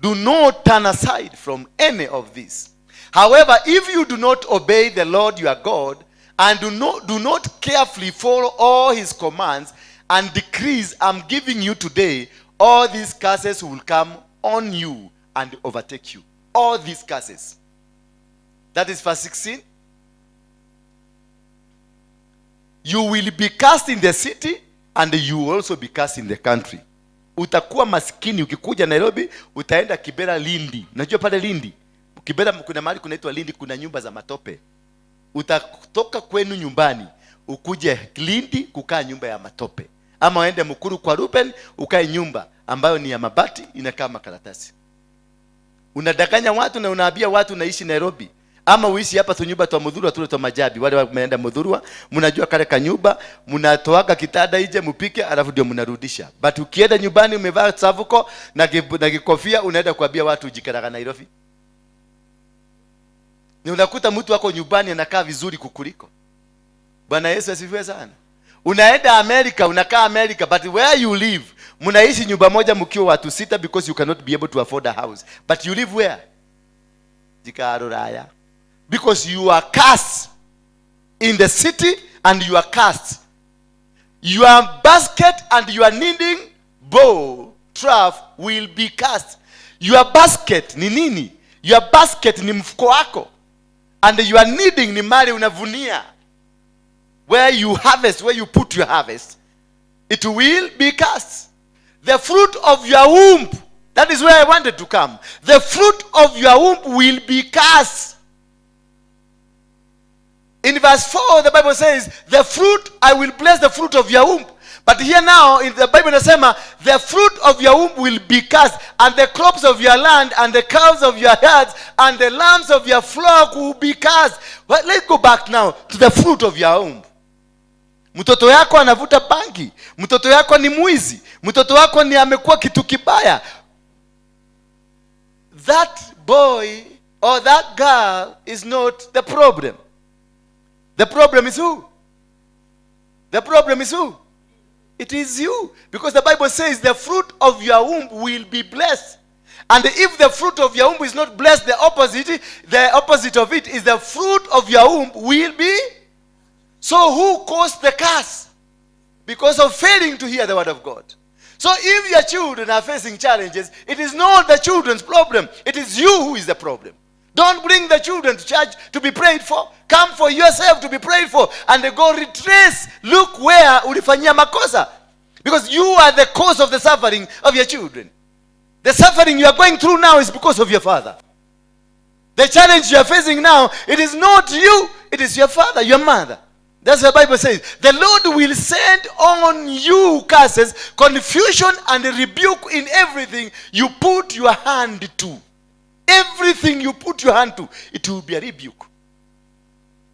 Do not turn aside from any of these. However, if you do not obey the Lord your God, and do not carefully follow all his commands and decrees I'm giving you today, all these curses will come on you and overtake you. All these curses. That is verse 16. You will be cast in the city, and you will also be cast in the country. Utakuwa maskini ukikuja Nairobi, utaenda Kibera, Lindi. Unajua pale Lindi? Kibera kuna mahali kunaitwa Lindi, kuna nyumba za matope. Utatoka kwenu nyumbani, ukuje Lindi kukaa nyumba ya matope. Ama uende Mukuru kwa Ruben, ukae nyumba ambayo ni ya mabati, inakaa makaratasi. Unadanganya watu na unaambia watu unaishi Nairobi. Ama uishi hapa tunyumba twa Mudhurwa tule twa Majabi. Wale wameenda Mudhurwa, mnajua kale kanyumba, mnatoaga kitanda nje mpike alafu ndio mnarudisha. But ukienda nyumbani umevaa savuko na kikofia, unaenda kuambia watu ujikaraga Nairobi. Ni unakuta mtu wako nyumbani anakaa vizuri kukuliko. Bwana Yesu asifiwe sana. Unaenda Amerika, unakaa Amerika, but where you live, mnaishi nyumba moja mkiwa watu 6 because you cannot be able to afford a house. But you live where? Jikaruraya. Because you are cast in the city and you are cast. Your basket and your kneading bowl, trough will be cast. Your basket ni nini? Your basket ni mfuko wako. And your kneading ni mali unavunia. Where you harvest, where you put your harvest, it will be cast. The fruit of your womb, that is where I wanted to come. The fruit of your womb will be cast. In verse 4, the Bible says, the fruit, I will bless the fruit of your womb. But here now in the Bible inasema, the fruit of your womb will be cursed, and the crops of your land, and the calves of your herds, and the lambs of your flock will be cursed. Well, let's go back now to the fruit of your womb. Mtoto yako anavuta bangi, mtoto yako ni mwizi, mtoto wako ni amekuwa kitu kibaya. That boy or that girl is not the problem. The problem is who? The problem is who? It is you. Because the Bible says the fruit of your womb will be blessed. And if the fruit of your womb is not blessed, the opposite of it is the fruit of your womb will be. So who caused the curse? Because of failing to hear the word of God. So if your children are facing challenges, it is not the children's problem. It is you who is the problem. Don't bring the children to church to be prayed for. Come for yourself to be prayed for. And they go retrace. Look where ulifanyia makosa. Because you are the cause of the suffering of your children. The suffering you are going through now is because of your father. The challenge you are facing now, it is not you. It is your father, your mother. That's what the Bible says. The Lord will send on you curses, confusion, and rebuke in everything you put your hand to. Everything you put your hand to, it will be a rebuke.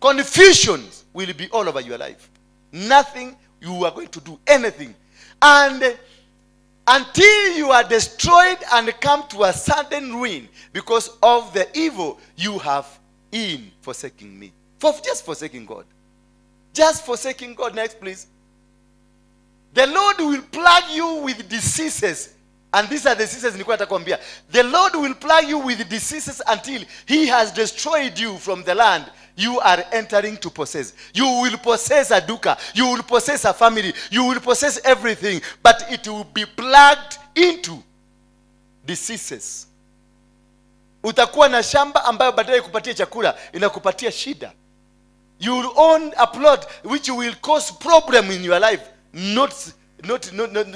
Confusion will be all over your life. Nothing you are going to do, anything. And until you are destroyed and come to a sudden ruin because of the evil you have in forsaking me. Just forsaking God. Just forsaking God. Next, please. The Lord will plague you with diseases. And these are the diseases nilikuwa nitakwambia. The Lord will plague you with diseases until he has destroyed you from the land you are entering to possess. You will possess a duka. You will possess a family. You will possess everything. But it will be plugged into diseases. Utakuwa na shamba ambayo badala ya kupatia chakula inakupatia shida. You will own a plot which will cause problem in your life. Not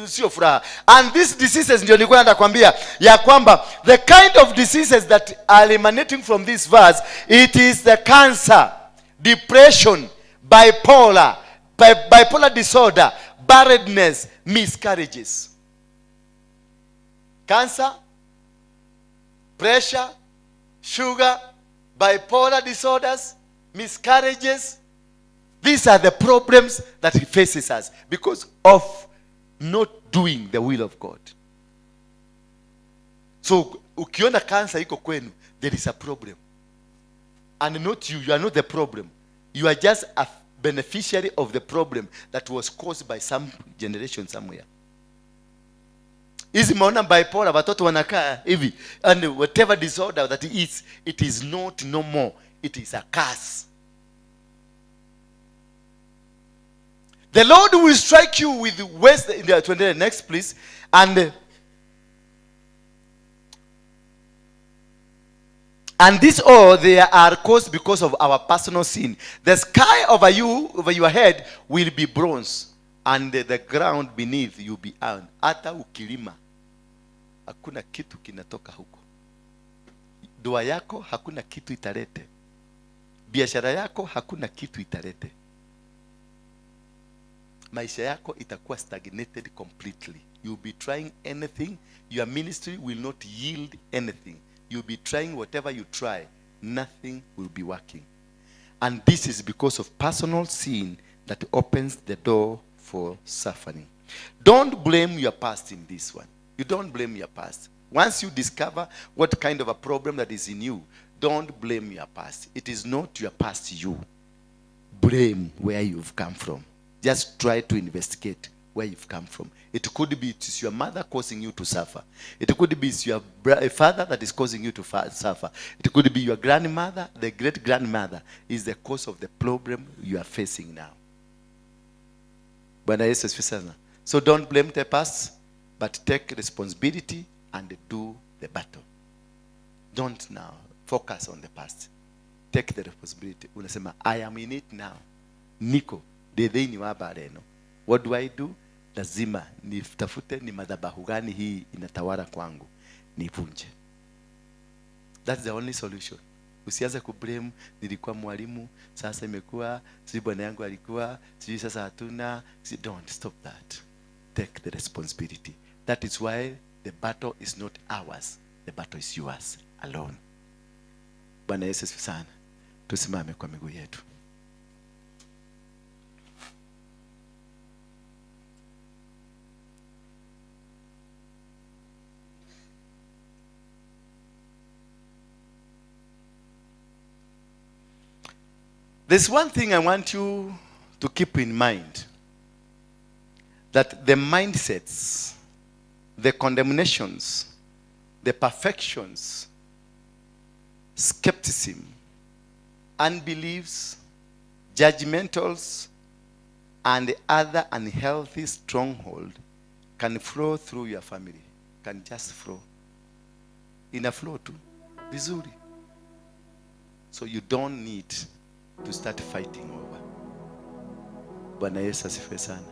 sio furaha. And these diseases ndio nilikuwa nataka kuambia ya kwamba the kind of diseases that are emanating from this verse, it is the cancer, depression, bipolar disorder, barrenness, miscarriages. Cancer, pressure, sugar, bipolar disorders, miscarriages. These are the problems that he faces us because of not doing the will of God. So, ukiona cancer iko kwenu, there is a problem. And not you. You are not the problem. You are just a beneficiary of the problem that was caused by some generation somewhere. Hizi maona bipolar, watoto wanakaa hivi. And whatever disorder that it is not no more. It is a curse. The Lord will strike you with waste. Next, please. And this all they are caused because of our personal sin. The sky over you, over your head, will be bronze, and the ground beneath you be iron. Hata ukilima, hakuna kitu kinatoka huko. Dua yako hakuna kitu italete. Biashara yako hakuna kitu italete. Maisha yako itakuwa stagnated completely. You'll be trying anything. Your ministry will not yield anything. You'll be trying whatever you try. Nothing will be working. And this is because of personal sin that opens the door for suffering. Don't blame your past in this one. You don't blame your past. Once you discover what kind of a problem that is in you, don't blame your past. It is not your past you. Blame where you've come from. Just try to investigate where you've come from. It could be it is your mother causing you to suffer. It could be it's your father that is causing you to suffer. It could be your grandmother, the great-grandmother is the cause of the problem you are facing now. So don't blame the past, but take responsibility and do the battle. Don't now focus on the past. Take the responsibility. Unasema, I am in it now. Niko. What do I do? Lazima nitafute ni madhabahu gani hii inatawala kwangu, nivunje. That's the only solution. Usianze kublame, nilikuwa mwalimu, sasa imekuwa, sisi bwana yangu alikuwa, sisi sasa hatuna. Don't stop that. take the responsibility. That is why the battle is not ours. The battle is yours alone. Bwana Yesu asifiwe sana. Tusimame kwa miguu yetu. There's one thing I want you to keep in mind. That the mindsets, the condemnations, the perfections, skepticism, unbeliefs, judgmentals, and other unhealthy stronghold can flow through your family. Can just flow. Ina flow tu. Vizuri. So you don't need to start fighting over. Bwana Yesu asifiwe sana.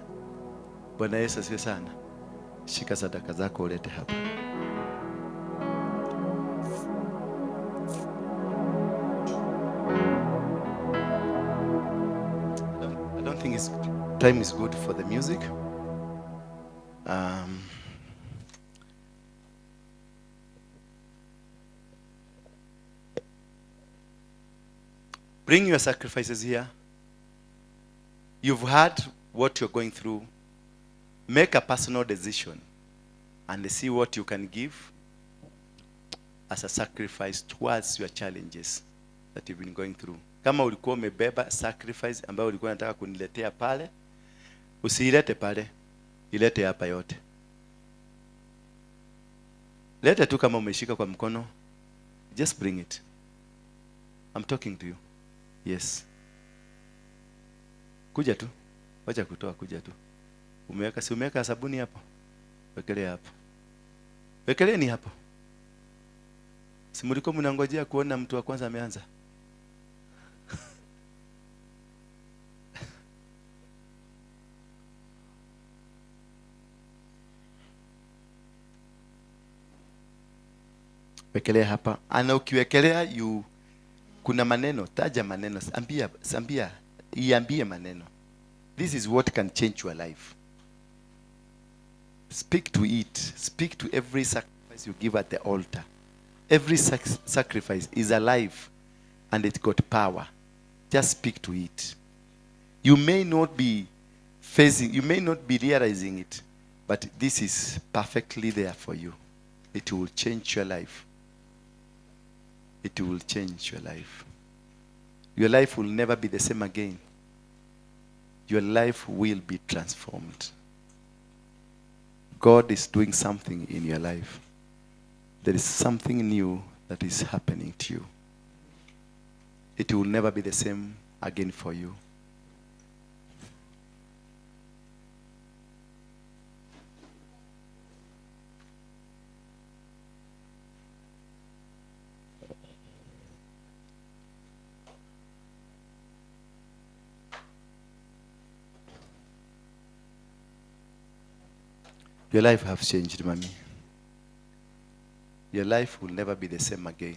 Bwana Yesu asifiwe sana. Shika sadaka zako ulete hapa. I don't think time is good for the music. Bring your sacrifices here. You've heard what you're going through. Make a personal decision and see what you can give as a sacrifice towards your challenges that you've been going through. Kama ulikuwa umebeba sacrifice ambayo ulikuwa unataka kuniletea pale, usiilete pale, ilete hapa yote. Leta tu kama umeshika kwa mkono. Just bring it. I'm talking to you. Yes. Kuja tu. Wacha kutoa, kuja tu. Umeweka sabuni hapo? Wekelea hapo. Wekeleni hapo. Si mlikuwa mnangojea kuona mtu wa kwanza ameanza? Wekelea hapa. Ana ukiwekelea kuna maneno, taja maneno, iambie maneno. This is what can change your life. Speak to it. Speak to every sacrifice you give at the altar. Every sacrifice is alive and it got power. Just speak to it. You may not be realizing it, but this is perfectly there for you. It will change your life. It will change your life. Your life will never be the same again. Your life will be transformed. God is doing something in your life. There is something new that is happening to you. It will never be the same again for you. Your life has changed, mommy. Your life will never be the same again.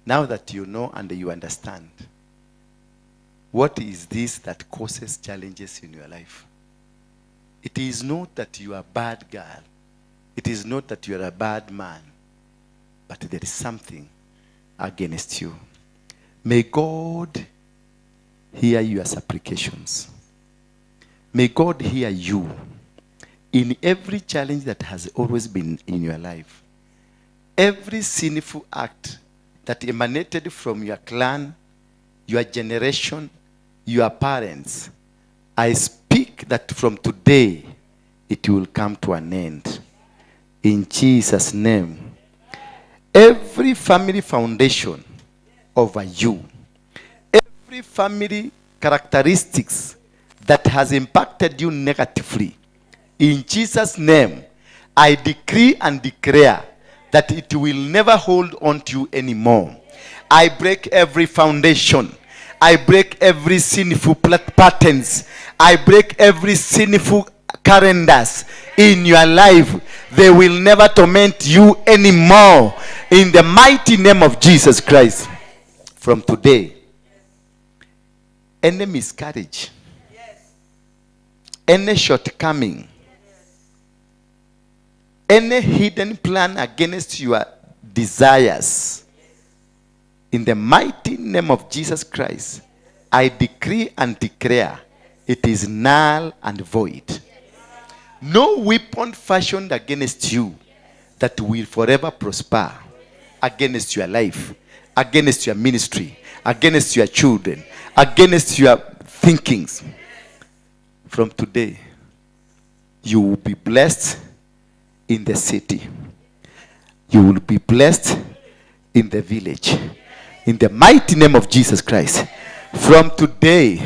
Now that you know and you understand, what is this that causes challenges in your life? It is not that you are a bad girl. It is not that you are a bad man. But there is something against you. May God hear your supplications. May God hear you in every challenge that has always been in your life. Every sinful act that emanated from your clan, your generation, your parents, I speak that from today it will come to an end. In Jesus' name. Every family foundation over you, every family characteristics that has impacted you negatively, in Jesus' name, I decree and declare that it will never hold on to you anymore. I break every foundation. I break every sinful patterns. I break every sinful calendars in your life. They will never torment you anymore. In the mighty name of Jesus Christ. From today, enemy's courage, any shortcoming, any hidden plan against your desires, in the mighty name of Jesus Christ, I decree and declare it is null and void. No weapon fashioned against you that will forever prosper against your life, against your ministry, against your children, against your thinkings. From today, you will be blessed in the city. You will be blessed in the village. In the mighty name of Jesus Christ. From today,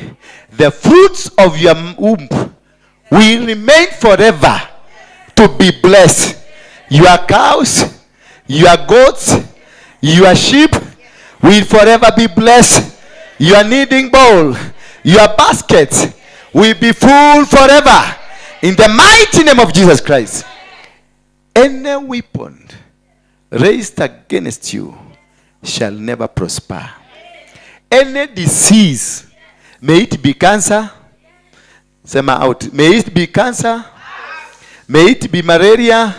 the fruits of your womb will remain forever to be blessed. Your cows, your goats, your sheep will forever be blessed. Your kneading bowl, your basket will be full forever. In the mighty name of Jesus Christ. Any weapon raised against you shall never prosper. Any disease, may it be cancer, sema out, may it be cancer, may it be malaria,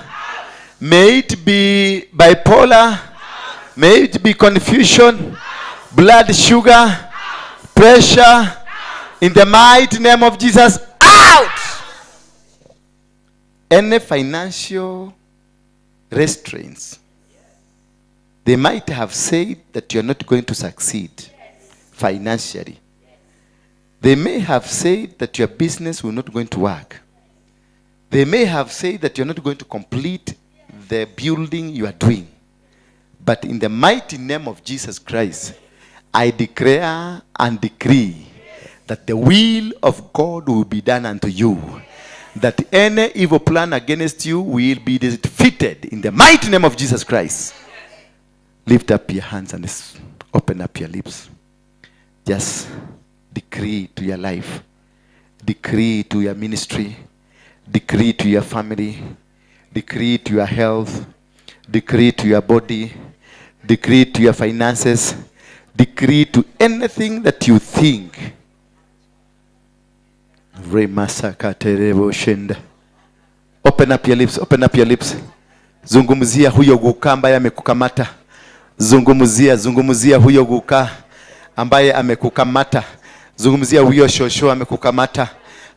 may it be bipolar, may it be confusion, blood sugar, pressure, in the mighty name of Jesus, out! Any financial restraints, they might have said that you're not going to succeed financially. They may have said that your business will not going to work. They may have said that you're not going to complete the building you are doing. But in the mighty name of Jesus Christ, I declare and decree that the will of God will be done unto you. That any evil plan against you will be defeated in the mighty name of Jesus Christ. Lift up your hands and open up your lips. Just decree to your life. Decree to your ministry. Decree to your family. Decree to your health. Decree to your body. Decree to your finances. Decree to anything that you think. Open up your lips. Open up your lips. Zungumzia huyo guka ambaye amekukamata. Zungumzia huyo guka ambaye amekukamata. Zungumzia huyo shosho amekukamata.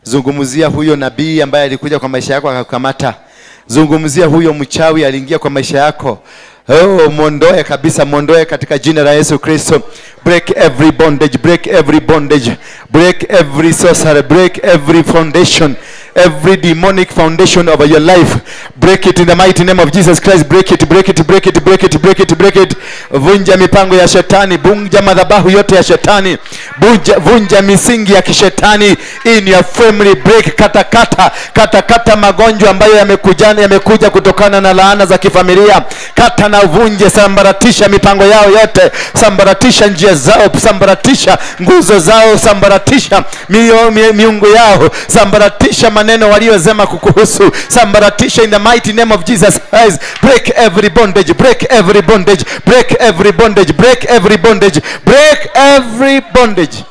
Zungumzia huyo nabii ambaye alikuja kwa maisha yako akakukamata. Zungumzia huyo mchawi aliingia kwa maisha yako. Oh, mondoe kabisa, mondoe katika jina la Yesu Kristo. Break every bondage, break every bondage, break every sorcery, break every foundation, every demonic foundation over your life. Break it in the mighty name of Jesus Christ. Break it, break it, break it, break it, break it, break it. Vunja mipango ya shetani, vunja madhabahu yote ya shetani, vunja misingi ya kishetani in your family. Break, kata magonjwa ambayo yamekuja kutokana na laana za kifamilia. Kata na vunje, sambaratisha mipango yao yote, sambaratisha njia zao, sambaratisha nguzo zao, sambaratisha miungu yao, sambaratisha maneno waliosema kukuhusu, sambaratisha in the mighty name of Jesus Christ. Break every bondage, break every bondage, break every bondage, break every bondage, break every bondage.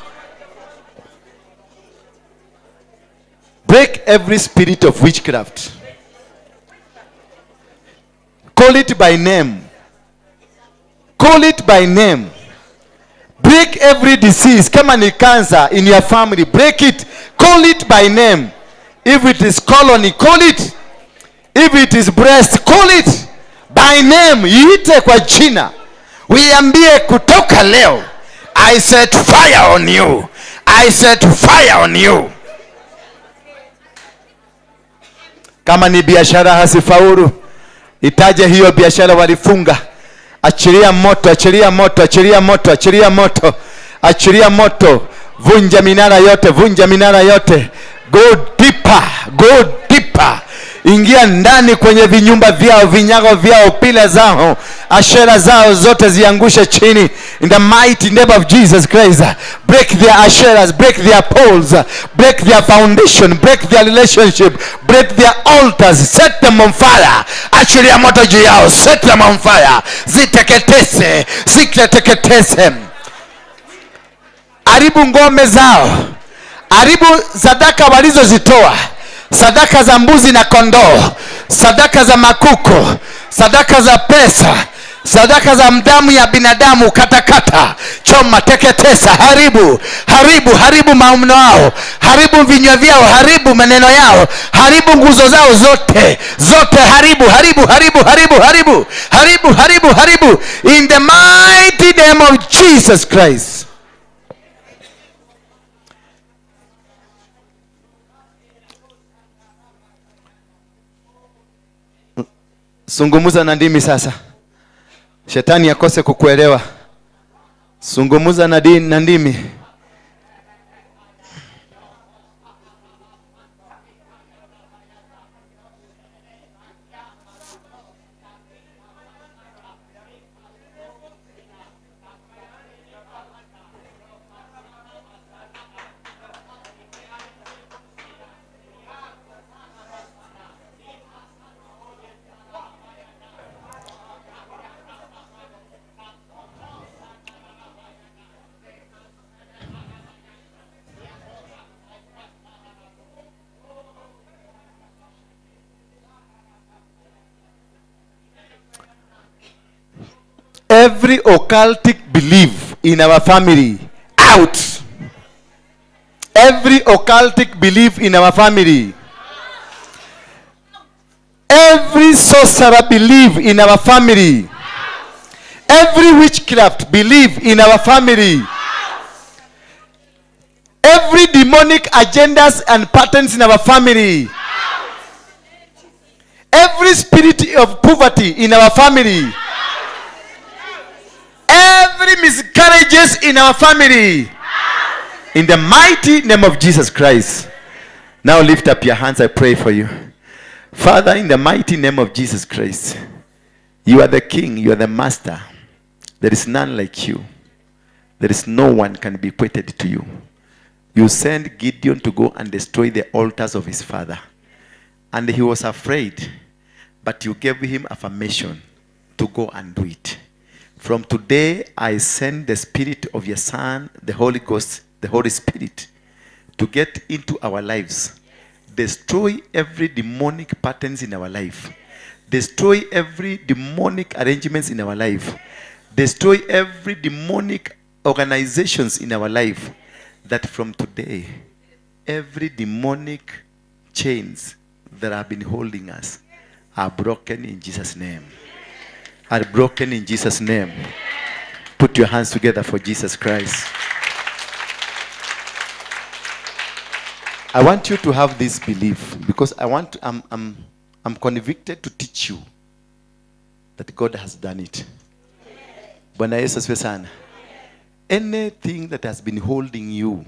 Break every spirit of witchcraft. Call it by name. Call it by name. Break every disease. Kama ni cancer in your family, break it. Call it by name. If it is colony, call it. If it is breast, call it by name. Iite kwa jina. Uiambie kutoka leo, I set fire on you. I set fire on you. Kama ni biashara hasifaulu, itaje hiyo biashara walifunga. Achilia moto, achilia moto, achilia moto, achilia moto, achilia moto. Vunja minara yote, vunja minara yote. Go deeper, go deeper. Ingia ndani kwenye vinyumba vyao, vinyago vyao, pila zao, ashera zao zote ziangushe chini in the mighty name of Jesus Christ. Break their asheras, break their poles, break their foundation, break their relationship, break their altars, set them on fire. Achilia moto juu yao, set them on fire. Ziteketese, ziketeketese. Haribu ngome zao, haribu sadaka walizozitoa, sadaka za mbuzi na kondoo, sadaka za makuku, sadaka za pesa, sadaka za damu ya binadamu. Katakata, choma, teketesa, haribu, haribu, haribu maono yao, haribu vinywa vyao, haribu maneno yao, haribu nguzo zao zote, zote haribu, haribu, haribu, haribu, haribu, haribu, haribu, haribu, in the mighty name of Jesus Christ. Sungumuza na ndimi sasa. Shetani akose kukuelewa. Sungumuza na ndimi. Every occultic belief in our family, out. Every occultic belief in our family. Every sorcerer belief in our family. Every witchcraft belief in our family. Every demonic agendas and patterns in our family. Every spirit of poverty in our family. Every miscarriages in our family, in the mighty name of Jesus Christ. Now lift up your hands, I pray for you. Father, in the mighty name of Jesus Christ, you are the King, you are the Master. There is none like you. There is no one can be equated to you. You sent Gideon to go and destroy the altars of his father, and he was afraid, but you gave him affirmation to go and do it. From today, I send the Spirit of your Son, the Holy Ghost, the Holy Spirit, to get into our lives. Destroy every demonic patterns in our life. Destroy every demonic arrangements in our life. Destroy every demonic organizations in our life. That from today, every demonic chains that have been holding us are broken in Jesus' name. Are broken in Jesus' name. Put your hands together for Jesus Christ. I want you to have this belief because I'm convicted to teach you that God has done it. Bwana Yesu asifiwe sana. Anything that has been holding you,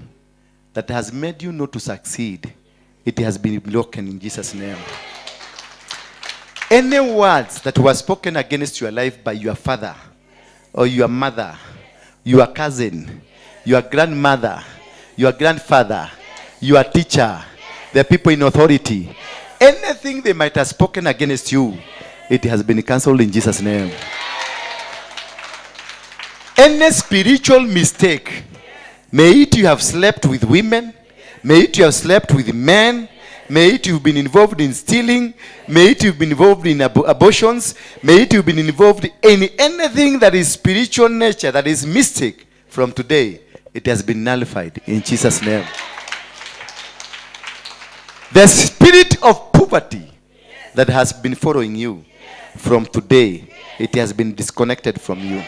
that has made you not to succeed, it has been broken in Jesus' name. Any words that were spoken against your life by your father or your mother, your cousin, your grandmother, your grandfather, your teacher, the people in authority, anything they might have spoken against you, it has been cancelled in Jesus' name. Any spiritual mistake, may it you have slept with women, may it you have slept with men, may it you've been involved in stealing, may it you've been involved in abortions, may it you've been involved in anything that is spiritual nature, that is mistake, from today, it has been nullified in Jesus' name. The spirit of poverty that has been following you, from today, it has been disconnected from you.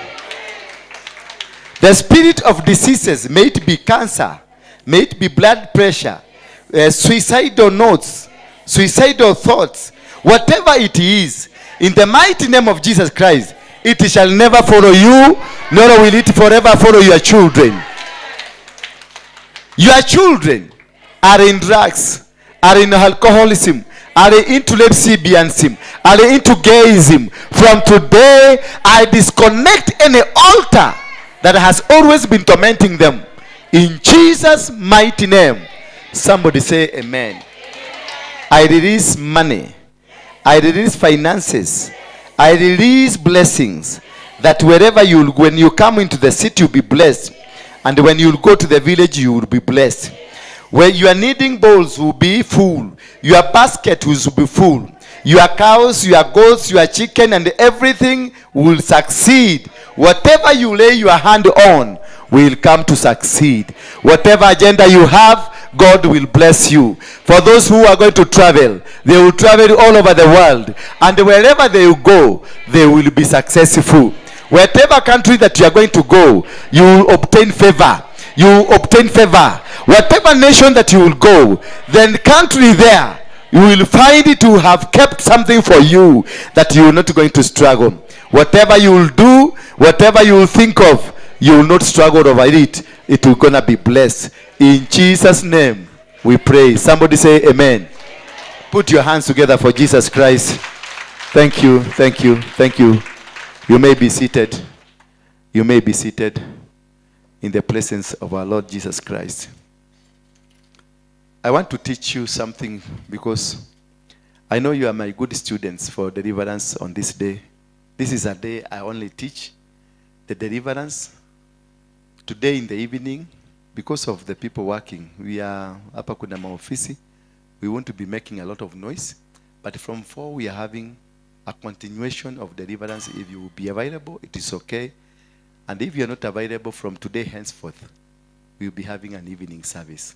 The spirit of diseases, may it be cancer, may it be blood pressure, suicidal notes, suicidal thoughts, whatever it is, in the mighty name of Jesus Christ, it shall never follow you, nor will it forever follow your children. Your children are in drugs, are in alcoholism, are into lesbianism, are into gayism. From today, I disconnect any altar that has always been tormenting them. In Jesus' mighty name. Somebody say amen. I release money. I release finances. I release blessings. That wherever when you come into the city, you'll be blessed. And when you go to the village, you will be blessed. Where your kneading bowls will be full, your basket will be full, your cows, your goats, your chicken, and everything will succeed. Whatever you lay your hand on will come to succeed. Whatever agenda you have, God will bless you. For those who are going to travel, they will travel all over the world, and wherever they will go, they will be successful. Whatever country that you are going to go, you will obtain favor. You will obtain favor. Whatever nation that you will go, then country there, you will find it to have kept something for you that you are not going to struggle. Whatever you will do, whatever you will think of, you will not struggle over it. It will gonna be blessed. In Jesus' name we pray. Somebody say amen. Put your hands together for Jesus Christ. Thank you, thank you, thank you. You may be seated. You may be seated in the presence of our Lord Jesus Christ. I want to teach you something because I know you are my good students for deliverance on this day. This is a day I only teach the deliverance. Today in the evening, because of the people working, we are hapa kuna maofisi. We want to be making a lot of noise. But from 4 we are having a continuation of deliverance. If you will be available, it is okay. And if you are not available from today henceforth, we will be having an evening service.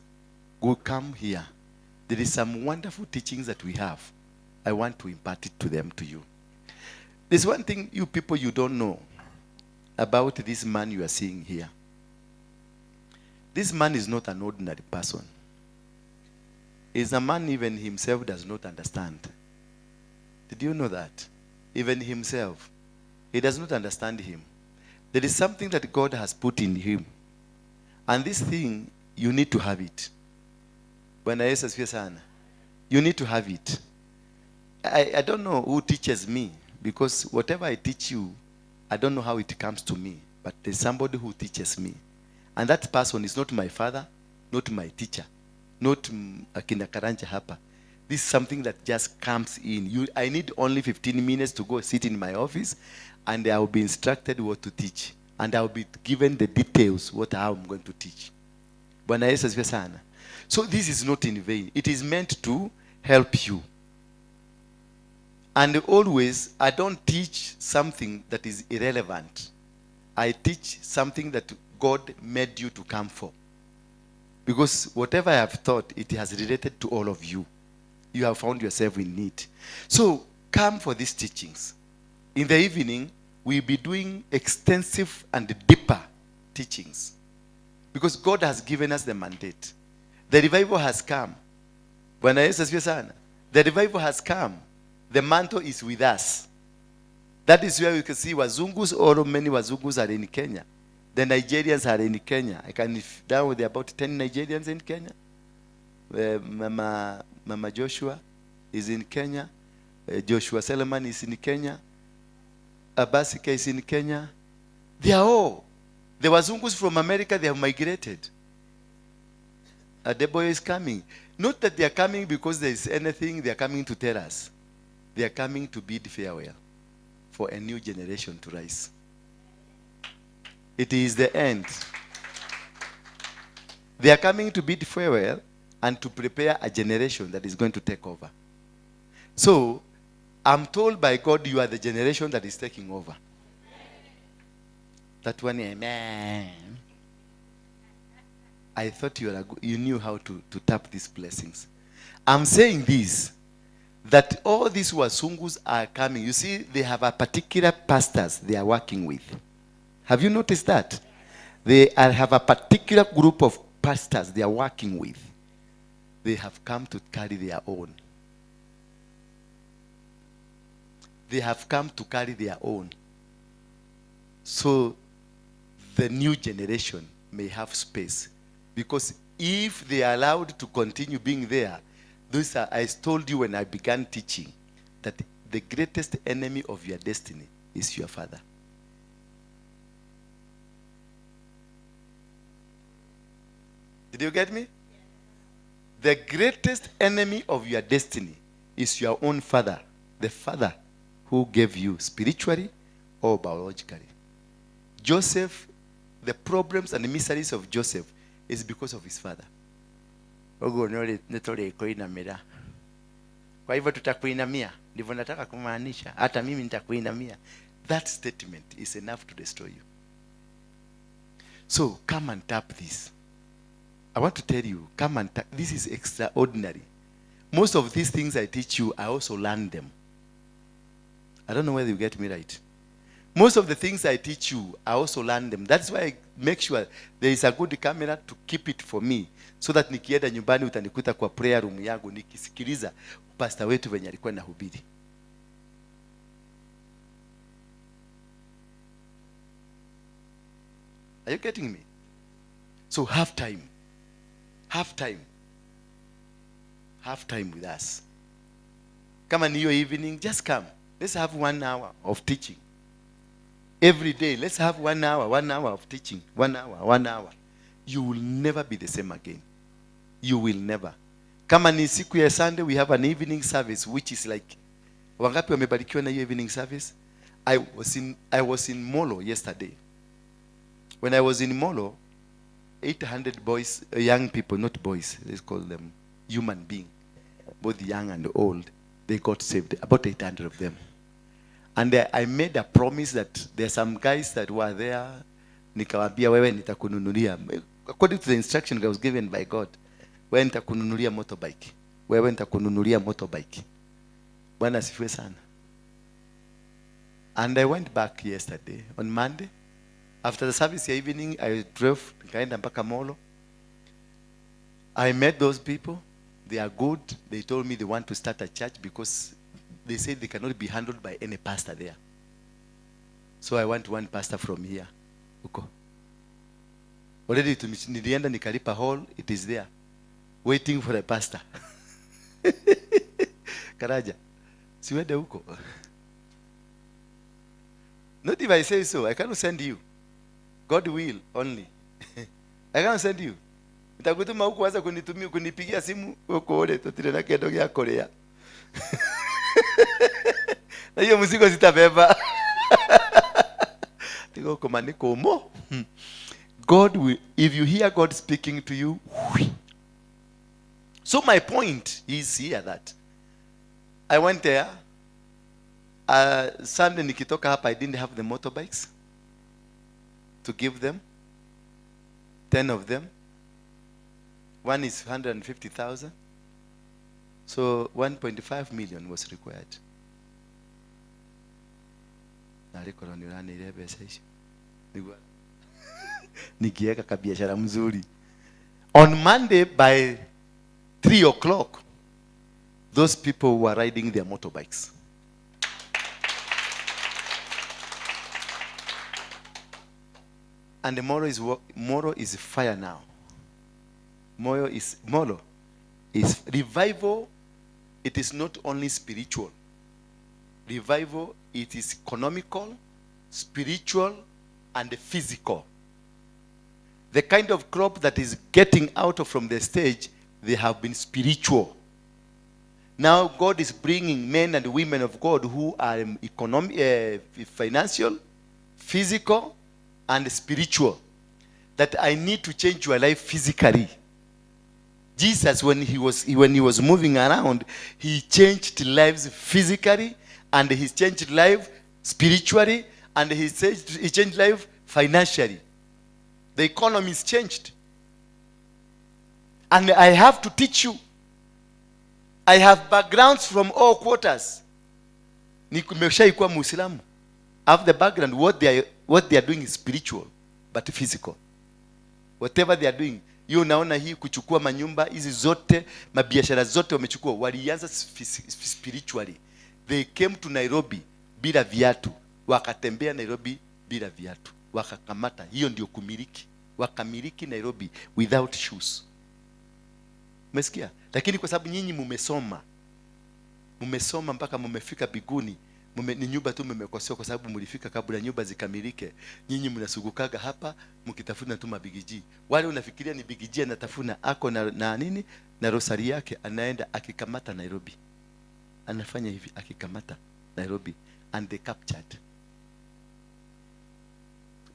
Go come here. There is some wonderful teachings that we have. I want to impart it to them, to you. There's one thing you people you don't know about this man you are seeing here. This man is not an ordinary person. He's a man even himself does not understand. Did you know that? Even himself, he does not understand him. There is something that God has put in him. And this thing, you need to have it. When I say sana, you need to have it. I don't know who teaches me, because whatever I teach you, I don't know how it comes to me. But there's somebody who teaches me. And that person is not my father, not my teacher, not Akina Karanja Hapa. This is something that just comes in. I need only 15 minutes to go sit in my office, and I will be instructed what to teach. And I will be given the details how I'm going to teach. So this is not in vain. It is meant to help you. And always, I don't teach something that is irrelevant. I teach something that God made you to come for. Because whatever I have taught, it has related to all of you. You have found yourself in need. So, come for these teachings. In the evening, we'll be doing extensive and deeper teachings. Because God has given us the mandate. The revival has come. The revival has come. The mantle is with us. That is where we can see Wazungus, or many Wazungus are in Kenya. The Nigerians are in Kenya. Now there are about 10 Nigerians in Kenya. Mama Joshua is in Kenya. Joshua Solomon is in Kenya. Abasika is in Kenya. They are all. The Wazungus from America, they have migrated. Adebo is coming. Not that they are coming because there is anything, they are coming to tell us. They are coming to bid farewell for a new generation to rise. It is the end. They are coming to bid farewell and to prepare a generation that is going to take over. So, I'm told by God you are the generation that is taking over. That one, amen. I thought you knew how to tap these blessings. I'm saying this, that all these Wasungus are coming. You see, they have a particular pastors they are working with. Have you noticed that? They have a particular group of pastors they are working with. They have come to carry their own. They have come to carry their own. So the new generation may have space. Because if they are allowed to continue being there, I told you when I began teaching that the greatest enemy of your destiny is your father. Did you get me? The greatest enemy of your destiny is your own father. The father who gave you spiritually or biologically. Joseph, the problems and the miseries of Joseph is because of his father. Ogo nitole kuinamira. Kwa hivyo tutakuinamia. Ndivyo nataka kumaanisha. Hata mimi nitakuinamia. That statement is enough to destroy you. So come and tap this. I want to tell you, come and tap. This is extraordinary. Most of these things I teach you, I also learn them. I don't know whether you get me right. Most of the things I teach you, I also learn them. That's why I make sure there is a good camera to keep it for me, so that nikienda nyumbani utanikuta kwa prayer room yangu nikisikiliza pastor wetu venye alikuwa anahubiri. Are you getting me? So have time. Have time. Have time with us. Come on your evening, just come. Let's have 1 hour of teaching. Every day, let's have 1 hour of teaching. 1 hour. You will never be the same again. You will never. Kama ni siku ya Sunday, we have an evening service, which is like, wangapi wamebarikiwa na hiyo evening service? I was in Molo yesterday. When I was in Molo, 800 boys, young people, not boys, let's call them human beings, both young and old, they got saved, about 800 of them. And I made a promise that there are some guys that were there, nikawambia wewe nitakununulia, according to the instruction I was given by God, wewe nitakununulia motorbike. Wewe nitakununulia motorbike. Bwana asifiwe sana. And I went back yesterday, on Monday. After the service evening, I drove, nikaenda mpaka Molo. I met those people. They are good. They told me they want to start a church because they said they cannot be handled by any pastor there. So I want one pastor from here. Uko. Already nilienda nikalipa hall, it is there. Waiting for a pastor. Karaja. Siwende huko. Not if I say so. I cannot send you. God will only. I cannot send you. Nitakutuma huko waza kunitumia kunipigia simu huko ole tutile na kendo ya Korea. Na hiyo mzigo sitabeba. Tiko kama niko mo. God will, if you hear God speaking to you. So my point is here that I went there. Sunday nikitoka hapa, I didn't have the motorbikes to give them. 10 of them. One is 150,000. So 1.5 million was required. Nikieka kabiashara mzuri. On Monday by 3 o'clock, those people were riding their motorbikes. And tomorrow is fire now. Tomorrow is revival. It is not only spiritual. Revival, it is economical, spiritual, and physical. The kind of crop that is getting out from the stage, they have been spiritual. Now God is bringing men and women of God who are financial, physical, and spiritual. That I need to change your life physically. Jesus, when he was moving around, he changed lives physically, and he changed life spiritually, and he changed life financially. The economy is changed. And I have to teach you. I have backgrounds from all quarters. Nimeshaikuwa Muislamu. I have the background. What they are doing is spiritual, but physical. Whatever they are doing. Hiyo unaona hii kuchukua manyumba hizi zote, mabiashara zote wamechukua, walianza spiritually. They came to Nairobi bila viatu, wakatembea Nairobi bila viatu, wakakamata. Hiyo ndio kumiliki. Wakamiliki Nairobi without shoes. Umesikia? Lakini kwa sababu nyinyi mumesoma mpaka mumefika biguni, ni nyumba tu mmekosewa kwa sababu mlifika kabla nyumba zikamilike. Nyinyi mnasugukaga hapa mkitafuna tu mabigiji. Wale unafikiria ni bigiji anatafuna ako na nini? Na rosari yake anaenda akikamata Nairobi. Anafanya hivi akikamata Nairobi, and they captured.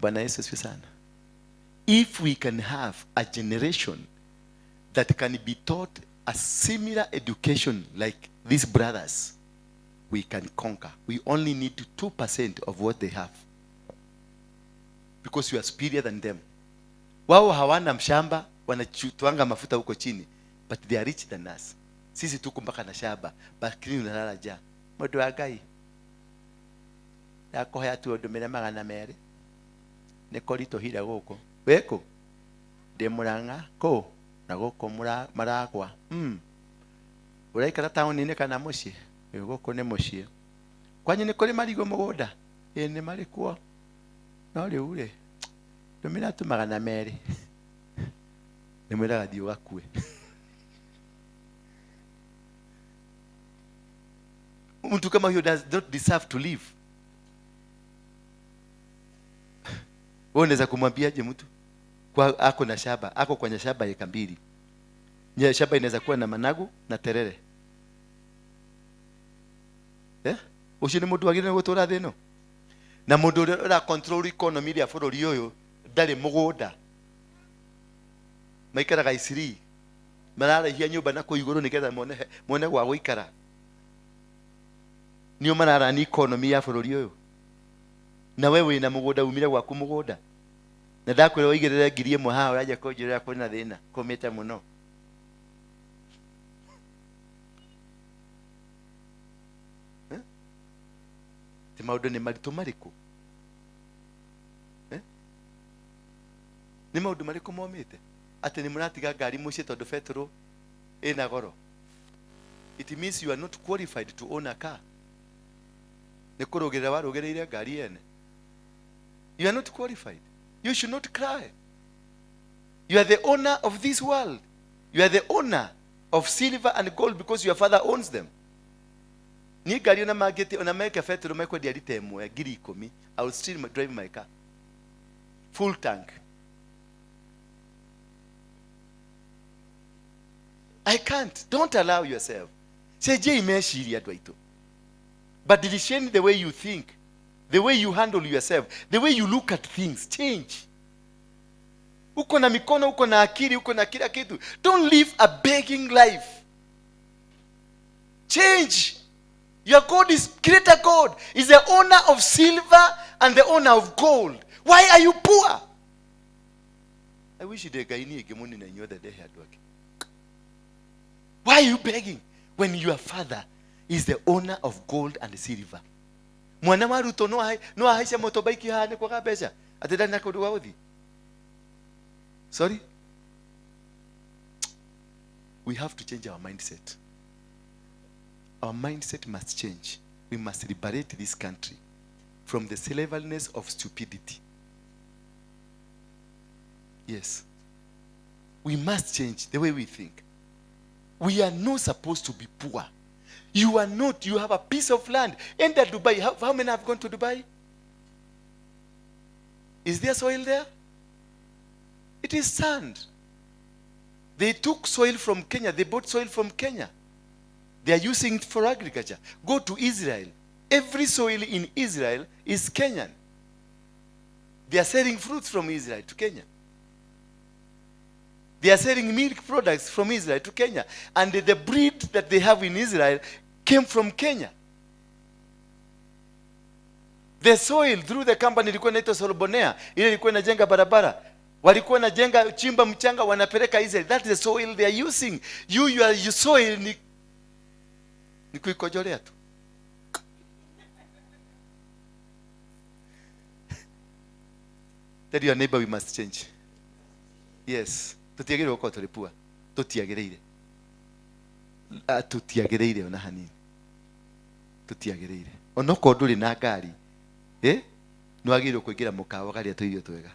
Bwana Yesu asifiwe sana. If we can have a generation that can be taught a similar education like these brothers, we can conquer. We only need 2% of what they have, because you are superior than them. Wao hawana mshamba, wanachutwanga mafuta huko chini, but they are rich than us. Sisi tuko mpaka na shamba, bakini unalala ja. Modo wa Ngai yako haya tuondomere magana mere nikorito hira goko weko ndemuranga ko na goko maragwa uraikara tauni-ini kana mucii goko ni mucii kwanyu ni kuri marigo mugonda ni mari kuo no riu ri ndomira tu magana meri nimwiraga thiu gakue. Mtu kama huyo does not deserve to live. Wewe unaweza kumwambiaje mtu kwa ako na shamba, ako kwenye shamba eka 2. Nye shamba inaweza kuwa na managu na terere. Ushini mundu agire gutura thino. Na mundu ura control economy ya bũrũri ũyũ ndari mugunda. Maikaraga Isiri. Mararahia nyumba na kũ igũrũ nigetha mone gwa gũikara. Nio mararani economy ya bũrũri ũyũ. Na wewe na mugunda umire gwaku mugunda. Na ndakwĩra ũigĩrĩre 1,000 haha ũraja kũnjĩra kũrĩ na thĩna kũmĩte mũno. Ti maũndũ nĩ maritũ marĩkũ? Nĩ maũndũ marĩkũ momĩte? Atĩ nĩ mũratiga ngari mũciĩ tondũ petrol ĩna goro. It means you are not qualified to own a car. Nĩ kũrũgĩrĩra warũgĩrĩire ngari ene. You are not qualified. You should not cry. You are the owner of this world. You are the owner of silver and gold because your father owns them. Ni gari ona mageti ona meke petrol meko dia lita 1 ngiri 10. I will still drive my car. Full tank. I can't. Don't allow yourself. Say je imeshiria dwaito. But change the way you think, the way you handle yourself, the way you look at things. Change. Uko na mikono, uko na akili, uko na kila kitu. Don't live a begging life. Change. Your God is greater God. Is the owner of silver and the owner of gold. Why are you poor? I wish the guy knew gemoni na nyoda de had work. Why are you begging when your father is the owner of gold and silver? Mwana wa Ruto no aisha motorbike hane kwa kabesha atenda na kuduwa uthi. Sorry? We have to change our mindset. Our mindset must change. We must liberate this country from the slaveliness of stupidity. Yes. We must change the way we think. We are not supposed to be poor. You are not. You have a piece of land. Enter Dubai. How many have gone to Dubai? Is there soil there? It is sand. They took soil from Kenya. They bought soil from Kenya. They are using it for agriculture. Go to Israel. Every soil in Israel is Kenyan. They are selling fruits from Israel to Kenya. They are selling milk products from Israel to Kenya. And the breed that they have in Israel came from Kenya. The soil through the company ilikuwa inaitwa Solobonea, ile ilikuwa inajenga barabara. Walikuwa inajenga chimba mchanga wanapeleka Israel. That is the soil they are using. Your soil ni kuikojolea tu. Tell your neighbor we must change. Yes. Tutiagire uko tulipua. Tutiagireire. Tutiagireire ona hanini. Tutiagireire. Onoko nduri na ngari. No agire kuingira mukawa gari atuirio twega.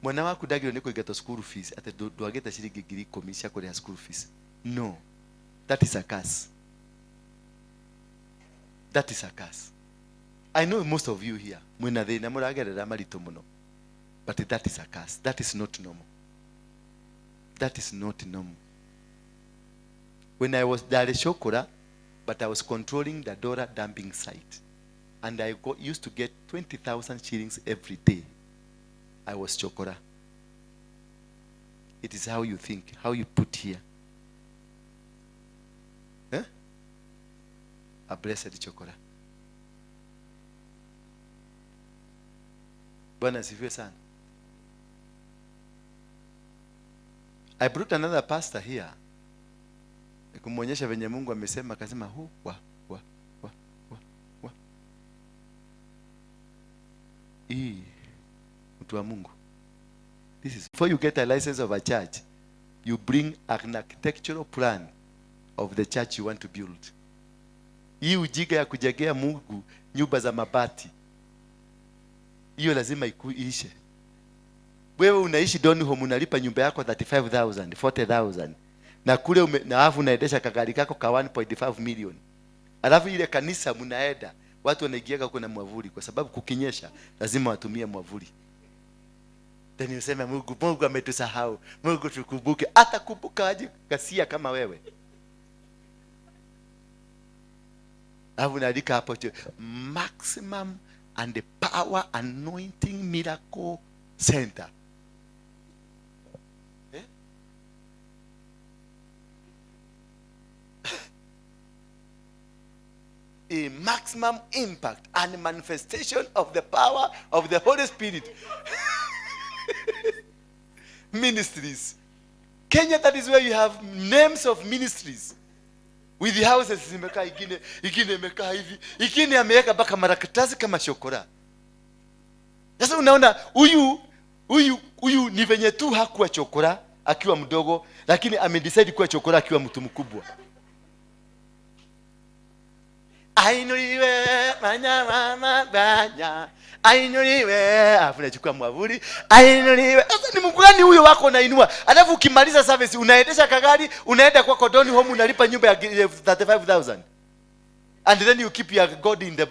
Mwana waku ndagiro ni kuingira school fees ate ndwageta ciringi 10,000 cia kuria school fees. No. That is a curse. That is a curse. I know most of you here mwina thina muragerera marito muno. But that is a curse. That is not normal. That is not normal. When I was there Shokora, but I was controlling the dollar dumping site. And I used to get 20,000 shillings every day. I was Chokora. It is how you think, how you put here. A blessed chokora. Bwana asifiwe sana. I brought another pastor here. Kumwonyesha venye Mungu amesema, akasema mtu wa Mungu. This is before you get a license of a church, you bring an architectural plan of the church you want to build. Hii ujinga ya kujengea Mungu nyumba za mabati, hiyo lazima iishe. Wewe unaishi Donholm, unalipa nyumba yako 35,000, 40,000. Na kule na afu unaendesha kagari kako ka 1.5 million. Alafu ile kanisa mnaenda, watu wanaingia huko na mwavuli kwa sababu kukinyesha lazima watumie mwavuli. Then useme Mungu ametusahau. Mungu tukumbuke. Atakumbuka aje kasia kama wewe? Alafu naandika hapo maximum and the power anointing miracle center. A maximum impact and manifestation of the power of the Holy Spirit. Ministries. Kenya, that is where you have names of ministries. With the houses zimekaa ingine imekaa hivi, ingine ameweka mpaka marakatazi kama shokora. Sasa unaona huyu ni venye tu hakuwa chokora akiwa mdogo, lakini amedecide kuwa chokora akiwa mtu mkubwa. Ainuliwe mama banya, ainuliwe, afu nachukua mwavuli, ainuliwe. Sasa ni Mungu gani huyo wako unainua? Alafu ukimaliza service unaendesha kagari, unaenda kwa Kodoni home, unalipa nyumba ya 35,000. And then you keep your God in the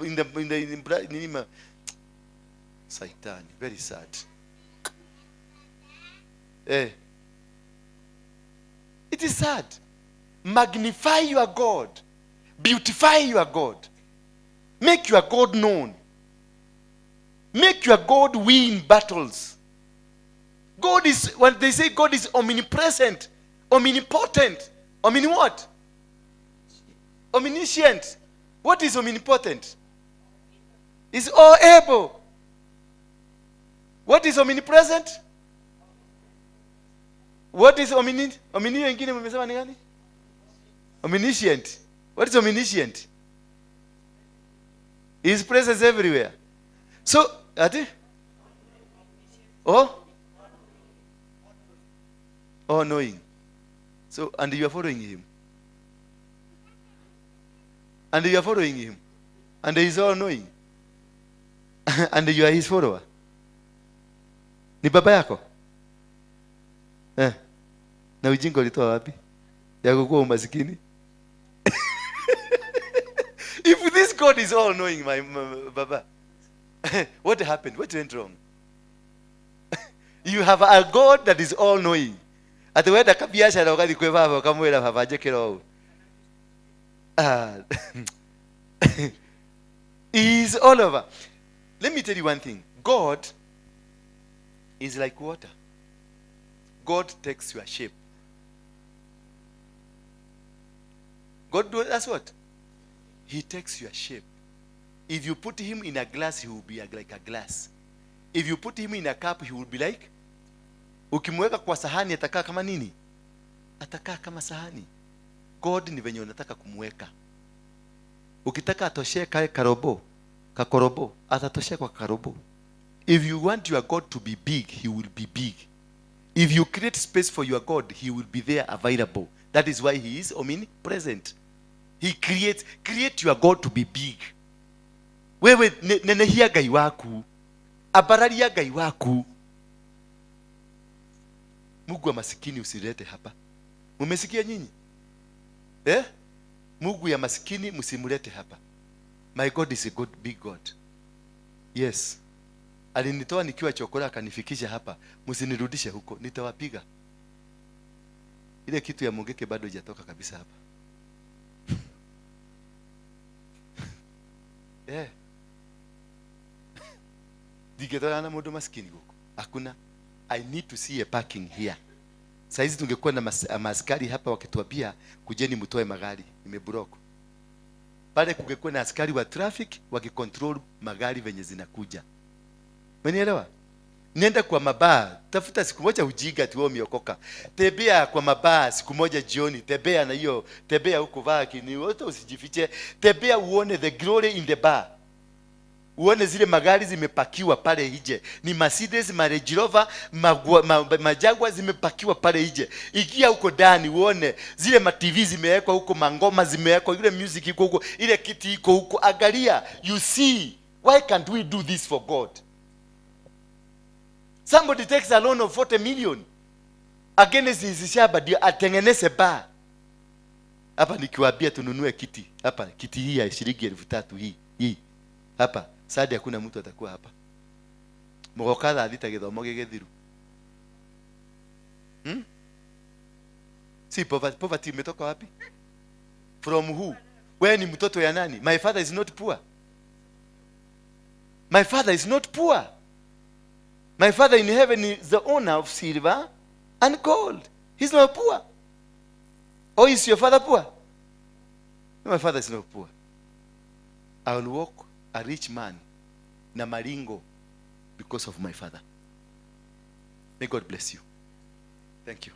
Satan. Very sad. It is sad. Magnify your God. Beautify your God. Make your God known. Make your God win battles. God is, when they say God is omnipresent, omnipotent, what? Omniscient. What is omnipotent? Is all able. What is omnipresent? What is omniscient? Omniscient. What is omniscient? His presence everywhere. So, knowing. So, and you are following him. And you are following him. And he is all knowing. And you are his follower. Ni baba yako? Na ujinga ulitoa wapi? Ya kukuwa umasikini? If this God is all knowing, my baba, what happened? What went wrong? You have a God that is all knowing. At the way the kabiashara wakati kweva kamwela havaje kero. He is all over. Let me tell you one thing. God is like water. God takes your shape. God does what? He takes your shape. If you put him in a glass, he will be like a glass. If you put him in a cup, he will be like, ukimweka kwa sahani atakaa kama nini? Atakaa kama sahani. God ni venye unataka kumweka. Ukitaka atoshee kakorobo, atatoshea kwa karobo. If you want your God to be big, he will be big. If you create space for your God, he will be there available. That is why he is omnipresent. He create your God to be big. Wewe nenehia gai waku, abararia gai waku. Mungu wa masikini usilete hapa. Mumesikia nyinyi? Mungu ya masikini msimulete hapa. My God is a good big God. Yes. Alinitoa nikiwa chokora akanifikisha hapa. Msinirudishe huko, nitawapiga. Ile kitu ya Mungeke bado haijatoka kabisa hapa. Digetoa na modo maskini huko. Hakuna. I need to see a parking here. Saizi tungekuwa na maaskari hapa wakituambia kujeni mtoe magari, imebroko. Pale kungekuwa na askari wa traffic wakicontrol magari venye zinakuja. Umenielewa? Nenda kwa mabaa, tafuta siku moja ujinga tu umeokoka. Tembea kwa mabaa siku moja jioni, tembea na hiyo, tembea huko vaki ni wote usijifiche. Tembea uone the glory in the bar. Uone zile magari zimepakiwa pale nje. Ni Mercedes, Range Rover, Majagua zimepakiwa pale nje. Ingia huko ndani uone zile ma TV zimewekwa huko, mangoma zimewekwa, ile music iko huko, ile kiti iko huko. Angalia, you see, why can't we do this for God? Somebody takes a loan of 40 million against his shamba ndio atengeneze bar. Hapa nikiwaambia tununue kiti, hapa kiti hii ya shilingi 3,000 hii. Hapa sadi hakuna mtu atakuwa hapa. Mugokadha athita githomo gigithiru. Si poverty imetoka wapi? From who? Wewe ni mtoto ya nani? My father is not poor. My father is not poor. My father in heaven is the owner of silver and gold. He's not poor. Or is your father poor? No, my father is not poor. I will walk a rich man na maringo because of my father. May God bless you. Thank you.